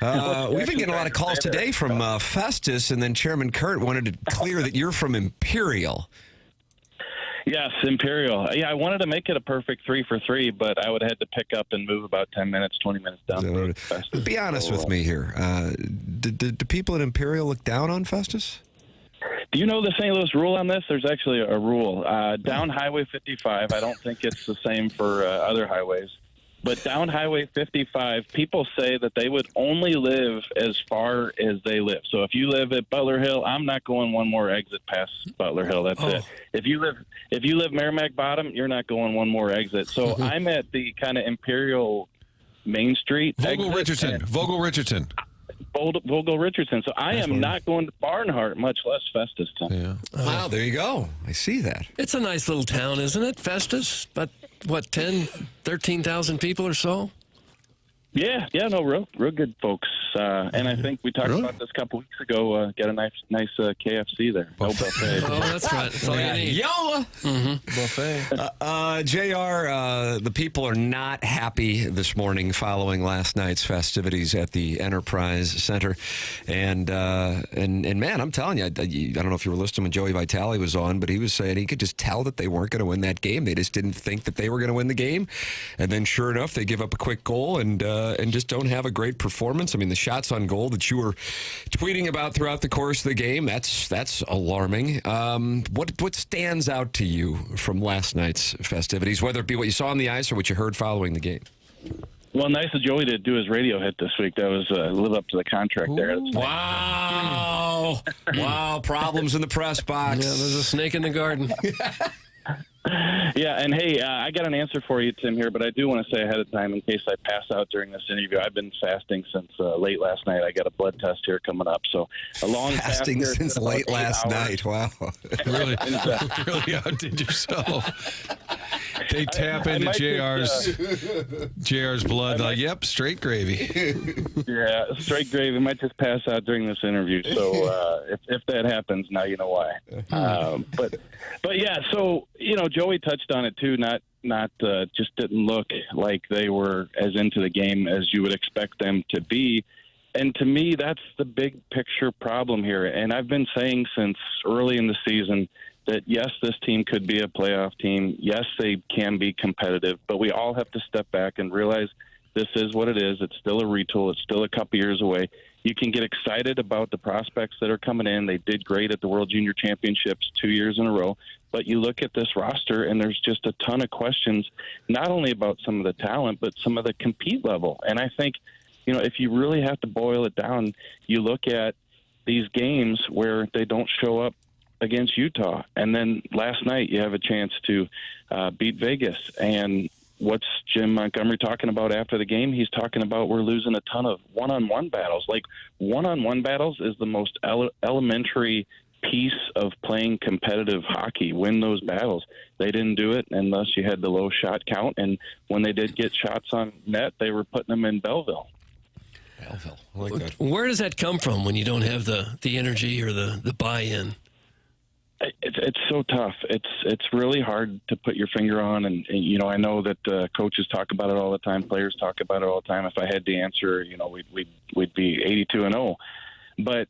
We've been getting a lot of calls today from Festus, and then Chairman Kurt wanted to clear that you're from Imperial. Yes, Imperial. Yeah, I wanted to make it a perfect 3 for 3, but I would have had to pick up and move about 10 minutes, 20 minutes down the road. Be honest with me here. Do people at Imperial look down on Festus? Do you know the St. Louis rule on this? There's actually a rule. Down Highway 55, I don't think it's the same for other highways. But down Highway 55, people say that they would only live as far as they live. So if you live at Butler Hill, I'm not going one more exit past Butler Hill. That's it. If you live Merrimack Bottom, you're not going one more exit. So I'm at the kind of Imperial Main Street. Vogel Richardson. So I am not going to Barnhart, much less Festus. Yeah. Wow, there you go. I see that. It's a nice little town, isn't it, Festus? But, 13,000 people or so? Yeah, no, real good folks. And I think we talked about this a couple weeks ago. Get a nice KFC there. No buffet. Oh, that's right. That's all you need. Yola! Buffet. JR, the people are not happy this morning following last night's festivities at the Enterprise Center. And man, I'm telling you, I don't know if you were listening when Joey Vitale was on, but he was saying he could just tell that they weren't going to win that game. They just didn't think that they were going to win the game. And then sure enough, they give up a quick goal and just don't have a great performance. I mean, the shots on goal that you were tweeting about throughout the course of the game, that's alarming. What stands out to you from last night's festivities, whether it be what you saw on the ice or what you heard following the game? Well, nice of Joey to do his radio hit this week. That was live up to the contract there. That's wow. Wow, problems in the press box. Yeah, there's a snake in the garden. Yeah, and hey, I got an answer for you, Tim, here, but I do want to say ahead of time in case I pass out during this interview. I've been fasting since late last night. I got a blood test here coming up, so a long fasting fast since late last night. Wow, really outdid yourself. They tap into JR's blood. Like, yep, straight gravy. Yeah, straight gravy. Might just pass out during this interview. So if that happens, now you know why. But yeah, so Joey touched on it too. Not just didn't look like they were as into the game as you would expect them to be. And to me, that's the big picture problem here. And I've been saying since early in the season that, yes, this team could be a playoff team. Yes, they can be competitive. But we all have to step back and realize this is what it is. It's still a retool. It's still a couple years away. You can get excited about the prospects that are coming in. They did great at the World Junior Championships 2 years in a row. But you look at this roster, and there's just a ton of questions, not only about some of the talent, but some of the compete level. And I think, if you really have to boil it down, you look at these games where they don't show up against Utah. And then last night you have a chance to beat Vegas. And what's Jim Montgomery talking about after the game? He's talking about we're losing a ton of one-on-one battles. Like, one-on-one battles is the most elementary piece of playing competitive hockey. Win those battles. They didn't do it, and thus you had the low shot count. And when they did get shots on net, they were putting them in Belleville. I like that. Where does that come from when you don't have the energy or the buy-in? It's so tough. It's really hard to put your finger on, and I know that coaches talk about it all the time, players talk about it all the time. If I had the answer, we'd be 82-0. But,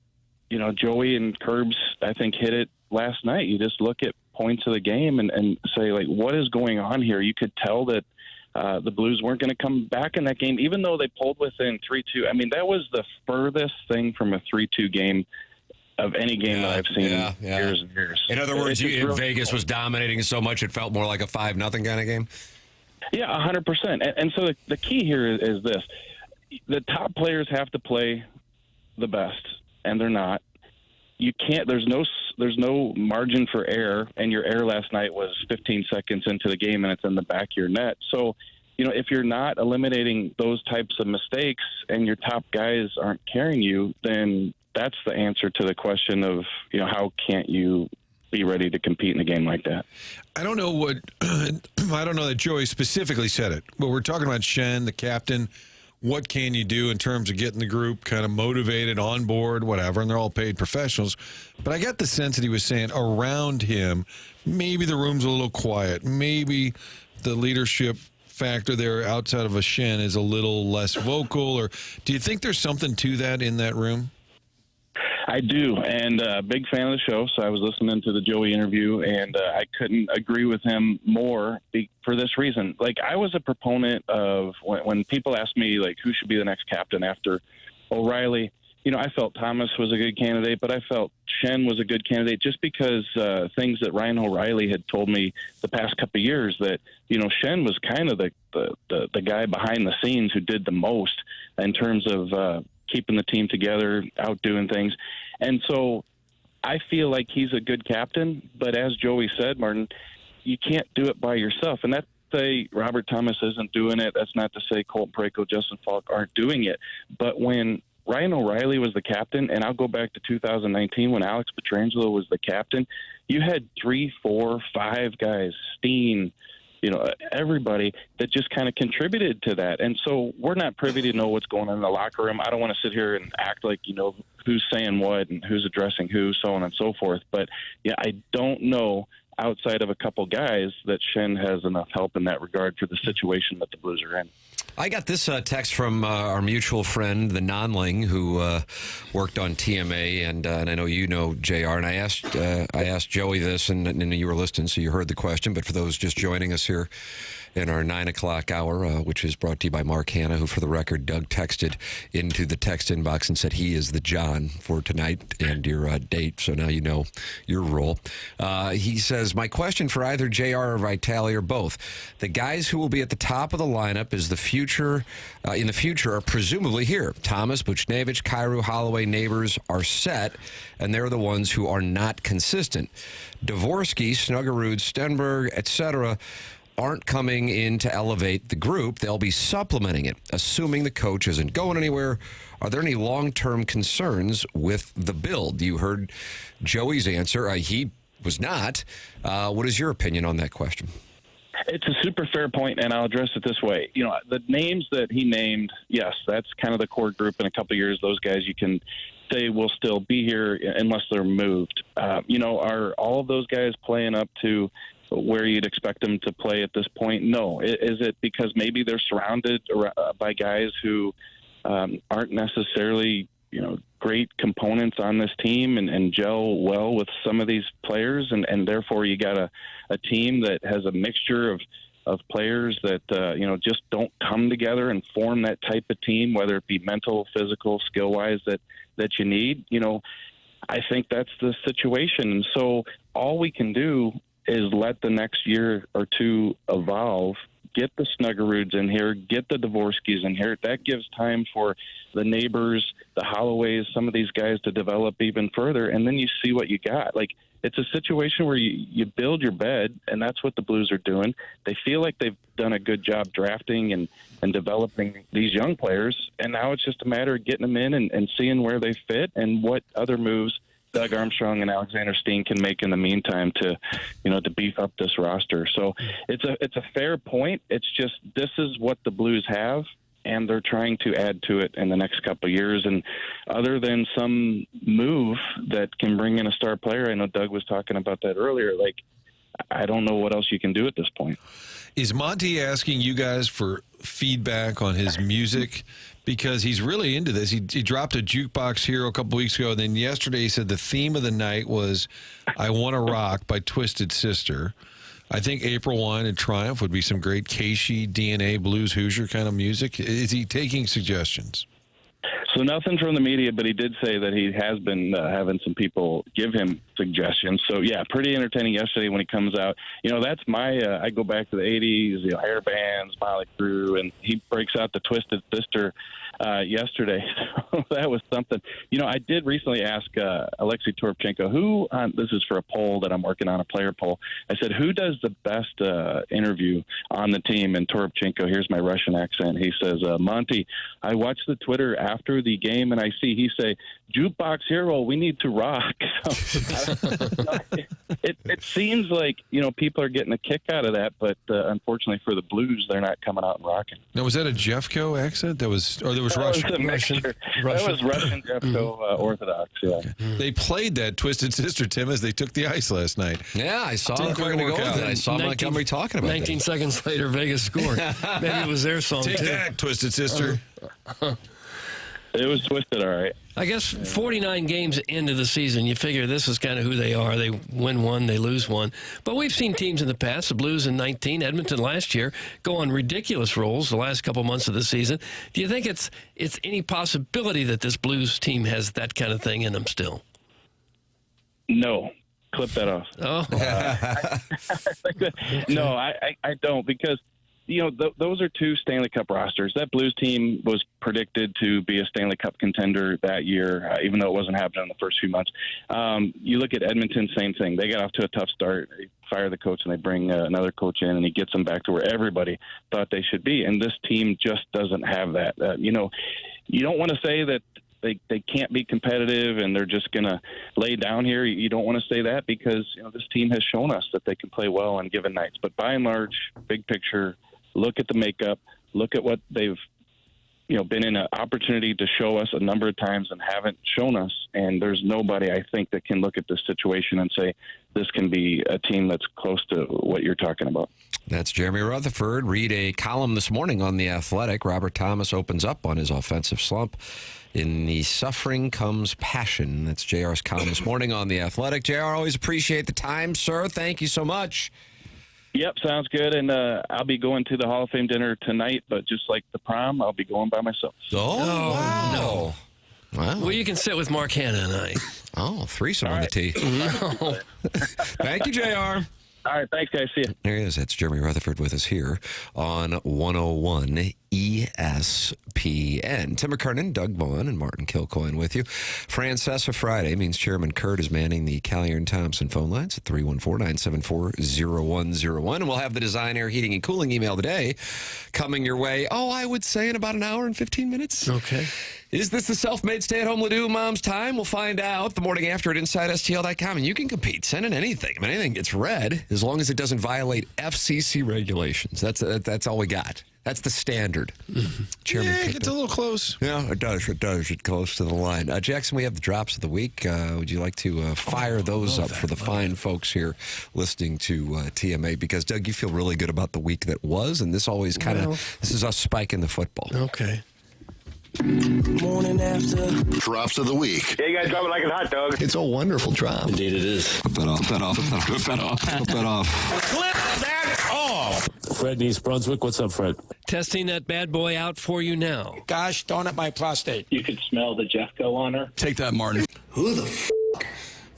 you know, Joey and Curbs, I think, hit it last night. You just look at points of the game and say, like, what is going on here? You could tell that the Blues weren't going to come back in that game, even though they pulled within 3-2. I mean, that was the furthest thing from a 3-2 game of any game that I've seen in years and years. In other words, Vegas was dominating so much it felt more like a 5-0 kind of game? Yeah, 100%. And so the key here is this. The top players have to play the best, and they're not. You can't. There's no margin for error, and your error last night was 15 seconds into the game, and it's in the back of your net. So, you know, if you're not eliminating those types of mistakes, and your top guys aren't carrying you, then that's the answer to the question of, you know, how can't you be ready to compete in a game like that? I don't know that Joey specifically said it, but we're talking about Shen, the captain. What can you do in terms of getting the group kind of motivated, on board, whatever, and they're all paid professionals. But I got the sense that he was saying around him, maybe the room's a little quiet. Maybe the leadership factor there outside of a Shen is a little less vocal. Or do you think there's something to that in that room? I do, and big fan of the show, so I was listening to the Joey interview, and I couldn't agree with him more for this reason. Like, I was a proponent of, when people ask me, like, who should be the next captain after O'Reilly, you know, I felt Thomas was a good candidate, but I felt Shen was a good candidate just because things that Ryan O'Reilly had told me the past couple of years that, you know, Shen was kind of the guy behind the scenes who did the most in terms of keeping the team together, out doing things. And so I feel like he's a good captain, but as Joey said, Martin, you can't do it by yourself. And that's to say Robert Thomas isn't doing it. That's not to say Colton Parayko, Justin Falk aren't doing it. But when Ryan O'Reilly was the captain, and I'll go back to 2019 when Alex Pietrangelo was the captain, you had 3, 4, 5 guys, Steen, you know, everybody that just kind of contributed to that. And so we're not privy to know what's going on in the locker room. I don't want to sit here and act like, you know, who's saying what and who's addressing who, so on and so forth. But, yeah, I don't know outside of a couple guys that Shen has enough help in that regard for the situation that the Blues are in. I got this text from our mutual friend, the Nonling, who worked on TMA, and I know you know JR. And I asked Joey this, and you were listening, so you heard the question. But for those just joining us here in our 9 o'clock hour, which is brought to you by Mark Hanna, who, for the record, Doug texted into the text inbox and said he is the John for tonight and your date. So now you know your role. He says, my question for either JR or Vitale or both: the guys who will be at the top of the lineup in the future are presumably here. Thomas, Buchnevich, Kyrou, Holloway, Neighbors are set, and they're the ones who are not consistent. Dvorsky, Snuggerud, Stenberg, etc., aren't coming in to elevate the group. They'll be supplementing it, assuming the coach isn't going anywhere. Are there any long-term concerns with the build? You heard Joey's answer. He was not. What is your opinion on that question? It's a super fair point, and I'll address it this way. You know, the names that he named, yes, that's kind of the core group. In a couple of years, those guys you can say will still be here unless they're moved. You know, are all of those guys playing up to where you'd expect them to play at this point? No. Is it because maybe they're surrounded by guys who aren't necessarily, you know, great components on this team and gel well with some of these players, and therefore you got a team that has a mixture of players that, you know, just don't come together and form that type of team, whether it be mental, physical, skill-wise that you need? You know, I think that's the situation. And so all we can do is let the next year or two evolve, get the Snuggeruds in here, get the Dvorskys in here. That gives time for the Neighbors, the Holloways, some of these guys to develop even further, and then you see what you got. Like, it's a situation where you build your bed, and that's what the Blues are doing. They feel like they've done a good job drafting and developing these young players, and now it's just a matter of getting them in and seeing where they fit and what other moves Doug Armstrong and Alexander Steen can make in the meantime to beef up this roster. So it's a fair point. It's just, this is what the Blues have, and they're trying to add to it in the next couple of years. And other than some move that can bring in a star player, I know Doug was talking about that earlier, like, I don't know what else you can do at this point. Is Monty asking you guys for feedback on his music? Because he's really into this. He dropped a Jukebox Hero a couple weeks ago. Then yesterday he said the theme of the night was I Wanna Rock by Twisted Sister. I think April Wine and Triumph would be some great Casey, DNA, Blues Hoosier kind of music. Is he taking suggestions? So nothing from the media, but he did say that he has been having some people give him suggestions. So, yeah, pretty entertaining yesterday when he comes out. You know, that's my I go back to the 80s, the hair bands, Molly Crew, and he breaks out the Twisted Sister yesterday. So that was something. You know, I did recently ask Alexei Toropchenko, who, this is for a poll that I'm working on, a player poll. I said, who does the best interview on the team? And Toropchenko, here's my Russian accent. He says, Monty, I watched the Twitter after the game, and I see he say, Jukebox Hero, we need to rock. So, it seems like, you know, people are getting a kick out of that, but unfortunately for the Blues, they're not coming out and rocking. Now, was that a Jeffco accent? That was Russian. That was Russian Jeffco Orthodox, yeah. Okay. They played that Twisted Sister, Tim, as they took the ice last night. Yeah, I saw it. I saw Montgomery talking about 19 seconds later, Vegas scored. Maybe it was their song, Take too. that, Twisted Sister. It was twisted, all right. I guess 49 games into the season, you figure this is kind of who they are. They win one, they lose one. But we've seen teams in the past, the Blues in 19, Edmonton last year, go on ridiculous rolls the last couple months of the season. Do you think it's any possibility that this Blues team has that kind of thing in them still? No. Clip that off. Oh. No, I don't, because you know, those are two Stanley Cup rosters. That Blues team was predicted to be a Stanley Cup contender that year, even though it wasn't happening in the first few months. You look at Edmonton, same thing. They got off to a tough start. They fire the coach, and they bring another coach in, and he gets them back to where everybody thought they should be. And this team just doesn't have that. You know, you don't want to say that they can't be competitive and they're just going to lay down here. You don't want to say that because, you know, this team has shown us that they can play well on given nights. But by and large, big picture, look at the makeup, look at what they've, you know, been in an opportunity to show us a number of times and haven't shown us. And there's nobody, I think, that can look at this situation and say this can be a team that's close to what you're talking about. That's Jeremy Rutherford. Read a column this morning on The Athletic. Robert Thomas opens up on his offensive slump. In the suffering comes passion. That's JR's column this morning on The Athletic. JR, always appreciate the time, sir. Thank you so much. Yep, sounds good. And I'll be going to the Hall of Fame dinner tonight, but just like the prom, I'll be going by myself. Oh, wow. No. Wow. Well, you can sit with Mark Hanna and I. Oh, threesome on the tee. No. Thank you, JR. All right, thanks, guys. See you. There he is. That's Jeremy Rutherford with us here on 101 ESPN. Tim McKernan, Doug Vaughn, and Martin Kilcoyne with you. Francesa Friday means Chairman Kurt is manning the Callier & Thompson phone lines at 314-974-0101. And we'll have the Design, Air, Heating, and Cooling email today coming your way, I would say in about an hour and 15 minutes. Okay. Is this the self-made stay-at-home Ladue mom's time? We'll find out the morning after at InsideSTL.com. And you can compete. Send in anything. I mean, anything gets read as long as it doesn't violate FCC regulations. That's all we got. That's the standard. Chairman it gets a little close. Yeah, it does. It does. It's close to the line. Jackson, we have the drops of the week. Would you like to fire those up for the fine folks here listening to TMA? Because, Doug, you feel really good about the week that was, and this always kind of, this is us spiking the football. Okay. Morning after. Drops of the week. Yeah, you guys drop it like a hot dog. It's a wonderful drop. Indeed it is. Flip that off. Flip that off. Flip that off. Flip that off. Flip that off. Fred in East Brunswick. What's up, Fred? Testing that bad boy out for you now. Gosh darn it, my prostate. You could smell the Jeffco on her. Take that, Martin. Who the f***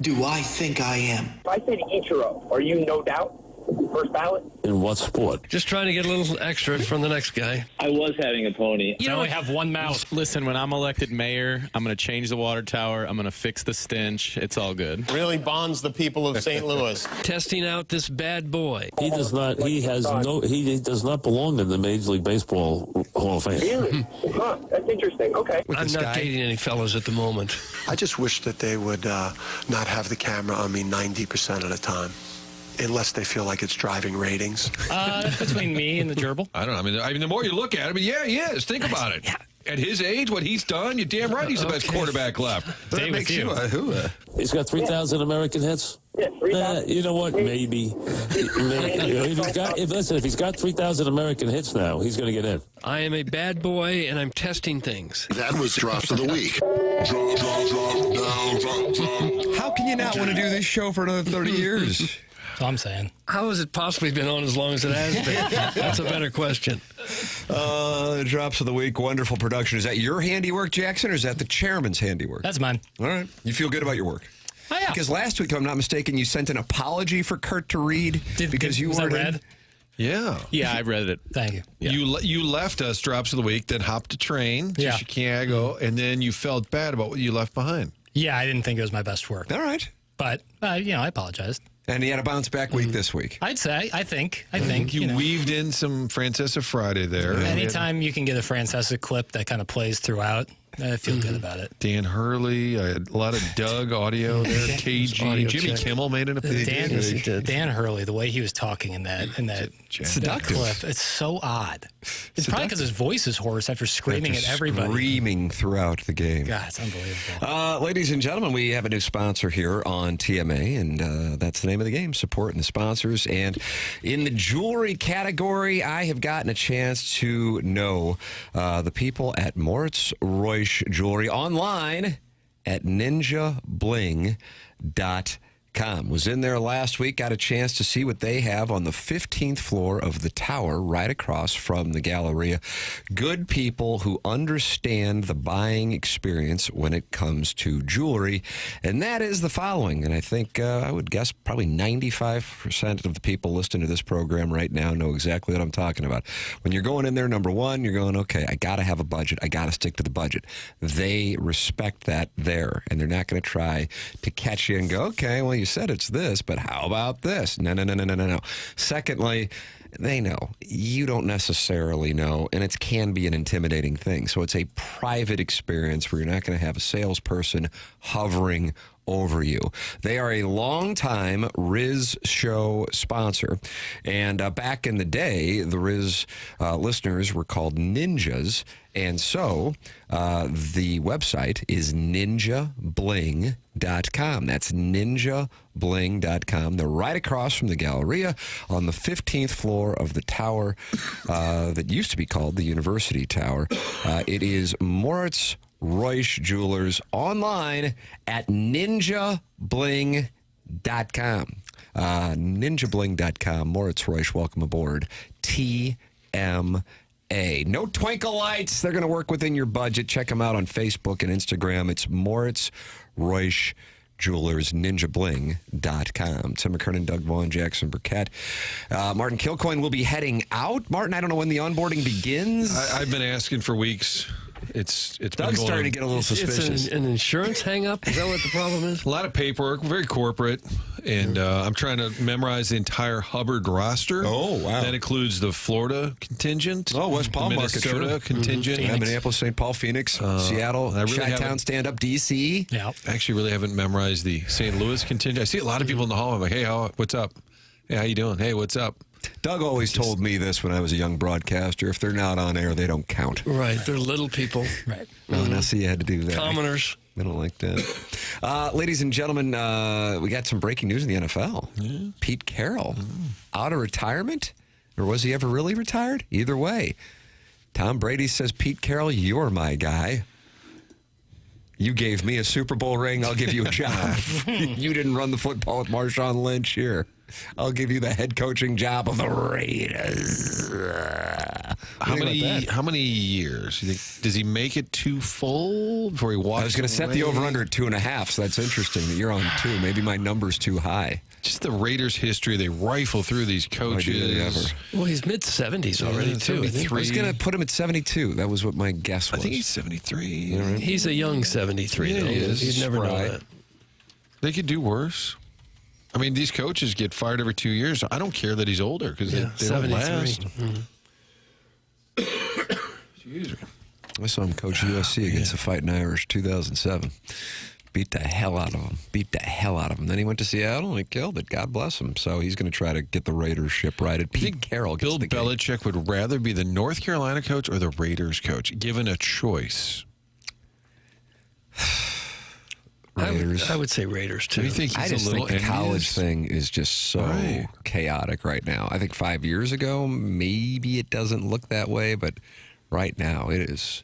do I think I am? If I said Ichiro, are you no doubt? First ballot? In what sport? Just trying to get a little extra from the next guy. I was having a pony. I only have one mouth. Listen, when I'm elected mayor, I'm going to change the water tower. I'm going to fix the stench. It's all good. Really bonds the people of St. Louis. Testing out this bad boy. He does not. He has no. He does not belong in the Major League Baseball Hall of Fame. Really? Huh, that's interesting. Okay. I'm not dating any fellas at the moment. I just wish that they would not have the camera on me 90% of the time. Unless they feel like it's driving ratings. Between me and the gerbil. I don't know. I mean, the more you look at him, yeah, he is. Think about it. Yeah. At his age, what he's done, you're damn right he's the best quarterback left. Stay with you. He's got 3,000 American hits. You know what? Maybe. If he's got 3,000 American hits now, he's going to get in. I am a bad boy, and I'm testing things. That was Drops of the Week. How can you not want to do this show for another 30 years? That's what I'm saying. How has it possibly been on as long as it has been? That's a better question. Drops of the Week, wonderful production. Is that your handiwork, Jackson, or is that the chairman's handiwork? That's mine. All right. You feel good about your work? Oh, yeah. Because last week, if I'm not mistaken, you sent an apology for Kurt to read because you weren't read. Yeah. Yeah, I read it. Thank you. Yeah. You left us Drops of the Week, then hopped a train to Chicago, and then you felt bad about what you left behind. Yeah, I didn't think it was my best work. All right. But, I apologized. And he had a bounce-back week this week. I'd say. I think. You weaved in some Francesa Friday there. Anytime you can get a Francesa clip that kind of plays throughout, I feel good about it. Dan Hurley, I had a lot of Doug audio there. KG, Jimmy Kimmel made an appearance. Dan Hurley, the way he was talking in that clip, it's so odd. It's probably because his voice is hoarse after screaming at everybody. Screaming throughout the game. God, it's unbelievable. Ladies and gentlemen, we have a new sponsor here on TMA, and that's the name of the game, supporting the sponsors. And in the jewelry category, I have gotten a chance to know the people at Moritz Reusch Jewelry online at ninjabling.com. Was in there last week, got a chance to see what they have on the 15th floor of the tower right across from the Galleria. Good people who understand the buying experience when it comes to jewelry, and that is the following. And I think I would guess probably 95% of the people listening to this program right now know exactly what I'm talking about. When you're going in there, number one, you're going, okay, I got to have a budget. I got to stick to the budget. They respect that there, and they're not going to try to catch you and go, okay, well, you said it's this, but how about this? No. Secondly, they know. You don't necessarily know, and it can be an intimidating thing. So it's a private experience where you're not going to have a salesperson hovering over you. They are a longtime Riz show sponsor, and back in the day, the Riz listeners were called ninjas, and so the website is ninjabling.com. That's ninjabling.com. They're right across from the Galleria on the 15th floor of the tower that used to be called the University Tower. It is Moritz Reusch Jewelers online at ninjabling.com. Ninjabling.com. Moritz Reusch, welcome aboard. TMA. No twinkle lights. They're going to work within your budget. Check them out on Facebook and Instagram. It's Moritz Reusch Jewelers, ninjabling.com. Tim McKernan, Doug Vaughn, Jackson Burkett. Martin Kilcoyne will be heading out. Martin, I don't know when the onboarding begins. I've been asking for weeks. It's Doug's starting to get a little suspicious. It's an insurance hang-up? Is that what the problem is? A lot of paperwork, very corporate, and I'm trying to memorize the entire Hubbard roster. Oh, wow. That includes the Florida contingent. Oh, West Palm market, Minnesota contingent. Minneapolis, St. Paul, Phoenix, Seattle, Chi-Town, stand-up, D.C. Yeah. I actually really haven't memorized the St. Louis contingent. I see a lot of people in the hall. I'm like, hey, what's up? Hey, how you doing? Hey, what's up? Doug always told me this when I was a young broadcaster. If they're not on air, they don't count. Right. They're little people. Right. Oh, now see, you had to do that. Commoners. I don't like that. Ladies and gentlemen, we got some breaking news in the NFL. Yeah. Pete Carroll out of retirement? Or was he ever really retired? Either way. Tom Brady says, Pete Carroll, you're my guy. You gave me a Super Bowl ring. I'll give you a job. You didn't run the football with Marshawn Lynch here. I'll give you the head coaching job of the Raiders. How many years? You think, does he make it too full before he walks? I was going to set the over-under at 2.5, so that's interesting that you're on 2. Maybe my number's too high. Just the Raiders' history, they rifle through these coaches. Well, he's mid-70s already, too. I was going to put him at 72. That was what my guess was. I think he's 73. Right? He's a young 73, though. He is. You'd never know that. They could do worse. I mean, these coaches get fired every 2 years. I don't care that he's older because they don't last. Excuse me. I saw him coach USC against the Fighting Irish 2007. Beat the hell out of him. Then he went to Seattle and he killed it. God bless him. So he's going to try to get the Raiders ship righted. Pete Carroll gets Bill Belichick would rather be the North Carolina coach or the Raiders coach, given a choice. Raiders. I would say Raiders, too. You think I he's just a little think the college envious? thing is just so chaotic right now. I think 5 years ago, maybe it doesn't look that way, but right now it is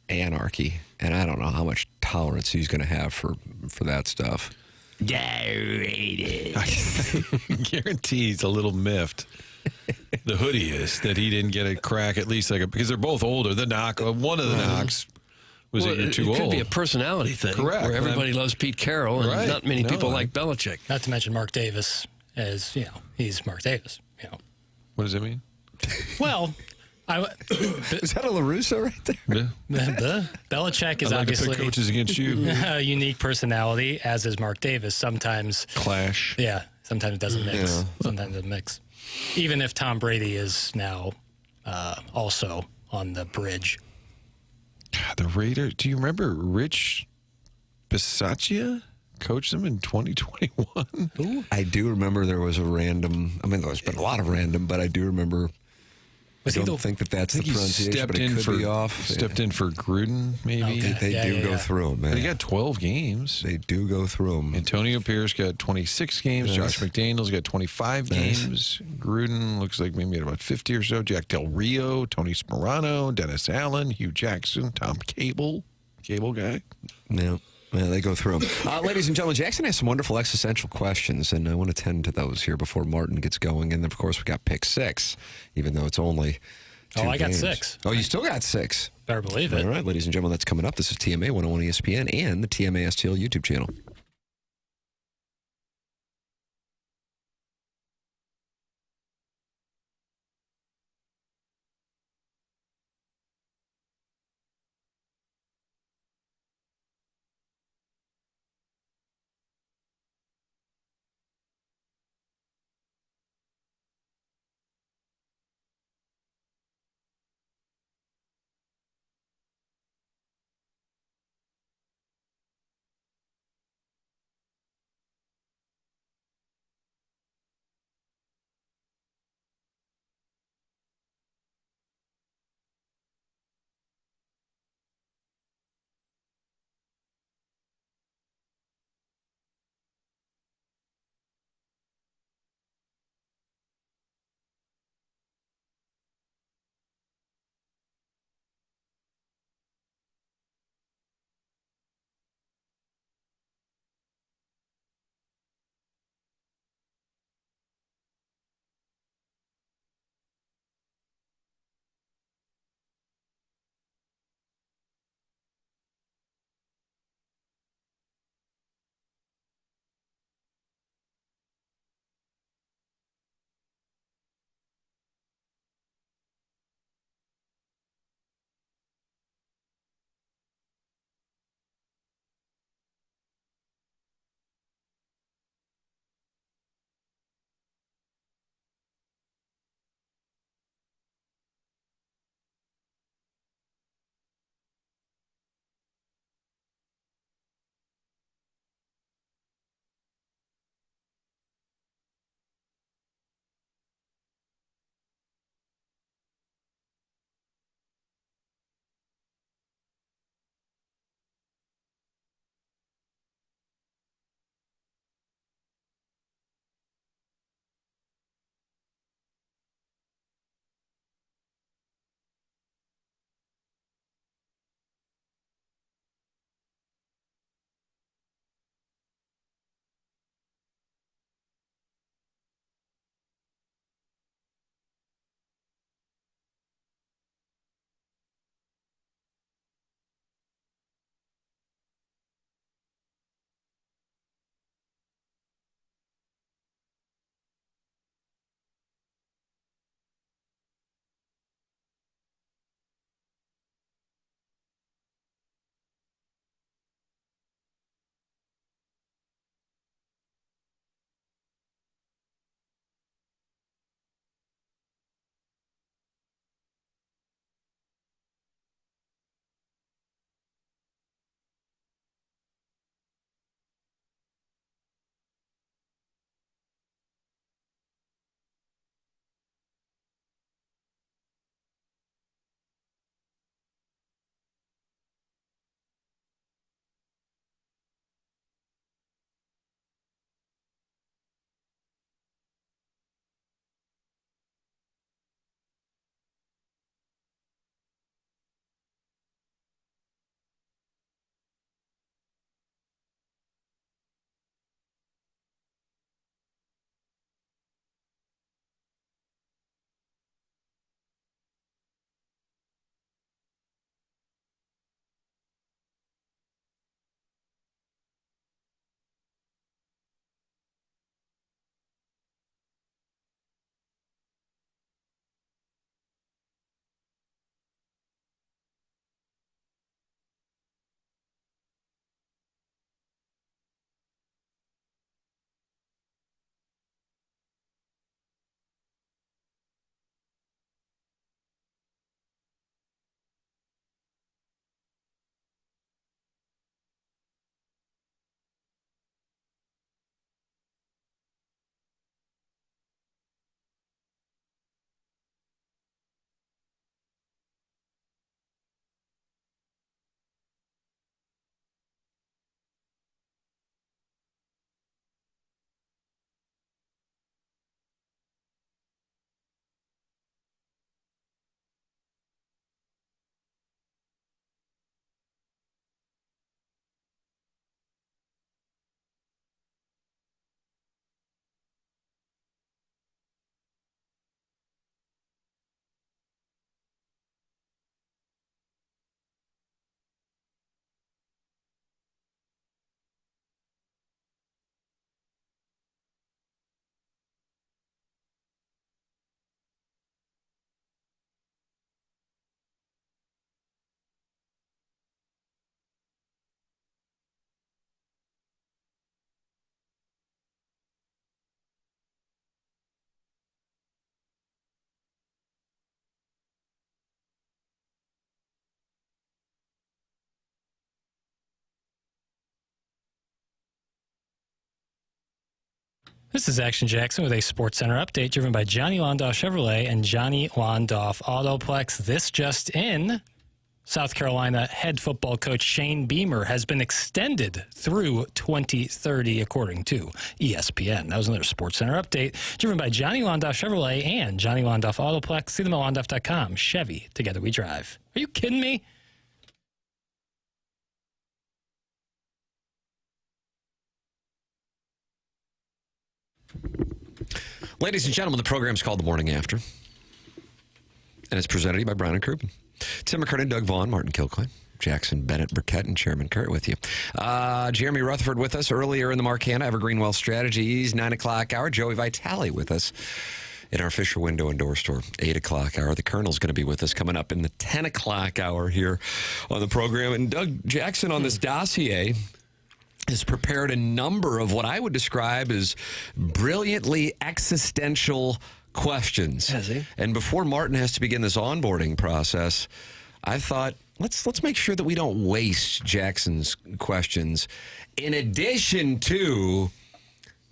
anarchy. And I don't know how much tolerance he's going to have for that stuff. I guarantee he's a little miffed. The hoodie is that he didn't get a crack, at least because they're both older. The knock, one of the knocks was that you're too old. It could be a personality thing. Correct. Where everybody loves Pete Carroll and not many people like Belichick. Not to mention Mark Davis, as he's Mark Davis. What does that mean? Well, is that a LaRusso right there? Belichick is I'd like to obviously pick coaches against you. a unique personality, as is Mark Davis. Sometimes clash. Yeah, sometimes it doesn't mix. Yeah. Sometimes it mix. Even if Tom Brady is now also on the bridge. God, the Raiders. Do you remember Rich Bisaccia coached them in 2021? Ooh. I do remember there was a random. I mean, there's been a lot of random, but I do remember. I don't think that's the pronunciation, but it could be off. Stepped in for Gruden, maybe. They do go through them, man. But he got 12 games. They do go through them. Antonio Pierce got 26 games. Nice. Josh McDaniels got 25 games. Gruden looks like maybe at about 50 or so. Jack Del Rio, Tony Sperano, Dennis Allen, Hugh Jackson, Tom Cable guy. Yeah. Yeah, they go through them. Ladies and gentlemen, Jackson has some wonderful existential questions, and I want to tend to those here before Martin gets going. And, of course, we got pick 6, even though it's only 2 I got games. 6. Oh, you still got 6? Better believe it. All right, ladies and gentlemen, that's coming up. This is TMA 101 ESPN and the TMA STL YouTube channel. This is Action Jackson with a Sports Center update driven by Johnny Londoff Chevrolet and Johnny Londoff Autoplex. This just in. South Carolina head football coach Shane Beamer has been extended through 2030, according to ESPN. That was another Sports Center update driven by Johnny Londoff Chevrolet and Johnny Londoff Autoplex. See them at londoff.com. Chevy, together we drive. Are you kidding me? Ladies and gentlemen, the program's called The Morning After, and it's presented to you by Brown and Crouppen. Tim McKernan, Doug Vaughn, Martin Kilcoyne, Jackson Burkett, and Chairman Kurt with you. Jeremy Rutherford with us earlier in the Marcana Evergreen Wealth Strategies 9 o'clock hour. Joey Vitale with us in our Fisher Window and Door Store 8 o'clock hour. The Colonel's going to be with us coming up in the 10 o'clock hour here on the program. And Doug Jackson on this dossier has prepared a number of what I would describe as brilliantly existential questions. Has he? And before Martin has to begin this onboarding process, I thought, let's make sure that we don't waste Jackson's questions. In addition to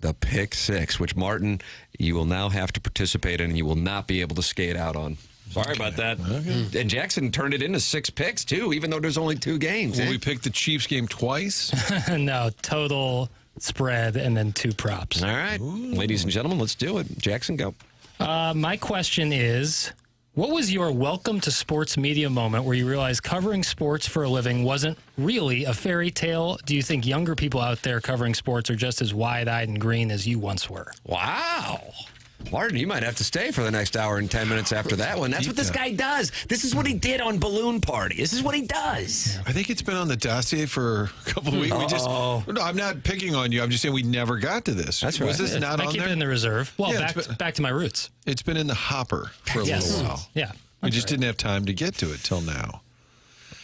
the pick six, which Martin, you will now have to participate in, and you will not be able to skate out on. Sorry about that. Okay. And Jackson turned it into 6 picks, too, even though there's only 2 games. Will we pick the Chiefs game twice? No, total spread and then 2 props. All right. Ooh. Ladies and gentlemen, let's do it. Jackson, go. My question is, what was your welcome to sports media moment where you realized covering sports for a living wasn't really a fairy tale? Do you think younger people out there covering sports are just as wide-eyed and green as you once were? Wow. Martin, you might have to stay for the next hour and 10 minutes after that one. That's what this guy does. This is what he did on Balloon Party. This is what he does. I think it's been on the dossier for a couple of weeks. No, I'm not picking on you. I'm just saying we never got to this. That's right. Was this not on there? I keep it in the reserve. Well, Yeah, back to my roots. It's been in the hopper for a Yes. little while. Yeah. We just didn't have time to get to it till now.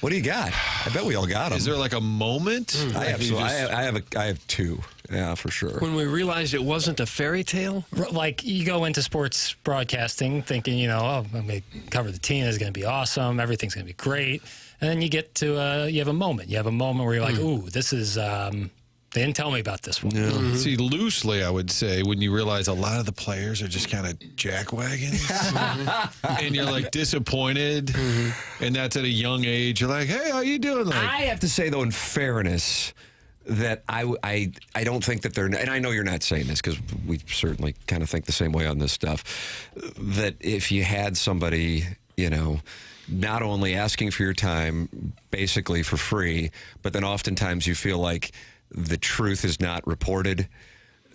What do you got? I bet we all got them. Is there like a moment? I have 2. Yeah, for sure. When we realized it wasn't a fairy tale? Like, you go into sports broadcasting thinking, I'm going to cover the team. It's going to be awesome. Everything's going to be great. And then you get to, you have a moment. You have a moment where you're like, ooh, this is, they didn't tell me about this one. Yeah. Mm-hmm. See, loosely, I would say, when you realize a lot of the players are just kind of jackwagons, and you're like disappointed, and that's at a young age. You're like, hey, how you doing? Like, I have to say, though, in fairness, that I don't think that they're, and I know you're not saying this because we certainly kind of think the same way on this stuff, that if you had somebody, not only asking for your time basically for free, but then oftentimes you feel like the truth is not reported,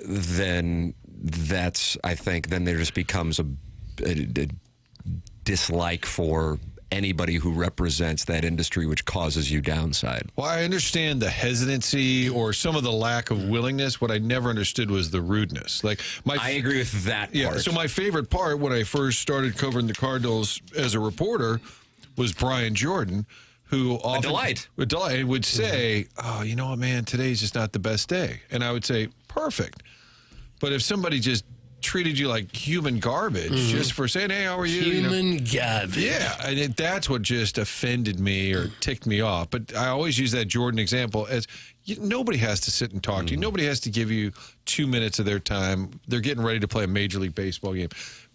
then I think there just becomes a dislike for anybody who represents that industry, which causes you downside. Well, I understand the hesitancy or some of the lack of willingness. What I never understood was the rudeness. I agree with that part. So my favorite part when I first started covering the Cardinals as a reporter was Brian Jordan, who often would say, oh, you know what, man, today's just not the best day. And I would say, perfect. But if somebody just treated you like human garbage just for saying, hey, how are you? Human garbage. Yeah, and that's what just offended me or ticked me off. But I always use that Jordan example as nobody has to sit and talk to you. Nobody has to give you 2 minutes of their time. They're getting ready to play a Major League Baseball game.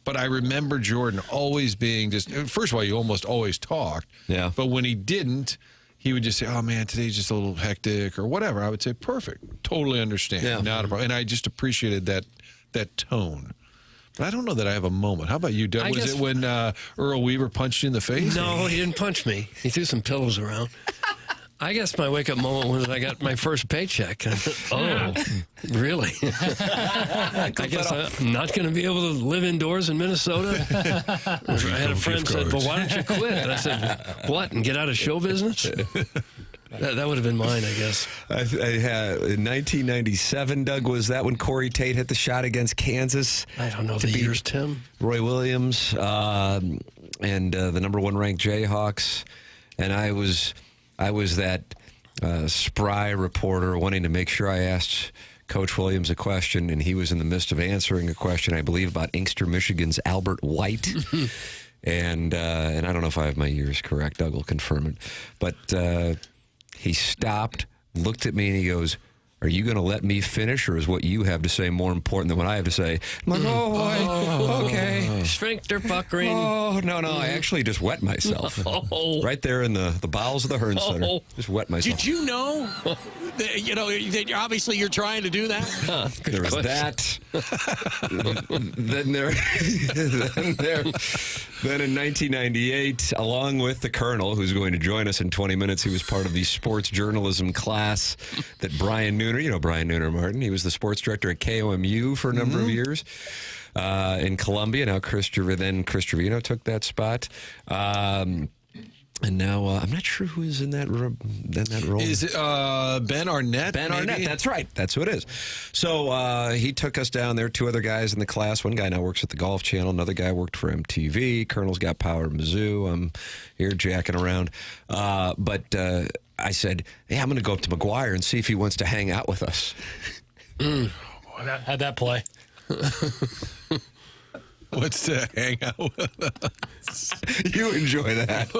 But I remember Jordan always being just, first of all, he almost always talked. Yeah. But when he didn't, he would just say, oh, man, today's just a little hectic or whatever. I would say, perfect. Totally understand. Yeah. Not a problem. And I just appreciated that tone. But I don't know that I have a moment. How about you, Doug? Was it when Earl Weaver punched you in the face? No, he didn't punch me. He threw some pillows around. I guess my wake-up moment was I got my first paycheck. Oh, really? I guess I'm not going to be able to live indoors in Minnesota? I had a friend said, well, why don't you quit? And I said, what, and get out of show business? That would have been mine, I guess. I had, in 1997, Doug, was that when Corey Tate hit the shot against Kansas? I don't know the years, Tim. Roy Williams and the number 1 ranked Jayhawks. And I was that spry reporter wanting to make sure I asked Coach Williams a question, and he was in the midst of answering a question, I believe, about Inkster, Michigan's Albert White. And I don't know if I have my years correct. Doug will confirm it. But he stopped, looked at me, and he goes, are you going to let me finish, or is what you have to say more important than what I have to say? I'm like, oh, boy, okay. Sphincter puckering. Oh, no, I actually just wet myself. Right there in the bowels of the Hearn Center. Just wet myself. Did you know? That obviously you're trying to do that? There was that. Then in 1998, along with the Colonel, who's going to join us in 20 minutes, he was part of the sports journalism class that Brian Nooner, you know Brian Nooner, Martin, he was the sports director at KOMU for a number of years in Columbia. Now Chris Trevino took that spot. And now I'm not sure who is in that role. Is it Ben Arnett? Ben maybe? Arnett, that's right. That's who it is. So he took us down there. 2 other guys in the class. One guy now works at the Golf Channel. Another guy worked for MTV. Colonel's got power at Mizzou. I'm here jacking around. But I said, hey, I'm going to go up to McGuire and see if he wants to hang out with us. How'd that play? What's to hang out with us? You enjoy that.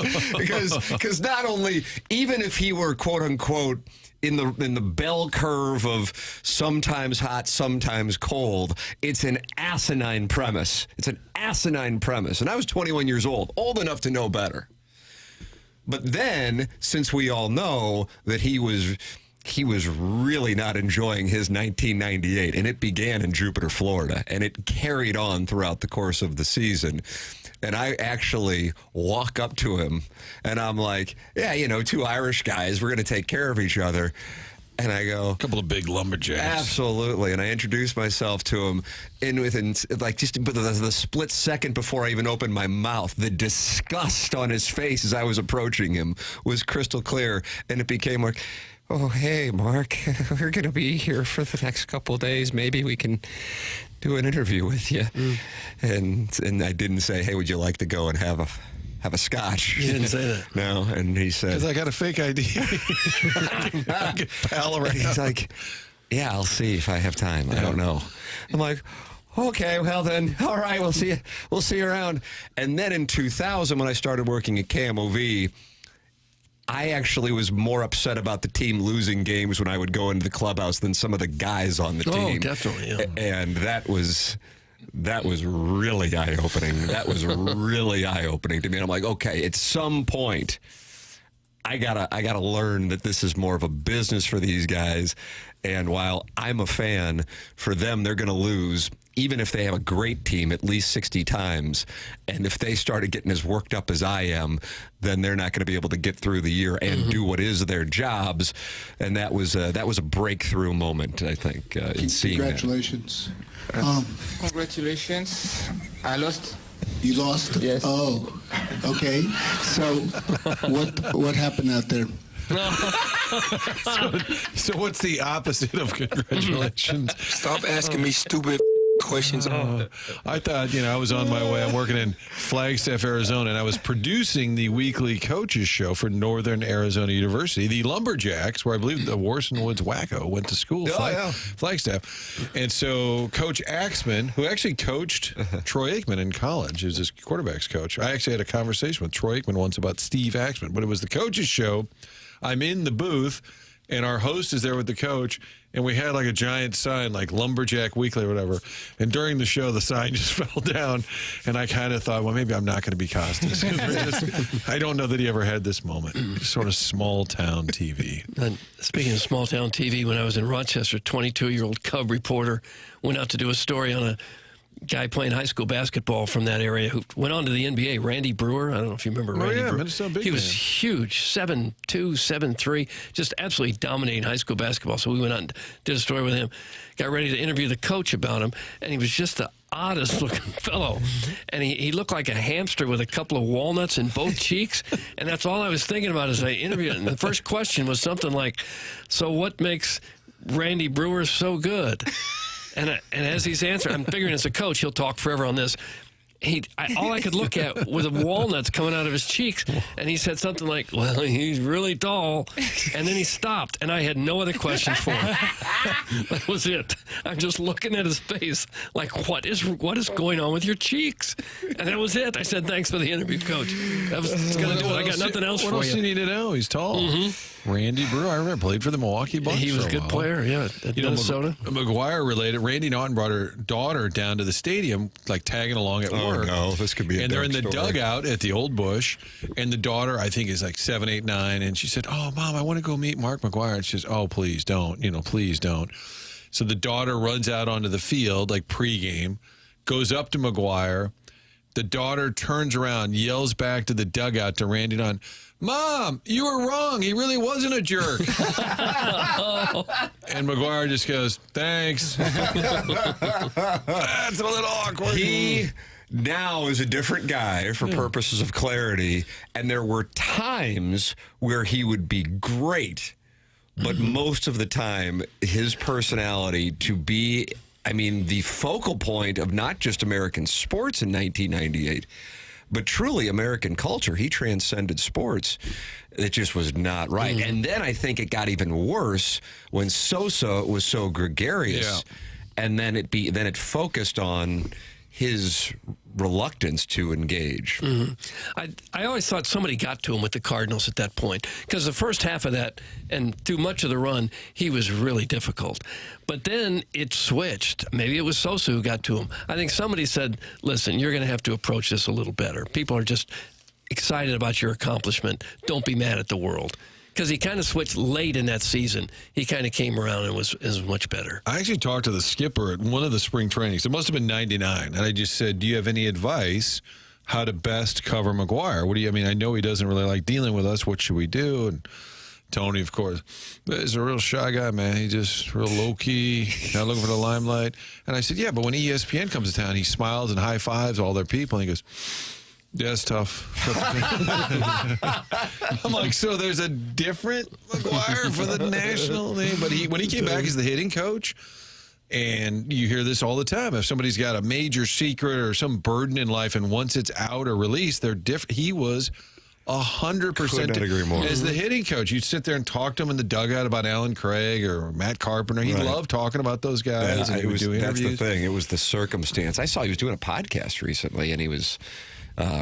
Because not only, even if he were, quote unquote, in the bell curve of sometimes hot, sometimes cold, it's an asinine premise. It's an asinine premise. And I was 21 years old enough to know better. But then, since we all know that he was really not enjoying his 1998, and it began in Jupiter, Florida, and it carried on throughout the course of the season. And I actually walk up to him, and I'm like, yeah, 2 Irish guys, we're going to take care of each other. And I go, a couple of big lumberjacks. Absolutely. And I introduced myself to him, and within just the split second before I even opened my mouth, the disgust on his face as I was approaching him was crystal clear. And it became like, oh, hey, Mark, we're going to be here for the next couple of days. Maybe we can do an interview with you. And I didn't say, hey, would you like to go and have a scotch? You didn't say that. No, and he said, because I got a fake ID. Pal around. He's like, yeah, I'll see if I have time. I don't know. I'm like, okay, well then, all right, we'll see you around. And then in 2000, when I started working at KMOV, I actually was more upset about the team losing games when I would go into the clubhouse than some of the guys on the team. Oh, definitely, yeah. And that was really eye-opening. That was really eye-opening to me. And I'm like, okay, at some point, I gotta learn that this is more of a business for these guys. And while I'm a fan, for them, they're going to lose, even if they have a great team, at least 60 times. And if they started getting as worked up as I am, then they're not going to be able to get through the year and do what is their jobs. And that was a breakthrough moment, I think, in seeing Congratulations. Congratulations. I lost. You lost? Yes. Oh, okay. So what happened out there? So what's the opposite of congratulations? Stop asking me stupid questions. I thought, I was on my way. I'm working in Flagstaff, Arizona, and I was producing the weekly coaches show for Northern Arizona University, the Lumberjacks, where I believe the Warson Woods Wacko went to school, Flagstaff. And so Coach Axman, who actually coached Troy Aikman in college, is his quarterback's coach. I actually had a conversation with Troy Aikman once about Steve Axman, but it was the coaches show. I'm in the booth, and our host is there with the coach, and we had like a giant sign, like Lumberjack Weekly or whatever. And during the show, the sign just fell down, and I kind of thought, well, maybe I'm not going to be Costas. I don't know that he ever had this moment. Sort of small-town TV. And speaking of small-town TV, when I was in Rochester, 22-year-old Cub reporter went out to do a story on a guy playing high school basketball from that area who went on to the NBA, Randy Brewer. I don't know if you remember Randy Brewer. He was huge, 7'2", 7'3", just absolutely dominating high school basketball. So we went out and did a story with him, got ready to interview the coach about him, and he was just the oddest looking fellow. And he looked like a hamster with a couple of walnuts in both cheeks. And that's all I was thinking about as I interviewed him. And the first question was something like, so what makes Randy Brewer so good? And as he's answering, I'm figuring as a coach, he'll talk forever on this. all I could look at was walnuts coming out of his cheeks, and he said something like, "Well, he's really tall," and then he stopped, and I had no other questions for him. That was it. I'm just looking at his face, like, what is going on with your cheeks? And that was it. I said, "Thanks for the interview, Coach. That was going to do it. I got nothing else for you." What else do you need to know? He's tall. Mm-hmm. Randy Brewer, I remember, played for the Milwaukee Bucks. He was a good player, yeah, at Minnesota. McGuire related. Randy Naughton brought her daughter down to the stadium, like tagging along at work. No, this could be. And they're in the dugout at the Old Bush, and the daughter, I think, is like 7, 8, 9, and she said, "Oh, Mom, I want to go meet Mark McGuire." And she says, "Oh, please don't. Please don't." So the daughter runs out onto the field, like pregame, goes up to McGuire. The daughter turns around, yells back to the dugout to Randy Naughton, "Mom, you were wrong. He really wasn't a jerk." And McGuire just goes, "Thanks." That's a little awkward. He now is a different guy for purposes of clarity, and there were times where he would be great, but most of the time, his personality to be, the focal point of not just American sports in 1998, but truly American culture. He transcended sports. It just was not right. And then I think it got even worse when Sosa was so gregarious, and then it focused on his reluctance to engage. I always thought somebody got to him with the Cardinals at that point, because the first half of that and through much of the run, he was really difficult. But then it switched. Maybe it was Sosa who got to him. I think somebody said, "Listen, you're going to have to approach this a little better. People are just excited about your accomplishment. Don't be mad at the world." Because he kind of switched late in that season. He kind of came around and was much better. I actually talked to the skipper at one of the spring trainings. It must have been 99. And I just said, "Do you have any advice how to best cover McGuire? I know he doesn't really like dealing with us. What should we do?" And Tony, of course, is a real shy guy, man. He's just real low-key, not looking for the limelight. And I said, "Yeah, but when ESPN comes to town, he smiles and high-fives all their people." And he goes, "Yeah, it's tough." I'm like, so there's a different McGuire for the national name. But when he came back as the hitting coach, and you hear this all the time, if somebody's got a major secret or some burden in life, and once it's out or released, they're different. He was 100%. Could not agree more. As the hitting coach, you'd sit there and talk to him in the dugout about Alan Craig or Matt Carpenter. He loved talking about those guys. And he would do interviews. That's the thing. It was the circumstance. I saw he was doing a podcast recently, and he was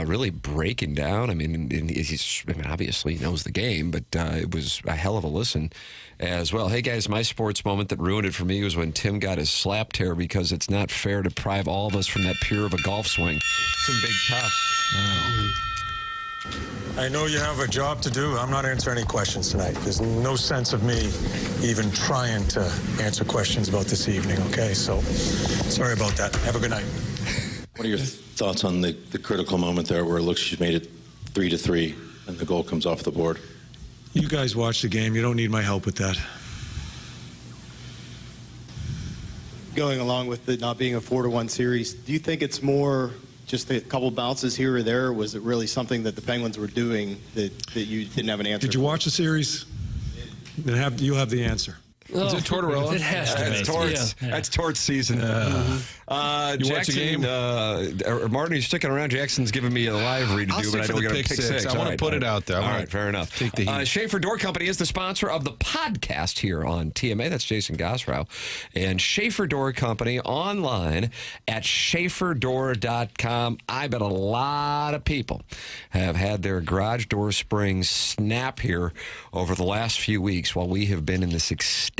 really breaking down. Obviously he knows the game, but it was a hell of a listen as well. Hey, guys, my sports moment that ruined it for me was when Tim got his slap tear, because it's not fair to deprive all of us from that pure of a golf swing. Some big tough. Wow. I know you have a job to do. I'm not answering any questions tonight. There's no sense of me even trying to answer questions about this evening, okay? So, sorry about that. Have a good night. What are your thoughts on the critical moment there where it looks she's made it 3-3 and the goal comes off the board? You guys watch the game. You don't need my help with that. Going along with it not being a 4-1 series, do you think it's more just a couple bounces here or there? Or was it really something that the Penguins were doing that you didn't have an answer Did you watch the series? Then you'll have the answer. Is it Tortorella? It has to be. That's Torts season. You watch Jackson, the game? Martin, you're sticking around. Jackson's giving me a live read to do, but I don't get a pick six. I want to put it out there. All right, fair enough. Take the heat. Schaefer Door Company is the sponsor of the podcast here on TMA. That's Jason Gosrow. And Schaefer Door Company online at schaeferdoor.com. I bet a lot of people have had their garage door springs snap here over the last few weeks while we have been in this extended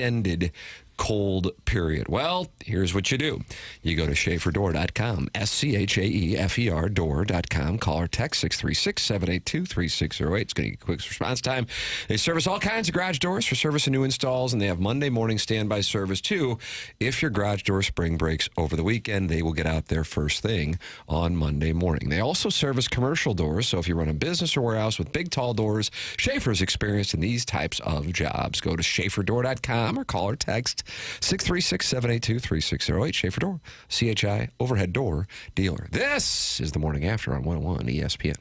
cold period. Well, here's what you do. You go to schaeferdoor.com, SCHAEFER door.com. Call or text 636-782-3608. It's going to get a quick response time. They service all kinds of garage doors for service and new installs, and they have Monday morning standby service too. If your garage door spring breaks over the weekend, they will get out there first thing on Monday morning. They also service commercial doors, so if you run a business or warehouse with big, tall doors, Schaefer's experienced in these types of jobs. Go to schaeferdoor.com or call or text 636-782-3608. Schaefer Door, CHI overhead door dealer. This is the Morning After on 101 ESPN.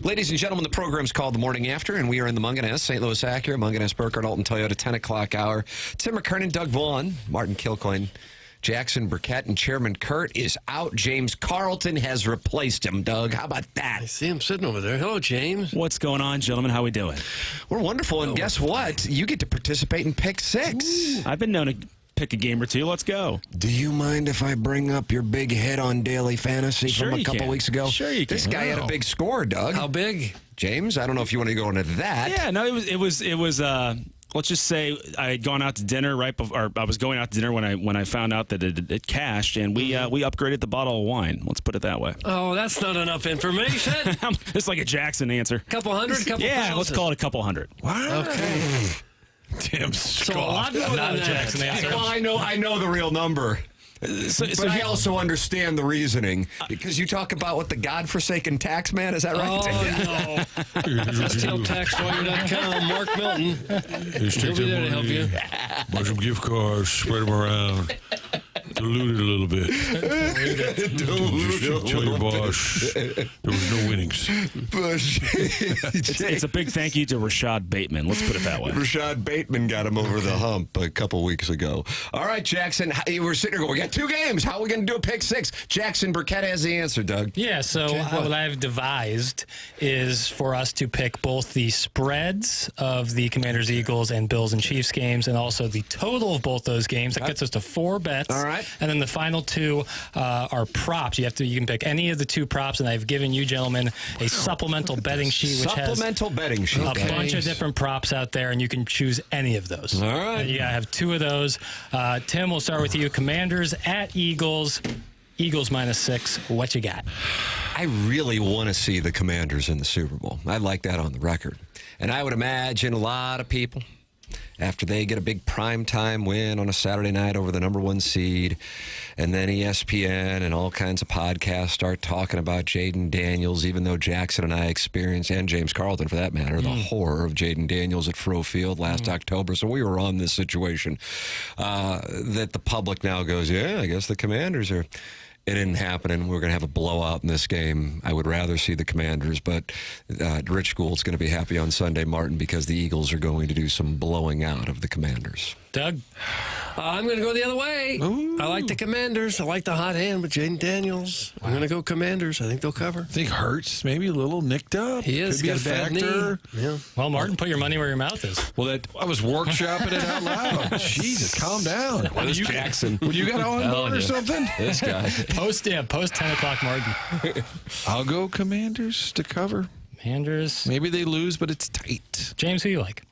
Ladies and gentlemen, the program's called The Morning After, and we are in the Munganess, St. Louis Acura, Munganess, Burkett, Alton Toyota, 10 o'clock hour. Tim McKernan, Doug Vaughn, Martin Kilcoyne, Jackson Burkett, and Chairman Kurt is out. James Carlton has replaced him, Doug. How about that? I see him sitting over there. Hello, James. What's going on, gentlemen? How we doing? We're wonderful, and guess what? You get to participate in Pick 6. I've been known to pick a game or two. Let's go. Do you mind if I bring up your big hit on Daily Fantasy from a couple weeks ago? Sure you can. This guy had a big score, Doug. How big? James, I don't know if you want to go into that. Yeah, no, it was let's just say I had gone out to dinner or I was going out to dinner when I found out that it cashed, and we upgraded the bottle of wine. Let's put it that way. Oh, that's not enough information. It's like a Jackson answer. Couple hundred, couple yeah, thousand. Let's call it a couple hundred. Wow. Okay. Damn, So a lot more than that. Well, I know the real number. But I also understand the reasoning, because you talk about what the godforsaken tax man, is that right? Oh, no. STLTaxLawyer.com, Mark Milton. He'll be there to help you. Buy some gift cards, spread them around. Dilute it a little bit. Just tell your boss there was no winnings. It's a big thank you to Rashad Bateman. Let's put it that way. Rashad Bateman got him over the hump a couple weeks ago. All right, Jackson, we're sitting here going, we got 2 games. How are we going to do a Pick 6? Jackson Burkett has the answer, Doug. Yeah, so what I've devised is for us to pick both the spreads of the Commanders, Eagles, and Bills and Chiefs games, and also the total of both those games. That gets us to 4 bets. All right. And then the final 2 are props. You can pick any of the 2 props, and I've given you gentlemen a supplemental betting sheet, which has betting sheet. a bunch of different props out there, and you can choose any of those. All right. And you gotta have 2 of those. Tim, we'll start with you. Commanders at Eagles. Eagles -6. What you got? I really want to see the Commanders in the Super Bowl. I'd like that on the record. And I would imagine a lot of people, after they get a big primetime win on a Saturday night over the #1 seed, and then ESPN and all kinds of podcasts start talking about Jaden Daniels, even though Jackson and I experienced, and James Carlton for that matter, the horror of Jaden Daniels at Fro Field last October. So we were on this situation that the public now goes, yeah, I guess the Commanders are... It didn't happen, and we're going to have a blowout in this game. I would rather see the Commanders, but Rich Gould's going to be happy on Sunday, Martin, because the Eagles are going to do some blowing out of the Commanders. Doug? I'm going to go the other way. Ooh. I like the Commanders. I like the hot hand with Jaden Daniels. I'm going to go Commanders. I think they'll cover. I think Hurts maybe a little nicked up. He is. Could be a factor. Yeah. Well, Martin, put your money where your mouth is. Well, I was workshopping it out loud. Jesus, calm down. What is Jackson? When you got on board or something? This guy. Post 10 o'clock, Martin. I'll go Commanders to cover. Commanders. Maybe they lose, but it's tight. James, who you like?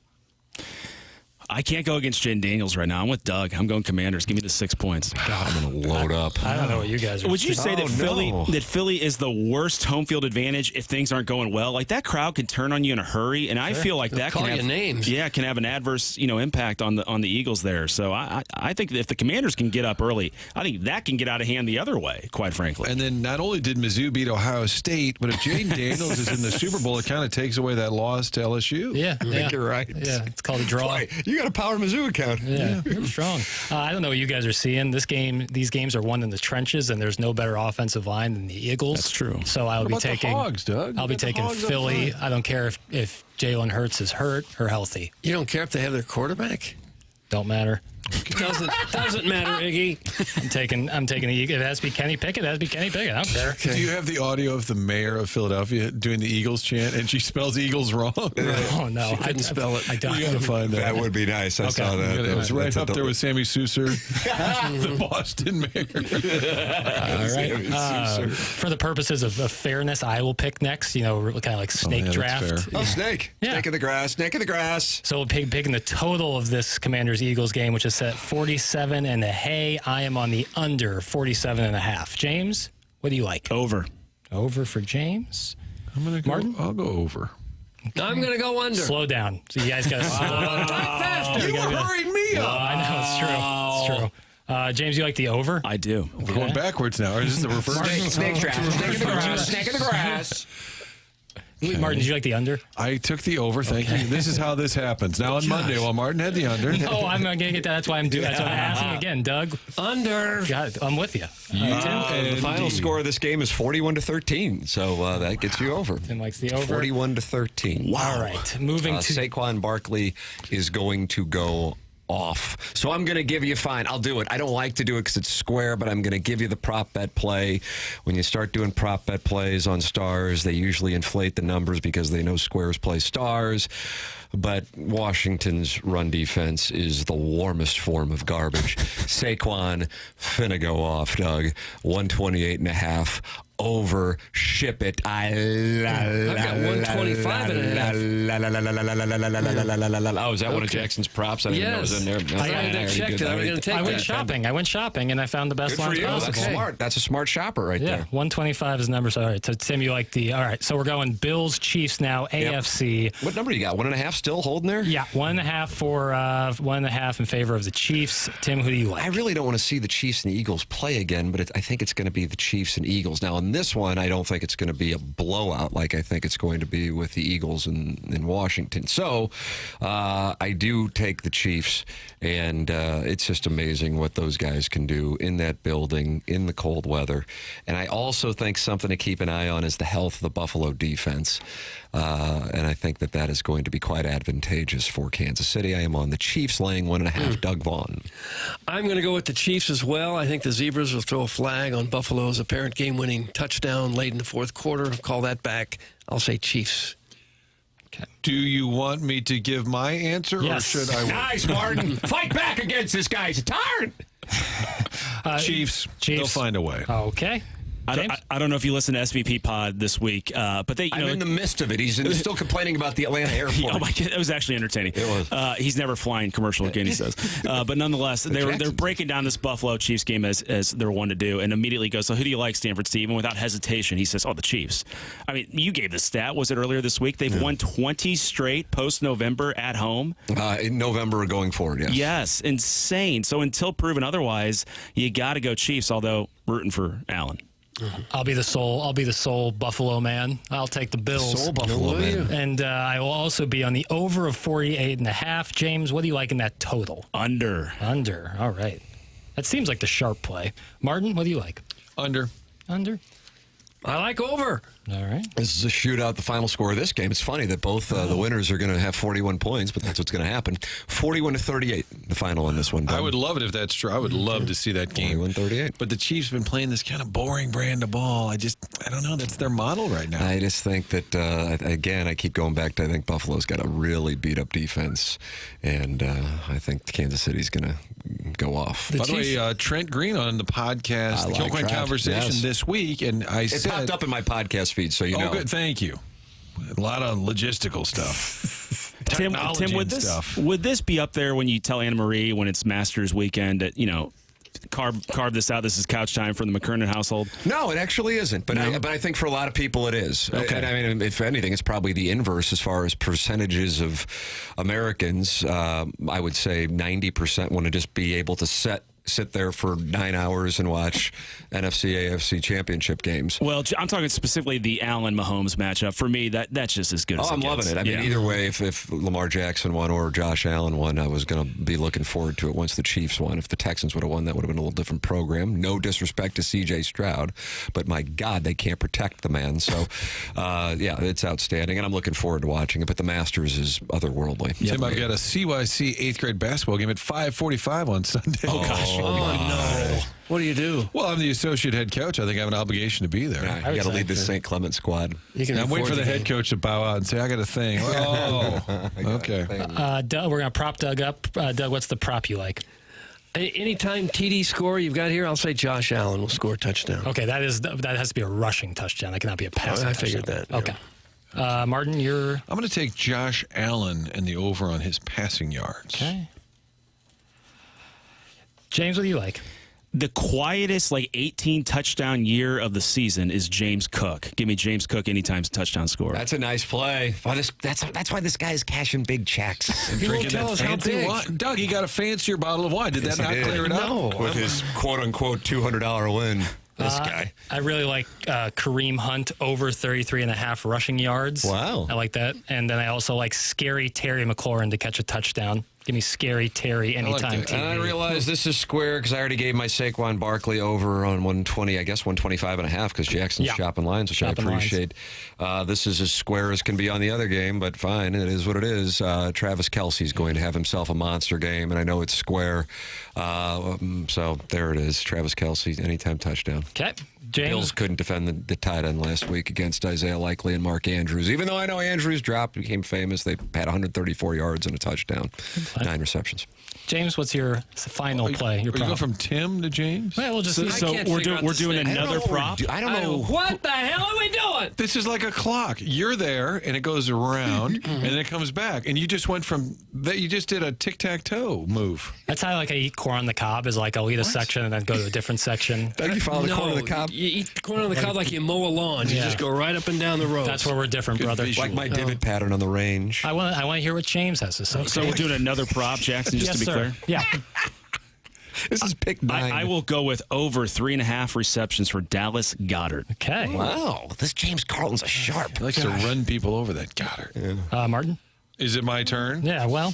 I can't go against Jaden Daniels right now. I'm with Doug. I'm going Commanders. Give me the 6 points. God, I'm going to load up. I don't know what you guys are. Would you say that Philly is the worst home field advantage if things aren't going well? Like, that crowd can turn on you in a hurry, and I feel like that can have names. Yeah, can have an adverse impact on the Eagles there. So I think that if the Commanders can get up early, I think that can get out of hand the other way, quite frankly. And then not only did Mizzou beat Ohio State, but if Jaden Daniels is in the Super Bowl, it kind of takes away that loss to LSU. Yeah, I think you're right. Yeah, it's called a draw. Boy, you got a Power Mizzou account. Yeah, you're strong. I don't know what you guys are seeing. These games are won in the trenches, and there's no better offensive line than the Eagles. That's true. So I'll be taking the Hogs, Doug? I'll be taking Philly. I don't care if Jalen Hurts is hurt or healthy. You don't care if they have their quarterback? Don't matter. Doesn't matter, Iggy. I'm taking the Eagles. It has to be Kenny Pickett. It has to be Kenny Pickett. I don't care. Okay. Do you have the audio of the mayor of Philadelphia doing the Eagles chant, and she spells Eagles wrong? Oh no, she couldn't spell it. I don't. You gotta find that. That would be nice. I saw that. It was right up there with Sammy Souser, the Boston mayor. All right. For the purposes of fairness, I will pick next. Kind of like snake draft. Oh, snake. Yeah. Snake in the grass. Snake in the grass. So picking the total of this Commanders-Eagles game, which is set 47 and a hay. I am on the under 47.5. James, what do you like? Over. Over for James. I'm gonna go. Martin? I'll go over. I'm going to go under. Slow down. So you guys got to slow down. Talk faster. You were hurrying me up. I know, it's true. James, you like the over? I do. We're going backwards now. Or is this the reverse? Snake draft. Snake in the grass. Snake in the grass. Martin, did you like the under? I took the over. Thank you. This is how this happens. Now on Monday, while Martin had the under. No, I'm going to get that. That's why I'm doing. That's why I'm asking again, Doug. Under. Got it. I'm with you. The final score of this game is 41-13, so that gets you over. Tim likes the over. 41-13. Wow. All right, moving to Saquon Barkley is going to go off. So I'm going to give you fine. I'll do it. I don't like to do it because it's square, but I'm going to give you the prop bet play. When you start doing prop bet plays on stars, they usually inflate the numbers because they know squares play stars. But Washington's run defense is the warmest form of garbage. Saquon finna go off, Doug. 128.5. Over, ship it. I've got 125 and a half. Oh, is that one of Jackson's props? I didn't know it was in there. No, I checked it. I was going to take I went shopping, and I found the best Good for lines you. possible. That's smart. That's a smart shopper right there. 125 is the number. So, all right. So, Tim, you like the... All right. So, we're going Bills, Chiefs now, AFC. What number you got? 1.5 still holding there? Yeah, 1.5 for 1.5 in favor of the Chiefs. Tim, who do you like? I really don't want to see the Chiefs and the Eagles play again, but I think it's going to be the Chiefs and Eagles. Now, in this one, I don't think it's going to be a blowout like I think it's going to be with the Eagles in Washington. So I do take the Chiefs, and it's just amazing what those guys can do in that building, in the cold weather. And I also think something to keep an eye on is the health of the Buffalo defense. And I think that is going to be quite advantageous for Kansas City. I am on the Chiefs laying 1.5. Doug Vaughn. I'm going to go with the Chiefs as well. I think the Zebras will throw a flag on Buffalo's apparent game-winning touchdown late in the fourth quarter. Call that back. I'll say Chiefs. Okay. Do you want me to give my answer, or should I wait? Nice, Martin. Fight back against this guy. He's tired. Chiefs. They'll find a way. Okay. I don't know if you listen to SVP Pod this week, but they. I'm in the midst of it. He's still complaining about the Atlanta airport. Oh my God, it was actually entertaining. It was. He's never flying commercial again, he says. But nonetheless, they're breaking down this Buffalo Chiefs game as they're one to do, and immediately goes, so who do you like, Stanford Steve? And without hesitation, he says, oh, the Chiefs. I mean, you gave the stat. Was it earlier this week? They've won 20 straight post-November at home. In November going forward, yes. Yes, insane. So until proven otherwise, you got to go Chiefs, although rooting for Allen. I'll be the sole Buffalo man. I'll take the Bills. Sole Buffalo man. And I will also be on the over of 48.5. James, what do you like in that total? Under. All right. That seems like the sharp play. Martin, what do you like? Under. I like over. All right. This is a shootout, the final score of this game. It's funny that both the winners are going to have 41 points, but that's what's going to happen. 41-38, the final in this one. I would love it if that's true. I would love to see that game. 41-38. But the Chiefs have been playing this kind of boring brand of ball. I don't know. That's their model right now. I just think that, again, I keep going back to I think Buffalo's got a really beat-up defense, and I think Kansas City's going to go off. By the way, Trent Green on the podcast, the Kilcoyne Conversation this week, and it popped up in my podcast feed, so you know. Oh, good. Thank you. A lot of logistical stuff. Tim, would this be up there when you tell Anna Marie when it's Masters weekend that, carve this out, this is couch time for the McKernan household? No, it actually isn't. But I think for a lot of people it is. Okay. And I mean, if anything, it's probably the inverse as far as percentages of Americans. I would say 90% want to just be able to sit there for 9 hours and watch NFC, AFC championship games. Well, I'm talking specifically the Allen-Mahomes matchup. For me, that's just as good as it I'm gets. loving it. I mean, either way, if Lamar Jackson won or Josh Allen won, I was going to be looking forward to it once the Chiefs won. If the Texans would have won, that would have been a little different program. No disrespect to C.J. Stroud, but my God, they can't protect the man. So, it's outstanding, and I'm looking forward to watching it, but the Masters is otherworldly. Tim, I've got a CYC 8th grade basketball game at 5:45 on Sunday. Oh, gosh. Oh, no. What do you do? Well, I'm the associate head coach. I think I have an obligation to be there. You got to lead the St. Clement squad. I'm waiting for the head coach to bow out and say, I got a thing. Oh, okay. Doug, we're going to prop Doug up. Doug, what's the prop you like? Anytime TD score you've got here, I'll say Josh Allen will score a touchdown. Okay, that has to be a rushing touchdown. That cannot be a passing touchdown. I figured that. Okay. Martin, I'm going to take Josh Allen and the over on his passing yards. Okay. James, what do you like? The quietest, 18 touchdown year of the season is James Cook. Give me James Cook anytime touchdown score. That's a nice play. That's why this guy is cashing big checks. And drinking that fancy wine. Doug, he got a fancier bottle of wine. Did that not clear it up? No. With his quote-unquote $200 win. This guy. I really like Kareem Hunt over 33.5 rushing yards. Wow. I like that. And then I also like Scary Terry McLaurin to catch a touchdown. Give me Scary Terry anytime. And I realize this is square because I already gave my Saquon Barkley over on 120, I guess 125.5 because Jackson's shopping lines, which I appreciate. This is as square as can be on the other game, but fine, it is what it is. Travis Kelce's going to have himself a monster game, and I know it's square. So there it is. Travis Kelce, anytime touchdown. Okay. James? Bills couldn't defend the tight end last week against Isaiah Likely and Mark Andrews. Even though I know Andrews dropped, became famous, they had 134 yards and a touchdown, 9 receptions. James, what's your final play? Your you go from Tim to James? Well, we'll just so we're doing another prop. I don't know. What the hell are we doing? This is like a clock. You're there, and it goes around, and then it comes back. And you just went from that. You just did a tic-tac-toe move. That's how I eat corn on the cob. Is like I'll eat a section and then go to a different section. Thank you, follow the corn on the cob. You eat the corn on the cob like you mow a lawn. You just go right up and down the road. That's where we're different, brother. Like my divot pattern on the range. I want to hear what James has to say. So we're doing another prop, Jackson, just to be clear? Yeah. This is pick 9. I will go with over 3.5 receptions for Dallas Goedert. Okay. Wow. This James Carlton's a sharp. He likes to run people over that Goddard. Martin? Is it my turn? Yeah, well.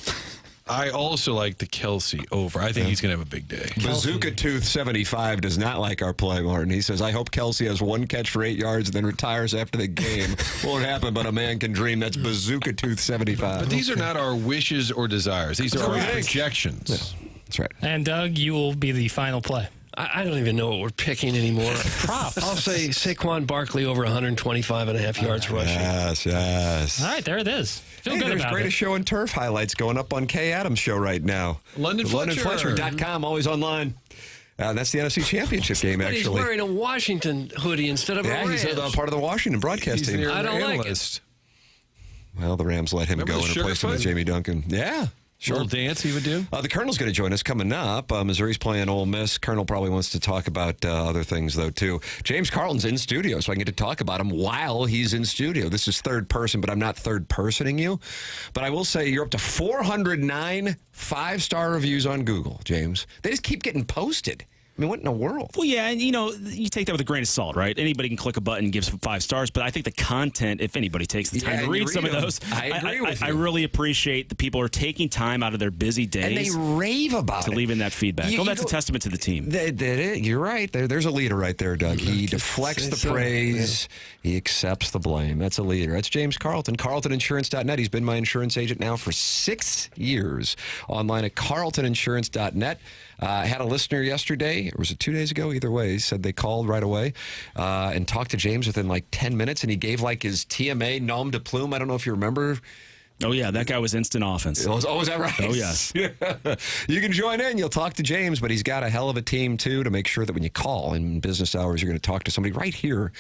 I also like the Kelce over. I think he's going to have a big day. Bazooka Tooth 75 does not like our play, Martin. He says, I hope Kelce has 1 catch for 8 yards and then retires after the game. Won't happen, but a man can dream. That's Bazooka Tooth 75. But these are not our wishes or desires. These are our projections. Yeah, that's right. And Doug, you will be the final play. I don't even know what we're picking anymore. Props. I'll say Saquon Barkley over 125.5 yards rushing. Yes. All right, there it is. Feel good there's about greatest show and turf highlights going up on Kay Adams' show right now. LondonFletcher.com, always online. That's the NFC Championship game, But actually. he's wearing a Washington hoodie instead of a Rams. He's part of the Washington broadcast team. I don't like it. Well, the Rams let him go and replace him with Jamie Duncan. Yeah. Sure. Little dance he would do. The Colonel's going to join us coming up. Missouri's playing Ole Miss. Colonel probably wants to talk about other things, though, too. James Carlton's in studio, so I can get to talk about him while he's in studio. This is third person, but I'm not third personing you. But I will say you're up to 409 5-star reviews on Google, James. They just keep getting posted. I mean, what in the world? Well, yeah, and you take that with a grain of salt, right? Anybody can click a button and give some 5 stars, but I think the content, if anybody takes the time to read some of those, I agree with you. I really appreciate the people who are taking time out of their busy days. And they rave about to it. leave in that feedback. That's a testament to the team. You're right. There's a leader right there, Doug. He deflects the praise. Yeah. He accepts the blame. That's a leader. That's James Carlton. CarltonInsurance.net. He's been my insurance agent now for 6 years. Online at CarltonInsurance.net. I had a listener yesterday, or was it 2 days ago? Either way, he said they called right away and talked to James within like 10 minutes, and he gave like his TMA nom de plume. I don't know if you remember. Oh, yeah, that guy was instant offense. Oh, is that right? Oh, yes. Yeah. You can join in. You'll talk to James, but he's got a hell of a team, too, to make sure that when you call in business hours, you're going to talk to somebody right here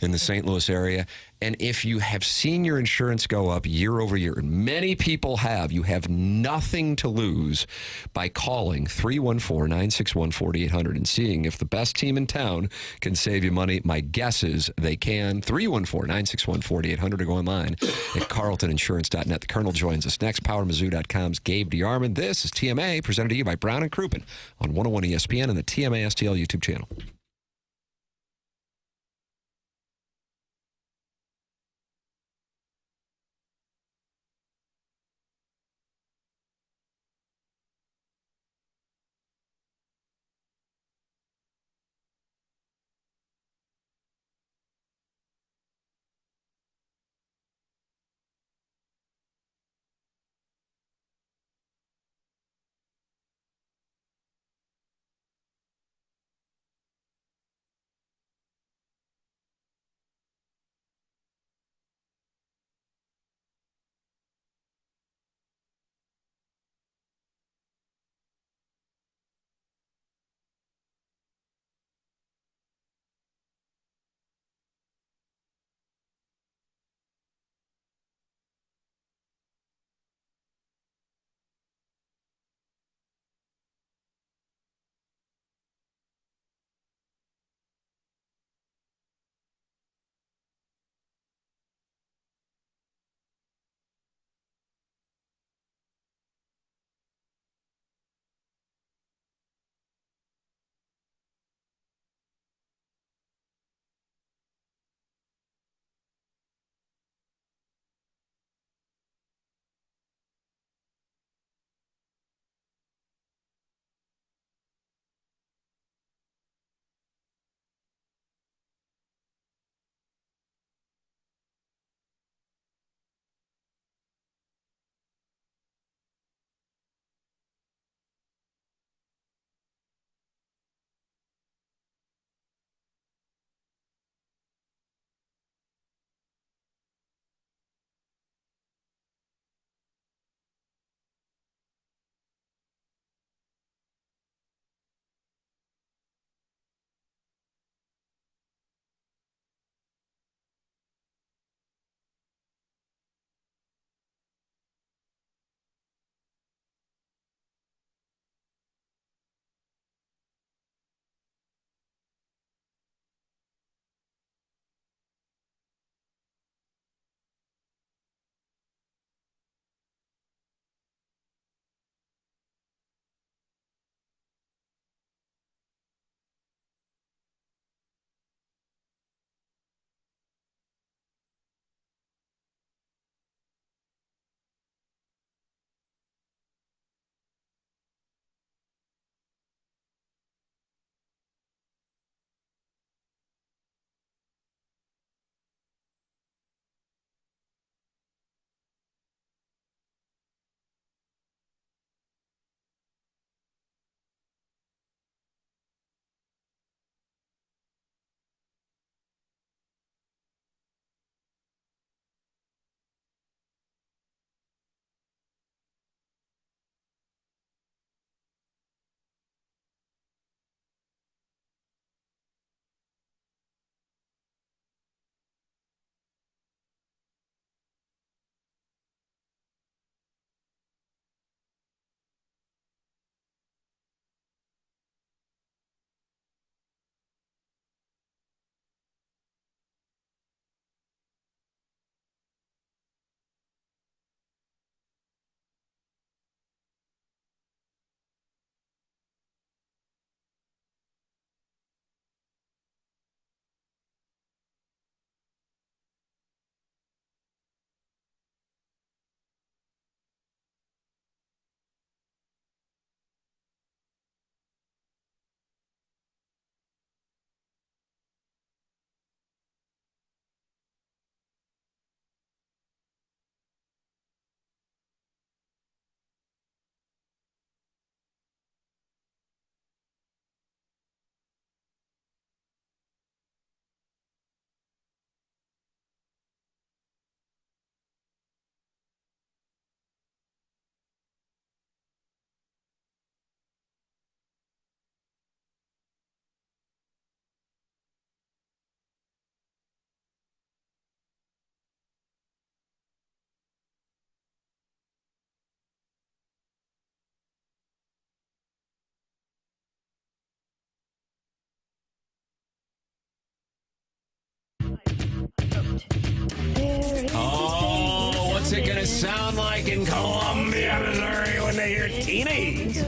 in the St. Louis area. And if you have seen your insurance go up year over year, and many people have, you have nothing to lose by calling 314-961-4800 and seeing if the best team in town can save you money. My guess is they can. 314-961-4800 or go online at CarltonInsurance.net. The Colonel joins us next. PowerMizzou.com's Gabe DeArmond. This is TMA, presented to you by Brown and Crouppen on 101 ESPN and the TMA STL YouTube channel. guys sound like in Columbia, Missouri when they hear Teenies.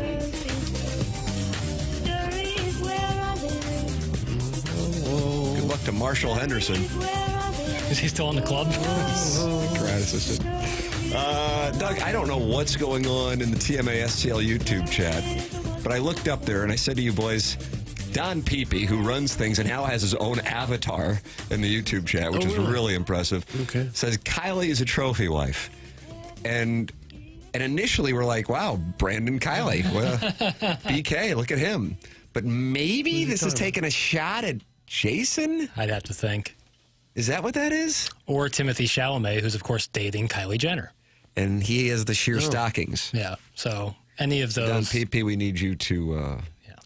Good luck to Marshall Henderson. Is he still in the club? Grad assistant. Doug, I don't know what's going on in the TMA STL YouTube chat, but I looked up there and I said to you boys, Don Peepee, who runs things and now has his own avatar in the YouTube chat, which is really impressive, says Kylie is a trophy wife. And initially we're like, wow, Brandon Kylie. Well, BK, look at him. But maybe this is taking a shot at Jason? I'd have to think. Is that what that is? Or Timothy Chalamet, who's, of course, dating Kylie Jenner. And he has the sheer stockings. Yeah, so any of those. Don PP, we need you to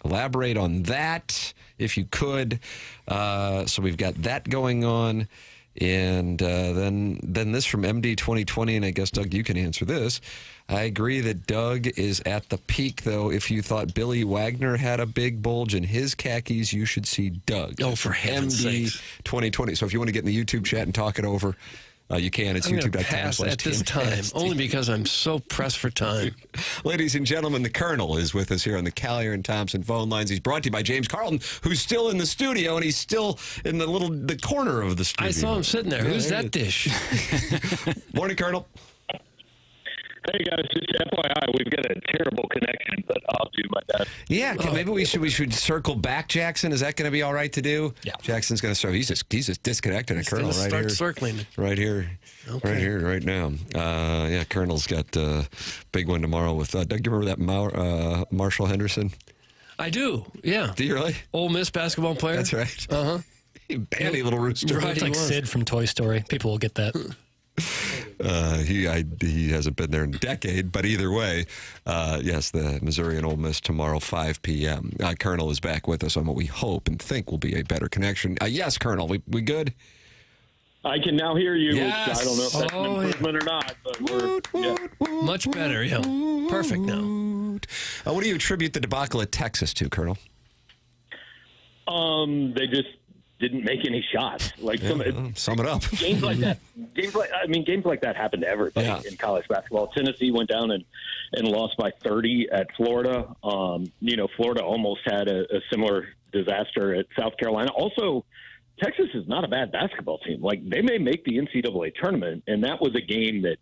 elaborate on that, if you could. So we've got that going on. And then this from MD 2020, and I guess, Doug, you can answer this. I agree that Doug is at the peak, though. If you thought Billy Wagner had a big bulge in his khakis, you should see Doug. Oh, for heaven's MD sakes. 2020. So if you want to get in the YouTube chat and talk it over, you can. It's YouTube.com. Pass at this time, only because I'm so pressed for time. Ladies and gentlemen, the Colonel is with us here on the Callier and Thompson phone lines. He's brought to you by James Carlton, who's still in the studio, and he's still in the corner of the studio. I saw him sitting there. Who's that dish? Morning, Colonel. Hey guys, just FYI, we've got a terrible connection, but I'll do my best. Yeah, maybe we should circle back, Jackson. Is that going to be all right to do? Yeah. Jackson's going to start. He's just disconnected. A Colonel right here. Circling. Right here. Okay. Right here, right now. Yeah, Colonel's got a big one tomorrow with. Doug, you remember that Marshall Henderson? I do. Yeah. Do you really? Ole Miss basketball player. That's right. Bandy little rooster. Right, it's like Sid from Toy Story. People will get that. He hasn't been there in a decade, but either way, yes, the Missouri and Ole Miss tomorrow, 5 p.m. Colonel is back with us on what we hope and think will be a better connection. Yes, Colonel, we good? I can now hear you. Yes. I don't know if that's an improvement or not, but much better. Yeah, perfect now. What do you attribute the debacle at Texas to, Colonel? They just didn't make any shots. Like sum it up. Games like that happen to everybody in college basketball. Tennessee went down and lost by 30 at Florida. Florida almost had a similar disaster at South Carolina. Also, Texas is not a bad basketball team. Like, they may make the NCAA tournament, and that was a game that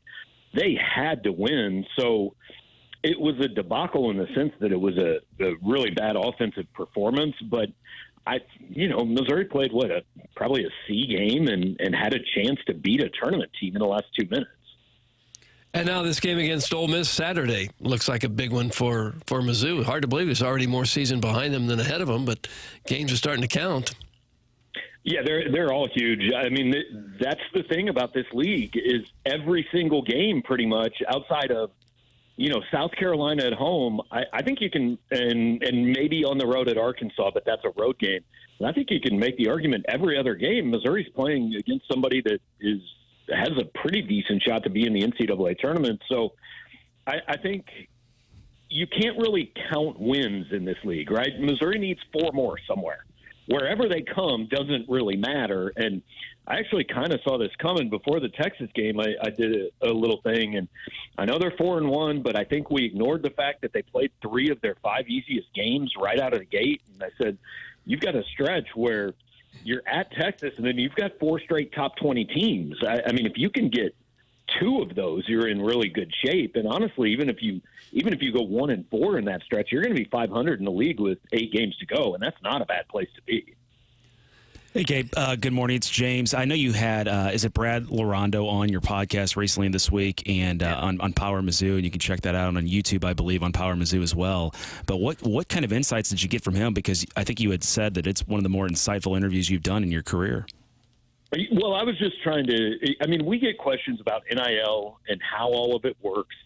they had to win. So it was a debacle in the sense that it was a really bad offensive performance, but Missouri played probably a C game and had a chance to beat a tournament team in the last 2 minutes. And now this game against Ole Miss Saturday looks like a big one for Mizzou. Hard to believe there's already more season behind them than ahead of them, but games are starting to count. Yeah, they're all huge. I mean, that's the thing about this league is every single game pretty much outside of South Carolina at home, I think you can, and maybe on the road at Arkansas, but that's a road game. And I think you can make the argument every other game, Missouri's playing against somebody that has a pretty decent shot to be in the NCAA tournament. So I think you can't really count wins in this league, right? Missouri needs 4 more somewhere. Wherever they come doesn't really matter. And I actually kind of saw this coming before the Texas game. I did a little thing, and I know they're 4-1, but I think we ignored the fact that they played 3 of their 5 easiest games right out of the gate. And I said, you've got a stretch where you're at Texas, and then you've got 4 straight top 20 teams. I mean, if you can get 2 of those, you're in really good shape. And honestly, even if you go 1-4 in that stretch, you're going to be 500 in the league with 8 games to go, and that's not a bad place to be. Hey, Gabe. Good morning. It's James. I know you had, is it Brad Lorando on your podcast recently this week and on Power Mizzou, and you can check that out on YouTube, I believe, on Power Mizzou as well. But what kind of insights did you get from him? Because I think you had said that it's one of the more insightful interviews you've done in your career. Well, I was just trying to – I mean, we get questions about NIL and how all of it works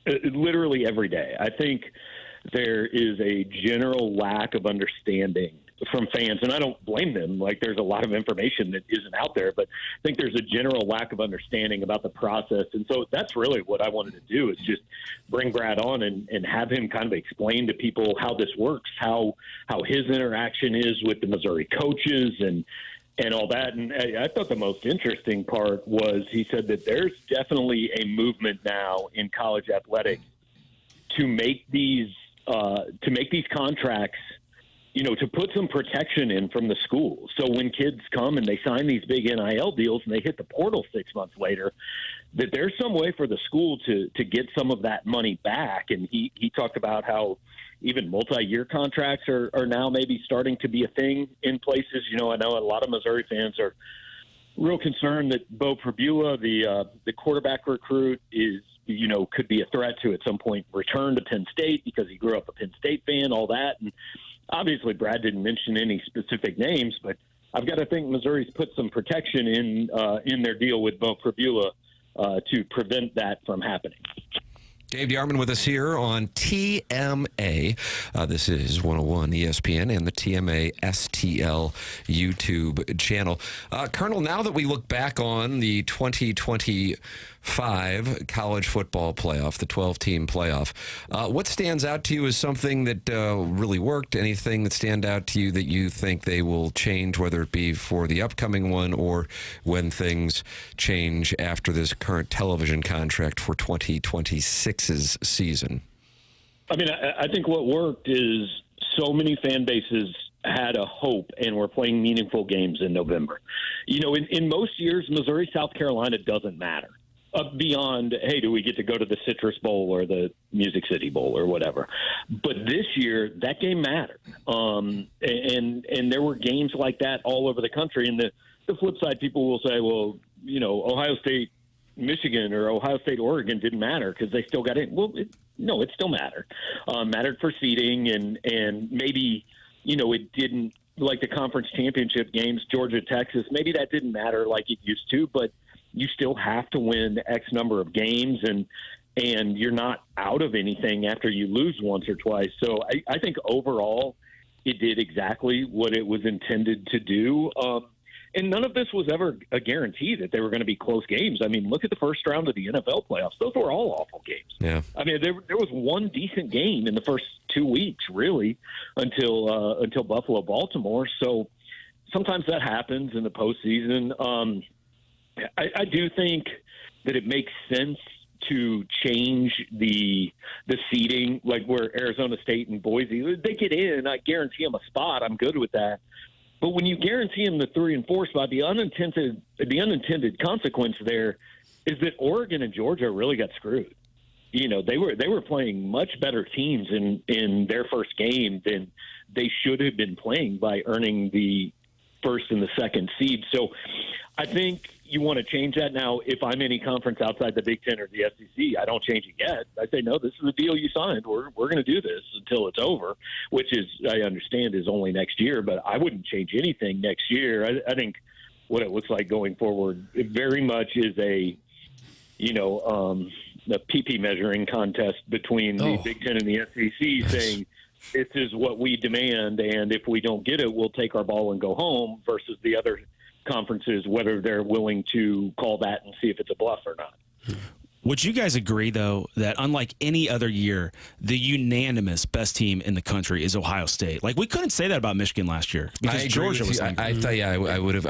literally every day. I think there is a general lack of understanding from fans, and I don't blame them. Like, there's a lot of information that isn't out there, but I think there's a general lack of understanding about the process. And so that's really what I wanted to do, is just bring Brad on and have him kind of explain to people how this works, how his interaction is with the Missouri coaches, and and all that. And I thought the most interesting part was he said that there's definitely a movement now in college athletics to make these contracts, to put some protection in from the school. So when kids come and they sign these big NIL deals and they hit the portal 6 months later, that there's some way for the school to get some of that money back. And he talked about how even multi-year contracts are now maybe starting to be a thing in places. I know a lot of Missouri fans are real concerned that Bo Pribula, the quarterback recruit, could be a threat to at some point return to Penn State because he grew up a Penn State fan, all that. And obviously Brad didn't mention any specific names, but I've got to think Missouri's put some protection in their deal with Bo Pribula to prevent that from happening. Gabe DeArmond with us here on TMA. This is 101 ESPN and the TMA STL YouTube channel. Colonel, now that we look back on the 2025 college football playoff, the 12-team playoff, what stands out to you as something that really worked? Anything that stand out to you that you think they will change, whether it be for the upcoming one or when things change after this current television contract for 2026's season? I mean, I think what worked is so many fan bases had a hope and were playing meaningful games in November. In most years, Missouri, South Carolina doesn't matter. Beyond, hey, do we get to go to the Citrus Bowl or the Music City Bowl or whatever? But this year, that game mattered. And there were games like that all over the country. And the flip side, people will say, well, Ohio State, Michigan, or Ohio State, Oregon didn't matter because they still got in. Well, it still mattered. Mattered for seeding, and maybe, it didn't, like the conference championship games, Georgia, Texas, maybe that didn't matter like it used to, but you still have to win X number of games, and you're not out of anything after you lose once or twice. So I think overall it did exactly what it was intended to do. And none of this was ever a guarantee that they were going to be close games. I mean, look at the first round of the NFL playoffs. Those were all awful games. Yeah. I mean, there was one decent game in the first 2 weeks, really, until Buffalo-Baltimore. So sometimes that happens in the postseason. I do think that it makes sense to change the seeding, like where Arizona State and Boise, they get in. I guarantee them a spot. I'm good with that. But when you guarantee them the 3 and 4 spot, the unintended consequence there is that Oregon and Georgia really got screwed. They were playing much better teams in their first game than they should have been playing by earning the first and the second seed. So I think you want to change that. Now, if I'm any conference outside the Big Ten or the SEC, I don't change it yet. I say, no, this is the deal you signed. We're going to do this until it's over, which is, I understand, is only next year, but I wouldn't change anything next year. I think what it looks like going forward, it very much is a PP measuring contest between the Big Ten and the SEC saying, this is what we demand, and if we don't get it, we'll take our ball and go home, versus the other conferences, whether they're willing to call that and see if it's a bluff or not. Would you guys agree, though, that unlike any other year, the unanimous best team in the country is Ohio State? Like, we couldn't say that about Michigan last year because Georgia was. I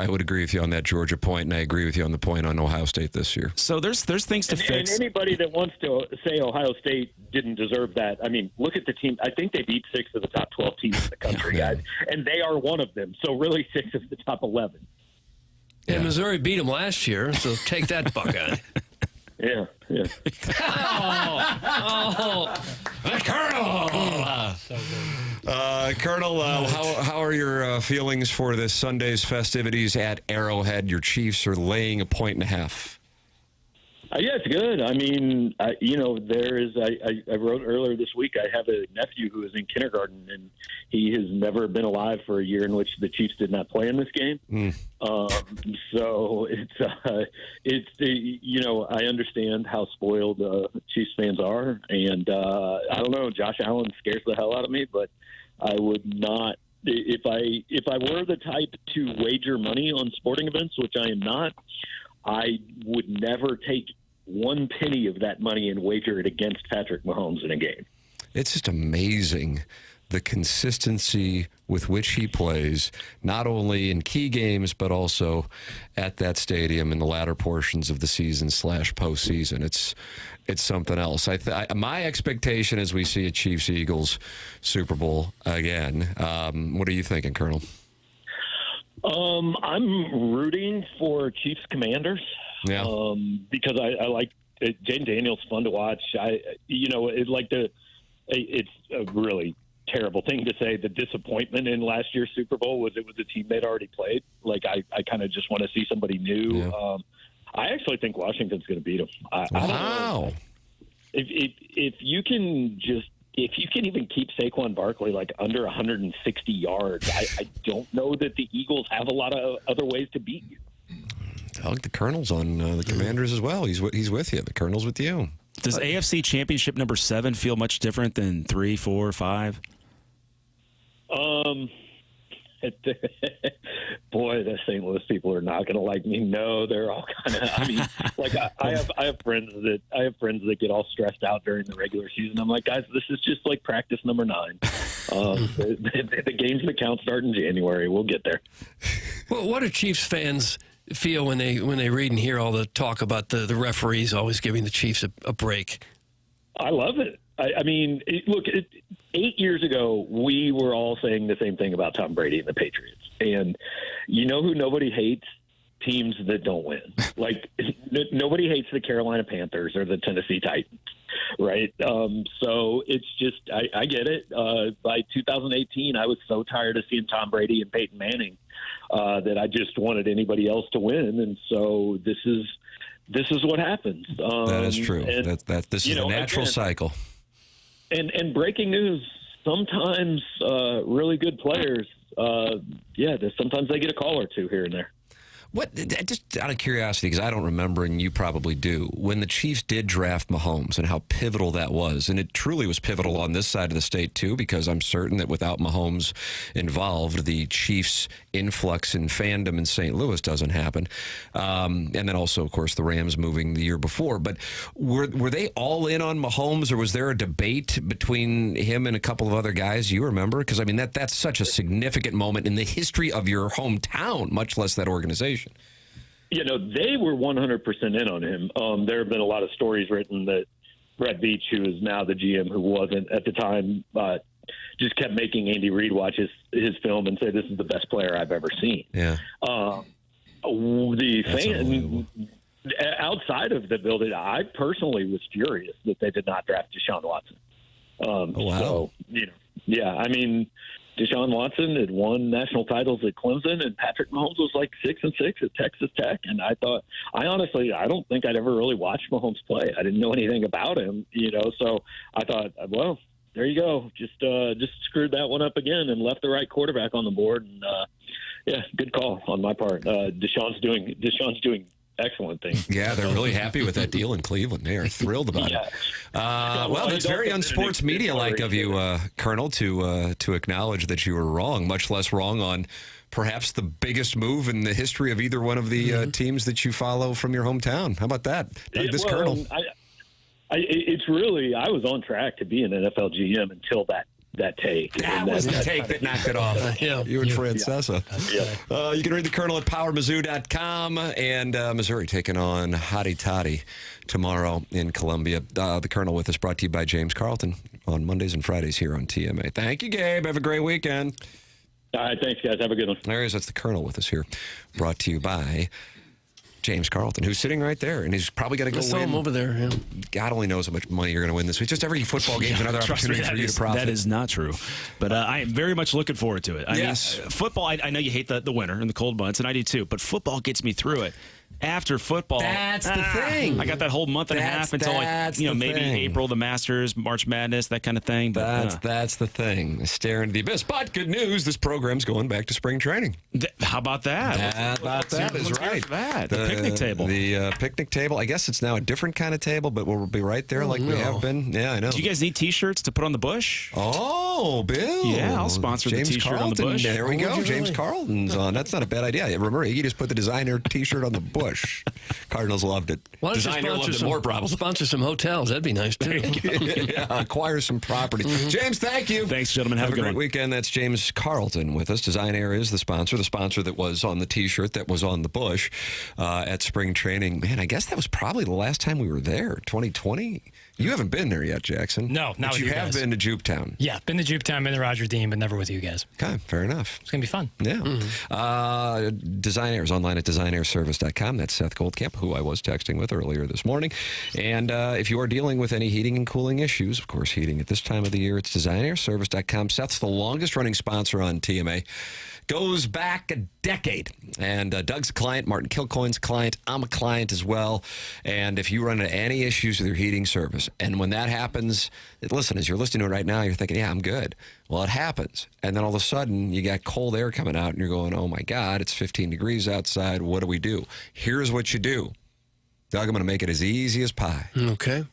would agree with you on that Georgia point, and I agree with you on the point on Ohio State this year. So there's things to fix. And anybody that wants to say Ohio State didn't deserve that, I mean, look at the team. I think they beat 6 of the top 12 teams in the country, guys, and they are one of them. So really, 6 of the top 11. And Missouri beat them last year, so take that, Buckeye. Yeah. Colonel, how are your feelings for this Sunday's festivities at Arrowhead? Your Chiefs are laying 1.5. Yeah, it's good. I mean, I wrote earlier this week, I have a nephew who is in kindergarten, and he has never been alive for a year in which the Chiefs did not play in this game. So I understand how spoiled Chiefs fans are. And I don't know, Josh Allen scares the hell out of me, but I would not, if I were the type to wager money on sporting events, which I am not, I would never take 1 penny of that money and wager it against Patrick Mahomes in a game. It's just amazing the consistency with which he plays, not only in key games, but also at that stadium in the latter portions of the season / postseason. It's something else. My expectation is we see a Chiefs-Eagles Super Bowl again. What are you thinking, Colonel? I'm rooting for Chiefs Commanders. Yeah. Because I like Jaden Daniels. Fun to watch. It's a really terrible thing to say. The disappointment in last year's Super Bowl was it was a team they'd already played. Like I kind of just want to see somebody new. Yeah. I actually think Washington's going to beat them. I don't know. If you can even keep Saquon Barkley like under 160 yards, I don't know that the Eagles have a lot of other ways to beat you. Doug, the Colonel's on the Commanders as well. He's with you. The Colonel's with you. Does AFC Championship number 7 feel much different than 3, 4, 5? Boy, the St. Louis people are not going to like me. No, they're all kind of. I mean, like I have friends that get all stressed out during the regular season. I'm like, guys, this is just like practice number 9. The games that count start in January. We'll get there. Well, what do Chiefs fans feel when they read and hear all the talk about the referees always giving the Chiefs a break? I love it. I mean, look, 8 years ago, we were all saying the same thing about Tom Brady and the Patriots. And you know who nobody hates? Teams that don't win. Like, nobody hates the Carolina Panthers or the Tennessee Titans, right? So it's just, I get it. By 2018, I was so tired of seeing Tom Brady and Peyton Manning that I just wanted anybody else to win. And so this is what happens. That is true. This is a natural cycle. And breaking news, sometimes really good players, sometimes they get a call or two here and there. What, just out of curiosity, because I don't remember, and you probably do, when the Chiefs did draft Mahomes and how pivotal that was, and it truly was pivotal on this side of the state, too, because I'm certain that without Mahomes involved, the Chiefs' influx in fandom in St. Louis doesn't happen. And then also, of course, the Rams moving the year before. But were they all in on Mahomes, or was there a debate between him and a couple of other guys you remember? Because, I mean, that's such a significant moment in the history of your hometown, much less that organization. You know, they were 100% in on him. There have been a lot of stories written that Brett Veach, who is now the GM, who wasn't at the time, just kept making Andy Reid watch his film and say, this is the best player I've ever seen. Yeah. The fan outside of the building, I personally was furious that they did not draft Deshaun Watson. Wow. So, yeah, I mean, Deshaun Watson had won national titles at Clemson, and Patrick Mahomes was like 6-6 at Texas Tech. And I don't think I'd ever really watched Mahomes play. I didn't know anything about him, So I thought, well, there you go. Just screwed that one up again and left the right quarterback on the board. And good call on my part. Deshaun's doing excellent things. Yeah, they're really happy with that deal in Cleveland. They are thrilled about it. Well, that's very unsports media-like of you, Colonel, to acknowledge that you were wrong, much less wrong on perhaps the biggest move in the history of either one of the teams that you follow from your hometown. How about that? Colonel. It's really, I was on track to be an NFL GM until that take. That was the take that knocked it off. You and Francesa. Yeah. You can read the Colonel at powermizzou.com, and Missouri taking on Hotty Toddy tomorrow in Columbia. The Colonel with us, brought to you by James Carlton on Mondays and Fridays here on TMA. Thank you, Gabe. Have a great weekend. All right, thanks, guys. Have a good one. There he is. That's the Colonel with us here, brought to you by James Carlton, who's sitting right there, and he's probably going to go win. I saw him over there. Yeah. God only knows how much money you're going to win this week. Just every football game is another opportunity for you to profit. That is not true. But I am very much looking forward to it. I mean, football, I know you hate the winter and the cold months, and I do too, but football gets me through it. After football, that's the thing. I got that whole month and a half until maybe April, the Masters, March Madness, that kind of thing. But that's the thing. Stare into the abyss. But good news, this program's going back to spring training. How about that? That is right. The picnic table. The picnic table. I guess it's now a different kind of table, but we'll be right there we have been. Yeah, I know. Do you guys need T-shirts to put on the bush? Oh, Bill. Yeah, I'll sponsor James the T-shirt Carlton. on the bush. There we go. James Carlton's on. That's not a bad idea. Remember, he just put the designer T-shirt on the bush. Busch. Cardinals loved it. Why don't you Designer loved it more, probably. Sponsor some hotels. That'd be nice, too. Yeah, acquire some property. James, thank you. Thanks, gentlemen. Have a great good one. weekend. That's James Carlton with us. Design Air is the sponsor that was on the T-shirt that was on the Busch at spring training. Man, I guess that was probably the last time we were there, 2020. You haven't been there yet, Jackson. No, not but with you you have guys. been to Jupetown. Yeah, been to Jupetown, been to Roger Dean, but never with you guys. Okay, fair enough. It's going to be fun. Yeah. Design Air is online at designairservice.com. That's Seth Goldcamp, who I was texting with earlier this morning. And if you are dealing with any heating and cooling issues, of course, heating at this time of the year, it's designairservice.com. Seth's the longest-running sponsor on TMA. Goes back a decade. And Doug's a client, Martin Kilcoyne's a client. I'm a client as well. And if you run into any issues with your heating service, and when that happens, listen, as you're listening to it right now, you're thinking, yeah, I'm good. Well, it happens. And then all of a sudden, you got cold air coming out, and you're going, oh, my God, it's 15 degrees outside. What do we do? Here's what you do. Doug, I'm going to make it as easy as pie. Okay.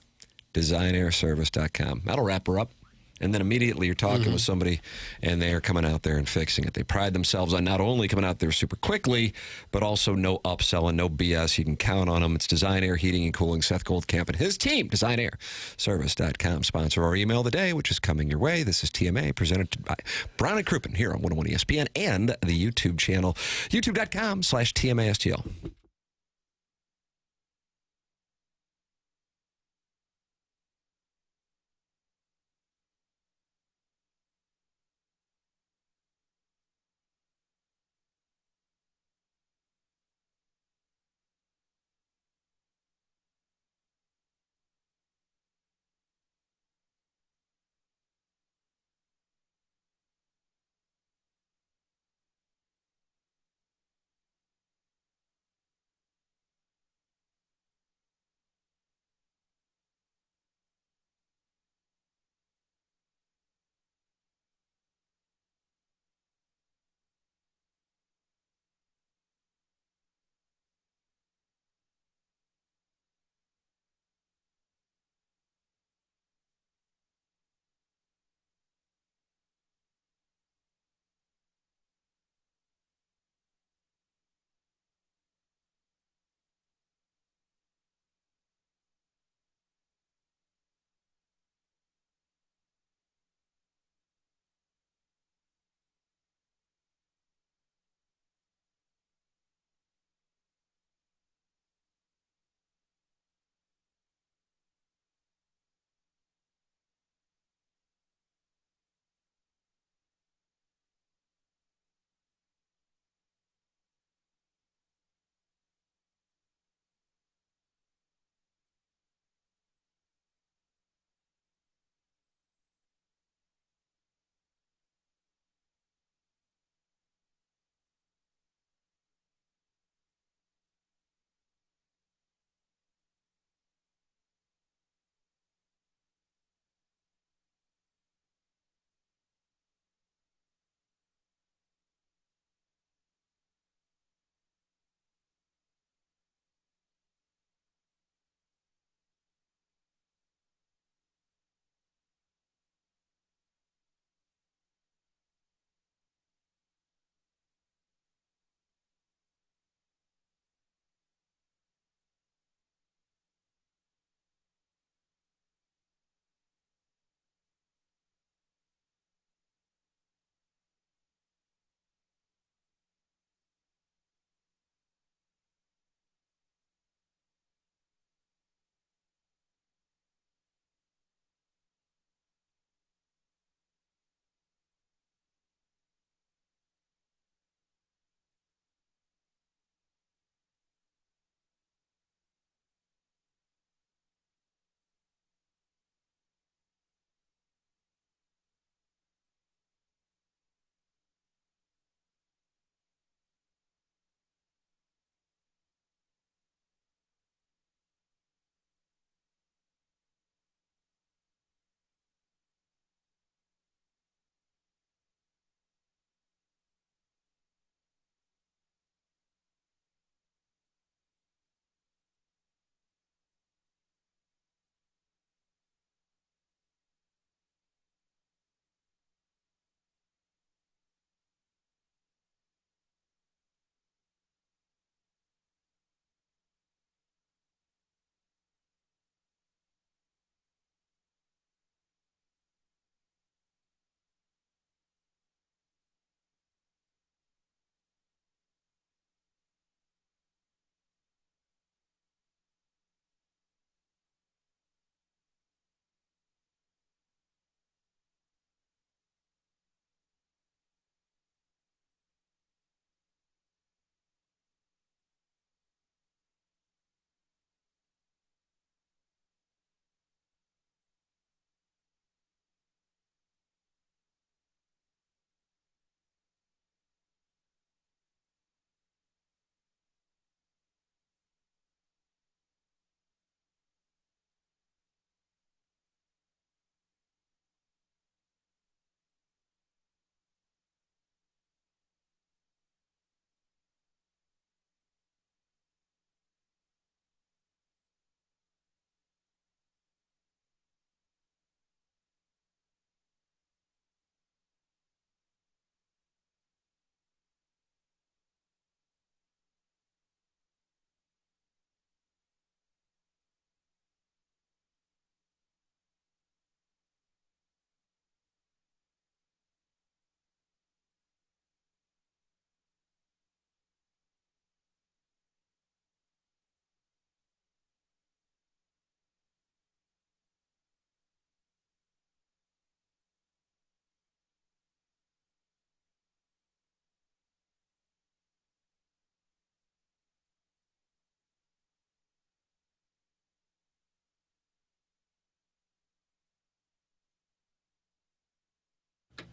Designairservice.com. That'll wrap her up. And then immediately you're talking with somebody, and they're coming out there and fixing it. They pride themselves on not only coming out there super quickly, but also no upselling, no BS. You can count on them. It's Design Air Heating and Cooling. Seth Goldcamp and his team, DesignairService.com. Sponsor our email of the day, which is coming your way. This is TMA, presented by Brown and Crouppen here on 101 ESPN and the YouTube channel, youtube.com/TMASTL.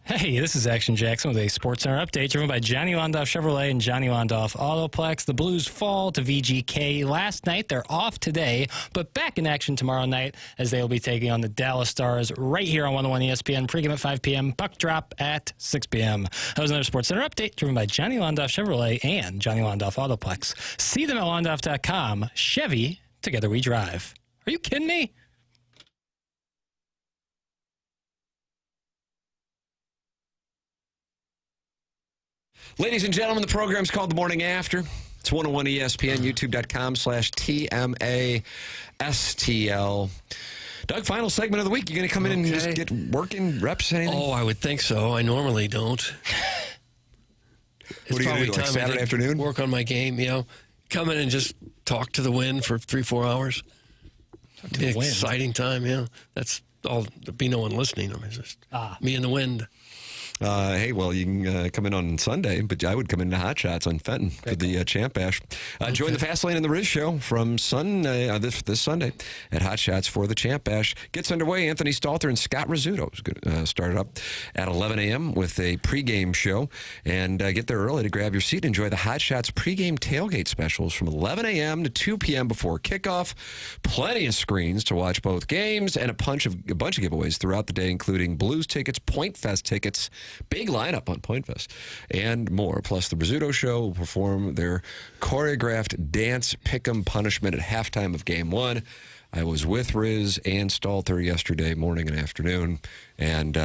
Hey, this is Action Jackson with a Sports Center update driven by Johnny Londoff Chevrolet and Johnny Londoff Autoplex. The Blues fall to VGK last night. They're off today, but back in action tomorrow night as they will be taking on the Dallas Stars right here on 101 ESPN. Pregame at 5 p.m., puck drop at 6 p.m. That was another Sports Center update driven by Johnny Londoff Chevrolet and Johnny Londoff Autoplex. See them at londoff.com. Chevy, together we drive. Are you kidding me? Ladies and gentlemen, the program's called The Morning After. It's 101 ESPN, youtube.com/TMASTL. Doug, final segment of the week. You going to come in and just get working reps, anything? Oh, I would think so. I normally don't. What are you going to do, like Saturday afternoon? Work on my game, Come in and just talk to the wind for 3-4 hours. To the wind. Exciting time, That's all. There'll be no one listening. I mean, it's just me and the wind. Hey, well, you can come in on Sunday, but I would come into Hot Shots on Fenton for the Champ Bash. Join the Fast Lane and the Riz Show from Sunday, this Sunday at Hot Shots for the Champ Bash. Gets underway. Anthony Stalter and Scott Rizzuto is going to start up at 11 a.m. with a pregame show. And get there early to grab your seat and enjoy the Hot Shots pregame tailgate specials from 11 a.m. to 2 p.m. before kickoff. Plenty of screens to watch both games and a bunch of giveaways throughout the day, including Blues tickets, Point Fest tickets, big lineup on Point Fest, and more. Plus, the Rizzuto Show will perform their choreographed dance pick'em punishment at halftime of Game 1. I was with Riz and Stalter yesterday morning and afternoon, and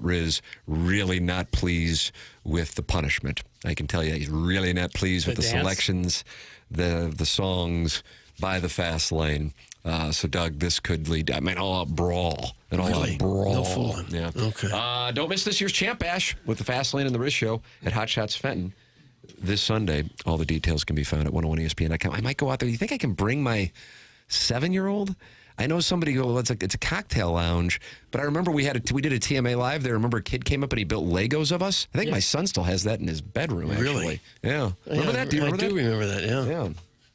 Riz really not pleased with the punishment. I can tell you, he's really not pleased with the selections, the songs by the Fast Lane. So, Doug, this could lead to, all-out brawl. An all-out brawl. No fooling. Yeah. Okay. Don't miss this year's Champ Bash with the Fast Lane and the Riz Show at Hot Shots Fenton this Sunday. All the details can be found at 101ESPN.com. I might go out there. You think I can bring my 7-year-old? I know somebody, it's a cocktail lounge, but I remember we did a TMA Live there. I remember a kid came up and he built Legos of us. I think my son still has that in his bedroom, actually. Really? Yeah. Remember that? Do you remember that? I do remember that, Yeah.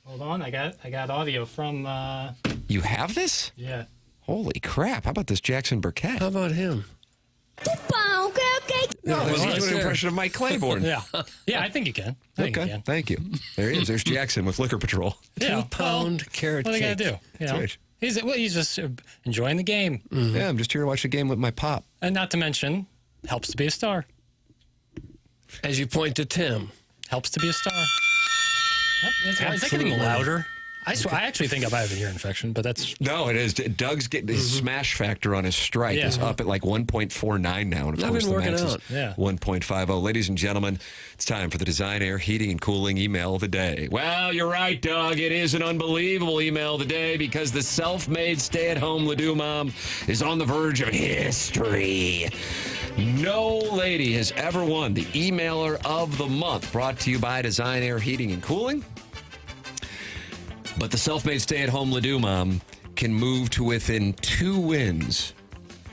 Hold on, I got audio from... You have this? Yeah. Holy crap. How about this Jackson Burkett? How about him? No, he's doing an impression of Mike Claiborne. Yeah, I think you can. Thank you. There he is. There's Jackson with Liquor Patrol. 2-pound carrot cake. What are they going to do? That's right. He's just enjoying the game. Mm-hmm. Yeah, I'm just here to watch the game with my pop. And not to mention, helps to be a star. As you point to Tim. Helps to be a star. Is that getting louder? I actually think I might have an ear infection, but that's... No, it is. Doug's his smash factor on his strike is up at like 1.49 now. And of course, the max is 1.50. Ladies and gentlemen, it's time for the Design, Air, Heating, and Cooling email of the day. Well, you're right, Doug. It is an unbelievable email of the day because the self-made stay-at-home Ledoux mom is on the verge of history. No lady has ever won the Emailer of the Month, brought to you by Design, Air, Heating, and Cooling. But the self-made stay-at-home Ledoux mom can move to within 2 wins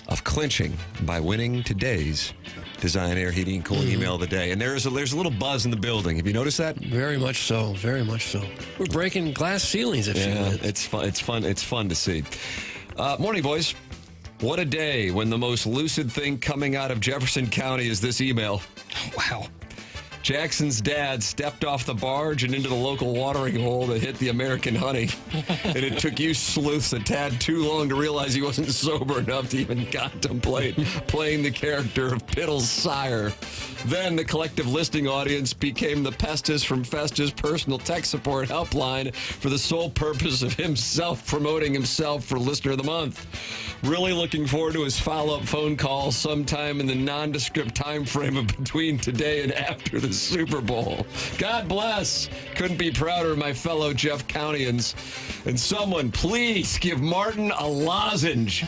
of clinching by winning today's Design, Air, Heating, and Cooling email of the day. And there's a little buzz in the building. Have you noticed that? Very much so. Very much so. We're breaking glass ceilings if you win. It's fun. It's fun to see. Morning, boys. What a day when the most lucid thing coming out of Jefferson County is this email. Wow. Jackson's dad stepped off the barge and into the local watering hole that hit the American honey. And it took you sleuths a tad too long to realize he wasn't sober enough to even contemplate playing the character of Piddle's sire. Then the collective listening audience became the Pestis from Festus personal tech support helpline for the sole purpose of himself promoting himself for Listener of the Month. Really looking forward to his follow-up phone call sometime in the nondescript time frame of between today and after the Super Bowl. God bless. Couldn't be prouder of my fellow Jeff Countyans. And someone, please give Martin a lozenge.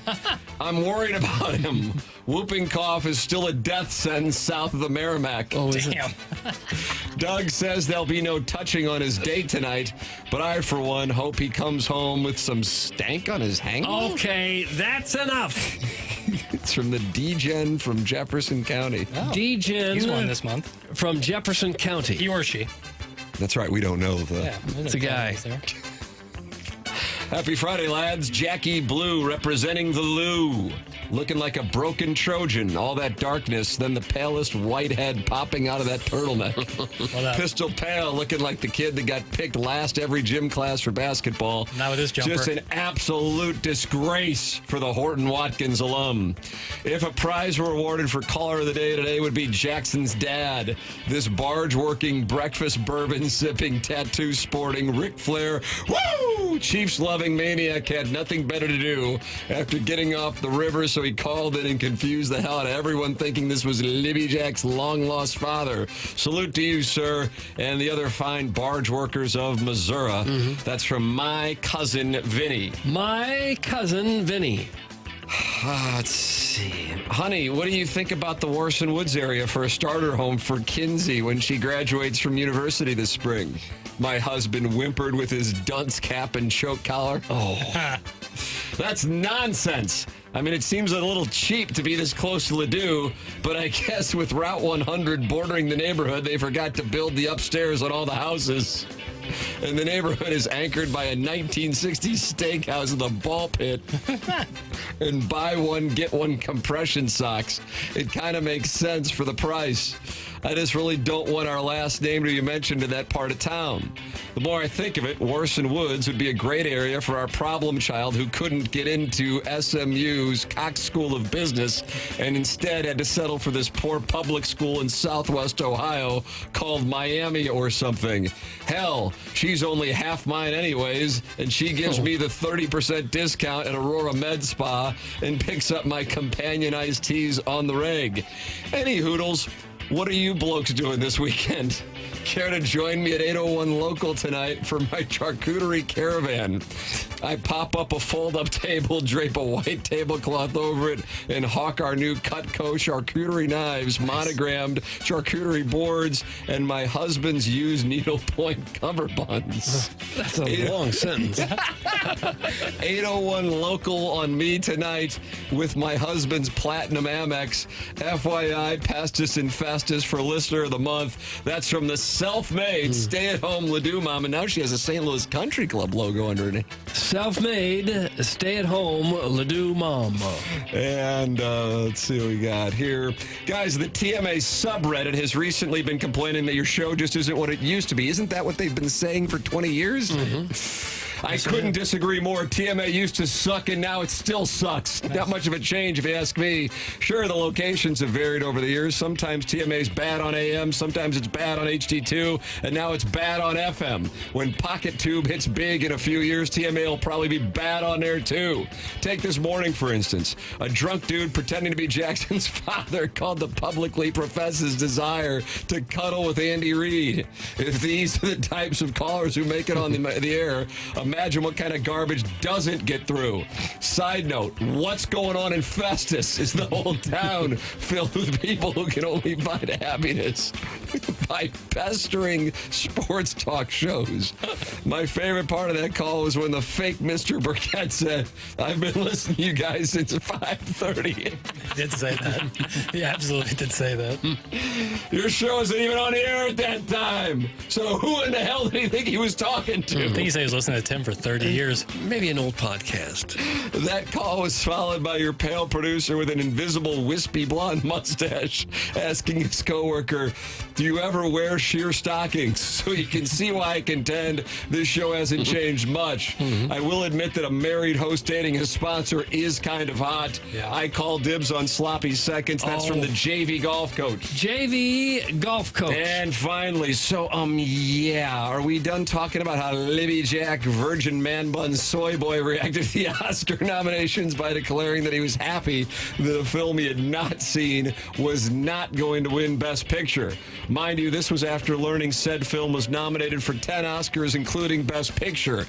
I'm worried about him. Whooping cough is still a death sentence south of the Merrimack. Oh, damn. Doug says there'll be no touching on his date tonight, but I, for one, hope he comes home with some stank on his hangover. Okay, that's enough. It's from the D-Gen from Jefferson County. Oh, D-Gen. He's won this month. From Jefferson County. He or she. That's right. We don't know. It's a guy. Happy Friday, lads. Jackie Blue representing the Lou. Looking like a broken Trojan. All that darkness, then the palest white head popping out of that turtleneck. Pistol Pale looking like the kid that got picked last every gym class for basketball. Not with his jumper. Just an absolute disgrace for the Horton Watkins alum. If a prize were awarded for caller of the day today, would be Jackson's dad. This barge-working, breakfast bourbon-sipping, tattoo-sporting, Ric Flair, woo! Chiefs-loving maniac had nothing better to do after getting off the river, so he called in and confused the hell out of everyone thinking this was Libby Jack's long-lost father. Salute to you, sir, and the other fine barge workers of Missouri. That's from my cousin, Vinny. My cousin, Vinny. Let's see. Honey, what do you think about the Warson Woods area for a starter home for Kinsey when she graduates from university this spring? My husband whimpered with his dunce cap and choke collar. Oh, that's nonsense. I mean, it seems a little cheap to be this close to Ladue, but I guess with Route 100 bordering the neighborhood, they forgot to build the upstairs on all the houses. And the neighborhood is anchored by a 1960s steakhouse with a ball pit and buy one, get one compression socks. It kind of makes sense for the price. I just really don't want our last name to be mentioned in that part of town. The more I think of it, Warson Woods would be a great area for our problem child who couldn't get into SMU's Cox School of Business and instead had to settle for this poor public school in Southwest Ohio called Miami or something. Hell, she's only half mine anyways, and she gives me the 30% discount at Aurora Med Spa and picks up my companion iced teas on the reg. Any hoodles, what are you blokes doing this weekend? Care to join me at 801 Local tonight for my charcuterie caravan? I pop up a fold-up table, drape a white tablecloth over it, and hawk our new Cutco charcuterie knives, monogrammed charcuterie boards, and my husband's used needlepoint cummerbunds. That's a long sentence. 801 Local on me tonight with my husband's Platinum Amex. FYI, Festus and Festus for Listener of the Month. That's from the self-made stay-at-home Ladue mom, and now she has a St. Louis Country Club logo under it. Self-made, stay-at-home Ladue mom. And let's see what we got here. Guys, the TMA subreddit has recently been complaining that your show just isn't what it used to be. Isn't that what they've been saying for 20 years? I couldn't disagree more. TMA used to suck, and now it still sucks. Not much of a change, if you ask me. Sure, the locations have varied over the years. Sometimes TMA's bad on AM, sometimes it's bad on HD2, and now it's bad on FM. When Pocket Tube hits big in a few years, TMA will probably be bad on there, too. Take this morning, for instance. A drunk dude pretending to be Jackson's father called to publicly profess his desire to cuddle with Andy Reid. If these are the types of callers who make it on the air, imagine what kind of garbage doesn't get through. Side note, what's going on in Festus? Is the whole town filled with people who can only find happiness by pestering sports talk shows? My favorite part of that call was when the fake Mr. Burkett said, I've been listening to you guys since 5:30. He did say that. He absolutely did say that. Your show isn't even on the air at that time. So who in the hell did he think he was talking to? I think he said he was listening to Tim for 30 years. Maybe an old podcast. That call was followed by your pale producer with an invisible wispy blonde mustache asking his coworker, do you ever wear sheer stockings? So you can see why I contend this show hasn't changed much. I will admit that a married host dating his sponsor is kind of hot. Yeah. I call dibs on sloppy seconds. That's from the JV golf coach. JV golf coach. And finally, are we done talking about how Libby Jack, Virgin Man Bun Soy Boy, reacted to the Oscar nominations by declaring that he was happy that a film he had not seen was not going to win Best Picture? Mind you, this was after learning said film was nominated for 10 Oscars, including Best Picture.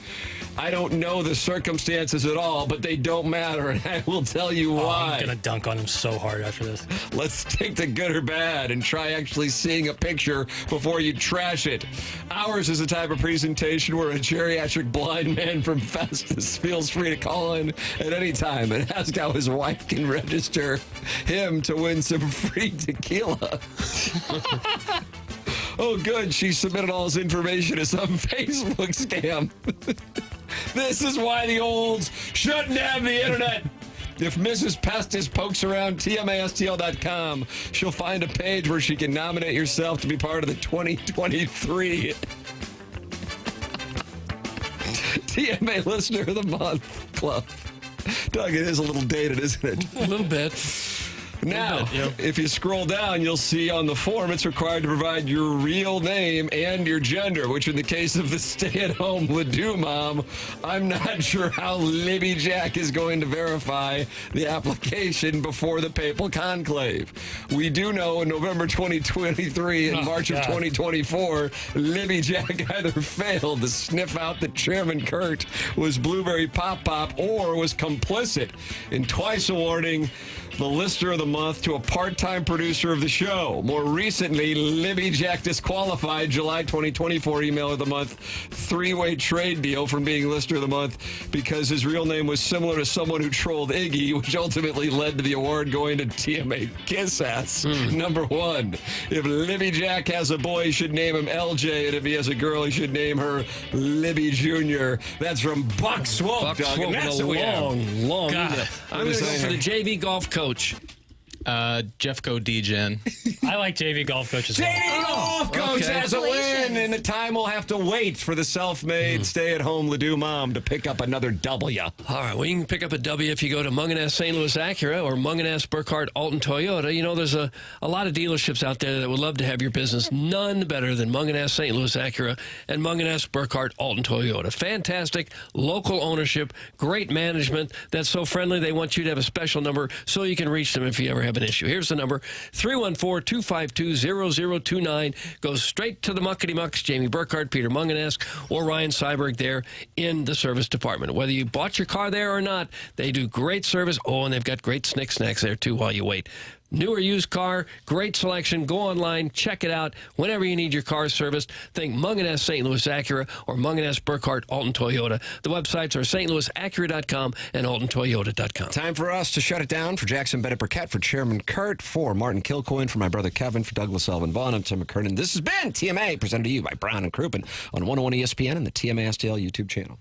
I don't know the circumstances at all, but they don't matter, and I will tell you why. I'm going to dunk on him so hard after this. Let's take the good or bad and try actually seeing a picture before you trash it. Ours is the type of presentation where a geriatric blind man from Festus feels free to call in at any time and ask how his wife can register him to win some free tequila. Oh, good. She submitted all his information to some Facebook scam. This is why the olds shouldn't have the internet. If Mrs. Festus pokes around TMASTL.com, she'll find a page where she can nominate yourself to be part of the 2023 TMA Listener of the Month Club. Doug, it is a little dated, isn't it? A little bit. Now, if you scroll down, you'll see on the form it's required to provide your real name and your gender, which in the case of the stay-at-home Ledoux mom, I'm not sure how Libby Jack is going to verify the application before the papal conclave. We do know in November 2023 and March of 2024, Libby Jack either failed to sniff out that Chairman Kurt was Blueberry Pop Pop or was complicit in twice awarding the Listener of the Month to a part-time producer of the show. More recently, Libby Jack disqualified July 2024 Email of the Month three-way trade deal from being Listener of the Month because his real name was similar to someone who trolled Iggy, which ultimately led to the award going to TMA Kiss Ass. Number one, if Libby Jack has a boy, he should name him LJ, and if he has a girl, he should name her Libby Jr. That's from Buck Swope, Buck Doug. Swope And that's with a long God. email. I'm going to go for the JV golf coach. Jeffco DGen. I like JV golf coach as well. JV Golf Coach has a win, and the time will have to wait for the self-made, stay-at-home Ledoux mom to pick up another W. All right, well, you can pick up a W if you go to Munganess St. Louis Acura or Munganess Burkhardt Alton Toyota. You know, there's a lot of dealerships out there that would love to have your business. None better than Munganess St. Louis Acura and Munganess Burkhardt Alton Toyota. Fantastic local ownership, great management that's so friendly they want you to have a special number so you can reach them if you ever have an issue. Here's the number, 314-252-0029. Goes straight to the Muckety Mucks, Jamie Burkhardt, Peter Munganess, or Ryan Seiberg there in the service department. Whether you bought your car there or not, they do great service. Oh, and they've got great snick snacks there, too, while you wait. New or used car, great selection. Go online, check it out. Whenever you need your car serviced, think Munganess St. Louis Acura or Munganess Burkhardt Alton Toyota. The websites are stlouisacura.com and altontoyota.com. Time for us to shut it down. For Jackson Burkett, for Chairman Kurt, for Martin Kilcoyne, for my brother Kevin, for Douglas Elvin Vaughn, I'm Tim McKernan. This has been TMA, presented to you by Brown and Crouppen on 101 ESPN and the TMA STL YouTube channel.